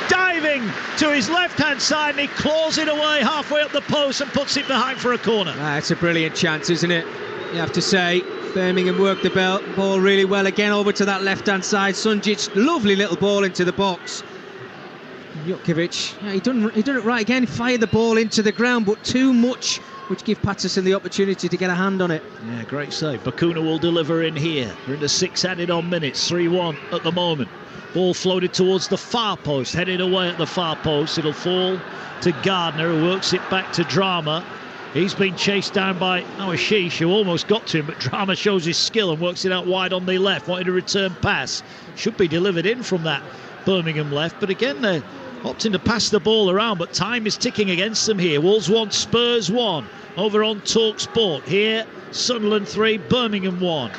Diving to his left-hand side, and he claws it away halfway up the post and puts it behind for a corner. It's a brilliant chance, isn't it? You have to say, Birmingham worked the ball really well. Again, over to that left-hand side. Sunjic, lovely little ball into the box. Jutkiewicz, he done it right again. Fired the ball into the ground, but too much, which give Patterson the opportunity to get a hand on it. Yeah, great save. Bakuna will deliver in here. We're into 6 added on minutes, 3-1 at the moment. Ball floated towards the far post, headed away at the far post. It'll fall to Gardner, who works it back to Drama. He's been chased down by Ashish, who almost got to him, but Drama shows his skill and works it out wide on the left. Wanted a return pass. Should be delivered in from that Birmingham left, but again they're opting to pass the ball around, but time is ticking against them here. Wolves 1, Spurs 1 over on Talksport. Here, Sunderland 3, Birmingham 1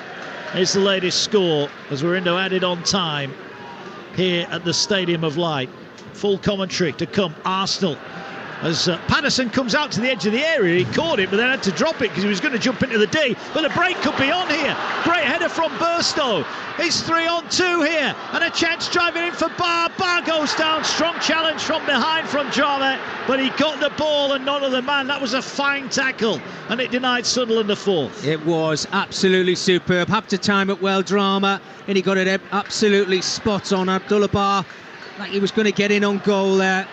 is the latest score as we're into added on time here at the Stadium of Light. Full commentary to come. Arsenal, as Patterson comes out to the edge of the area, he caught it but then had to drop it because he was going to jump into the D, but the break could be on here. Great header from Burstow. It's 3-on-2 here, and a chance driving in for Barr. Barr goes down. Strong challenge from behind from Drama, but he got the ball and not of the man. That was a fine tackle, and it denied Sunderland a fourth. It was absolutely superb. Had to time it well, Drama, and he got it absolutely spot on. Abdullah Barr, like he was going to get in on goal there.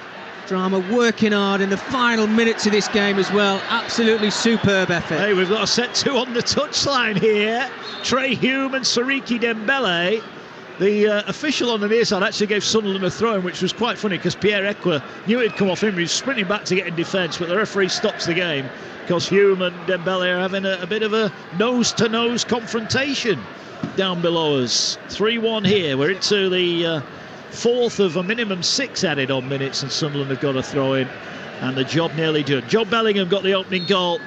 Drama working hard in the final minutes of this game as well. Absolutely superb effort. Hey, we've got a set 2 on the touchline here. Trey Hume and Sariki Dembele. The official on the near side actually gave Sunderland a throw-in, which was quite funny because Pierre Ekwa knew it'd come off him. He was sprinting back to get in defence, but the referee stops the game because Hume and Dembele are having a bit of a nose-to-nose confrontation down below us. 3-1 here. We're into the fourth of a minimum 6 added on minutes, and Sunderland have got a throw-in, and the job nearly done. Joe Bellingham got the opening goal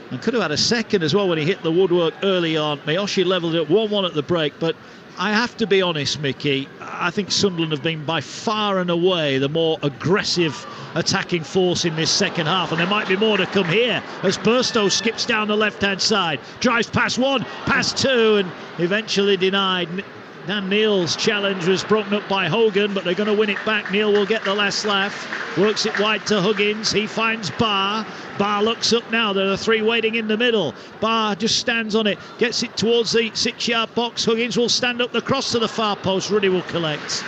and could have had a second as well when he hit the woodwork early on. Miyoshi levelled it 1-1 at the break, but I have to be honest, Mickey, I think Sunderland have been by far and away the more aggressive attacking force in this second half, and there might be more to come here as Burstow skips down the left-hand side, drives past 1, past 2, and eventually denied. Dan Neal's challenge was broken up by Hogan, but they're going to win it back. Neal will get the last laugh. Works it wide to Huggins. He finds Barr. Barr looks up now. There are 3 waiting in the middle. Barr just stands on it. Gets it towards the 6-yard box. Huggins will stand up the cross to the far post. Ruddy will collect.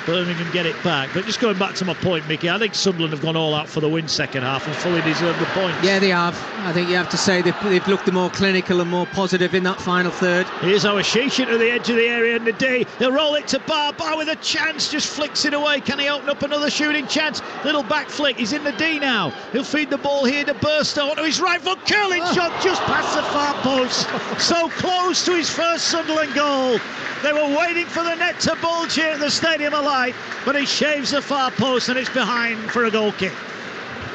Birmingham get it back. But just going back to my point, Mickey, I think Sunderland have gone all out for the win second half and fully deserved the points. Yeah, they have. I think you have to say they've looked more clinical and more positive in that final third. Here's our Sheesh into the edge of the area in the D. He'll roll it to Bar with a chance, just flicks it away. Can he open up another shooting chance? Little back flick. He's in the D now. He'll feed the ball here to Burstow. Onto his right foot, curling shot just past the far post. So close to his first Sunderland goal. They were waiting for the net to bulge here at the Stadium of Light, but he shaves the far post and it's behind for a goal kick.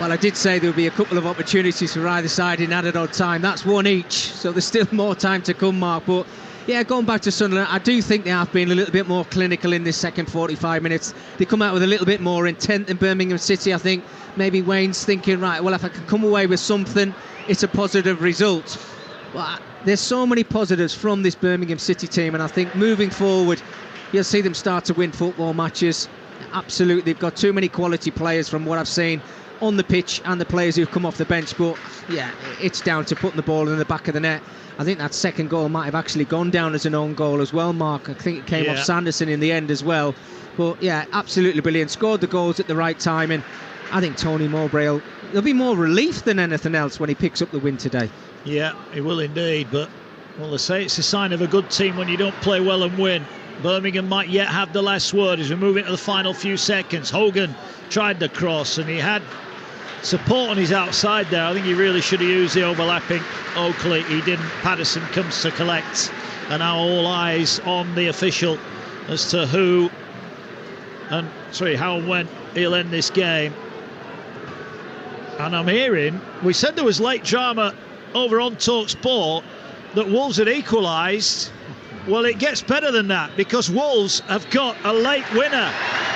Well, I did say there would be a couple of opportunities for either side in added odd time. That's one each, so there's still more time to come, Mark. But yeah, going back to Sunderland, I do think they have been a little bit more clinical in this second 45 minutes. They come out with a little bit more intent than Birmingham City. I think maybe Wayne's thinking, right, well, if I can come away with something, it's a positive result. But there's so many positives from this Birmingham City team, and I think moving forward, you'll see them start to win football matches. Absolutely, they've got too many quality players from what I've seen on the pitch and the players who've come off the bench. But yeah, it's down to putting the ball in the back of the net. I think that second goal might have actually gone down as an own goal as well, Mark. I think it came off Sanderson in the end as well. But yeah, absolutely brilliant. Scored the goals at the right time, and I think Tony Mowbray there'll be more relief than anything else when he picks up the win today. Yeah, he will indeed, but well, they say it's a sign of a good team when you don't play well and win. Birmingham might yet have the last word as we move into the final few seconds. Hogan tried the cross and he had support on his outside there. I think he really should have used the overlapping Oakley. He didn't. Patterson comes to collect, and now all eyes on the official as to how and when he'll end this game. And I'm hearing, we said there was late drama over on Talksport that Wolves had equalised. Well, it gets better than that because Wolves have got a late winner.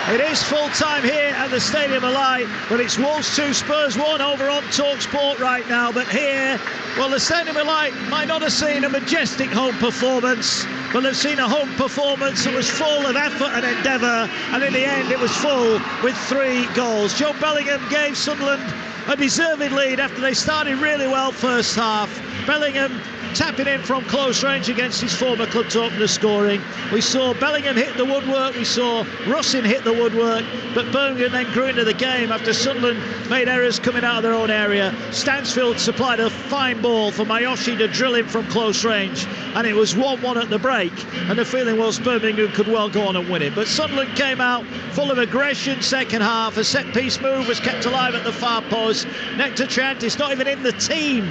It is full time here at the Stadium of Light, but it's Wolves 2, Spurs 1 over on Talksport right now. But here, well, the Stadium of Light might not have seen a majestic home performance, but they've seen a home performance that was full of effort and endeavour, and in the end it was full with 3 goals. Joe Bellingham gave Sunderland a deserved lead after they started really well first half. Bellingham tapping in from close range against his former club to open the scoring. We saw Bellingham hit the woodwork, we saw Russin hit the woodwork, but Birmingham then grew into the game after Sunderland made errors coming out of their own area. Stansfield supplied a fine ball for Mayoshi to drill in from close range, and it was 1-1 at the break, and the feeling was Birmingham could well go on and win it. But Sunderland came out full of aggression second half. A set-piece move was kept alive at the far post. Nectar Triantis not even in the team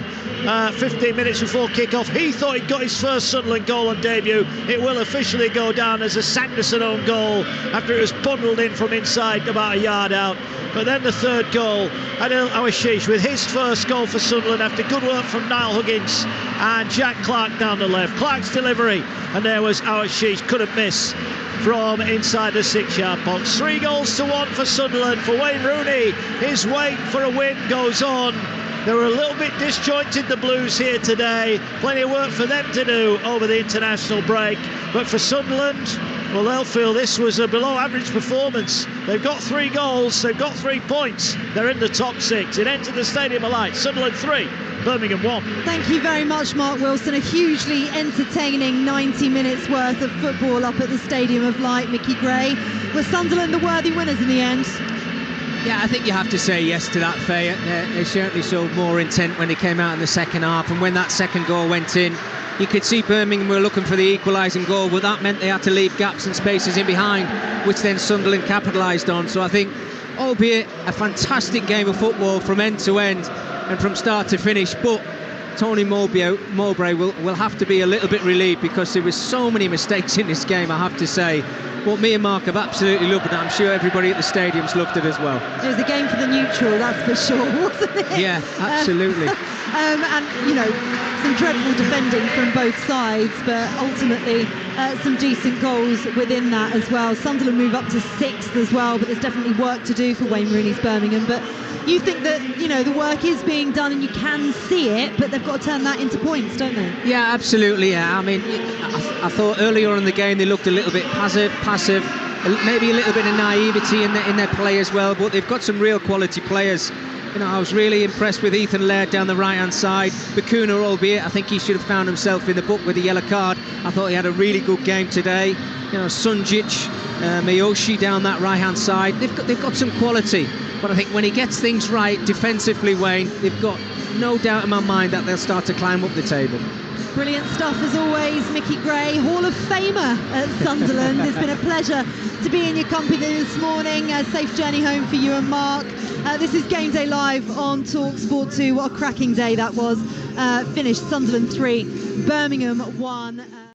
15 minutes before kick-off. He thought he'd got his first Sunderland goal on debut. It will officially go down as a Sanderson own goal after it was bundled in from inside about a yard out. But then the third goal, Adil Awashish with his first goal for Sunderland after good work from Niall Huggins and Jack Clark down the left. Clark's delivery, and there was Awashish, couldn't miss from inside the 6-yard box. 3 goals to 1 for Sunderland. For Wayne Rooney, his wait for a win goes on. They were a little bit disjointed, the Blues, here today. Plenty of work for them to do over the international break. But for Sunderland, well, they'll feel this was a below-average performance. They've got 3 goals, they've got 3 points. They're in the top 6. It entered the Stadium of Light. Sunderland 3, Birmingham 1. Thank you very much, Mark Wilson. A hugely entertaining 90 minutes worth of football up at the Stadium of Light. Mickey Gray. Were Sunderland the worthy winners in the end? Yeah, I think you have to say yes to that, Faye. They certainly showed more intent when they came out in the second half, and when that second goal went in, you could see Birmingham were looking for the equalising goal, but that meant they had to leave gaps and spaces in behind, which then Sunderland capitalised on. So I think, albeit a fantastic game of football from end to end and from start to finish, but Tony Mowbray will have to be a little bit relieved because there was so many mistakes in this game, I have to say. But me and Mark have absolutely loved it. I'm sure everybody at the stadium's loved it as well. It was a game for the neutral, that's for sure, wasn't it? Yeah, absolutely. And, you know, some dreadful defending from both sides, but ultimately some decent goals within that as well. Sunderland move up to 6th as well, but there's definitely work to do for Wayne Rooney's Birmingham. But you think that, you know, the work is being done and you can see it, but they've got to turn that into points, don't they? Yeah, absolutely, yeah. I mean, I thought earlier in the game they looked a little bit passive. maybe a little bit of naivety in their play as well, but they've got some real quality players. You know, I was really impressed with Ethan Laird down the right-hand side. Bakuna, albeit I think he should have found himself in the book with the yellow card. I thought he had a really good game today. You know, Sunjic, Miyoshi down that right-hand side. They've got some quality, but I think when he gets things right defensively, Wayne, they've got no doubt in my mind that they'll start to climb up the table. Brilliant stuff as always, Mickey Gray, Hall of Famer at Sunderland. It's been a pleasure to be in your company this morning. A safe journey home for you and Mark. This is Game Day Live on Talksport 2. What a cracking day that was. Finished Sunderland 3, Birmingham 1.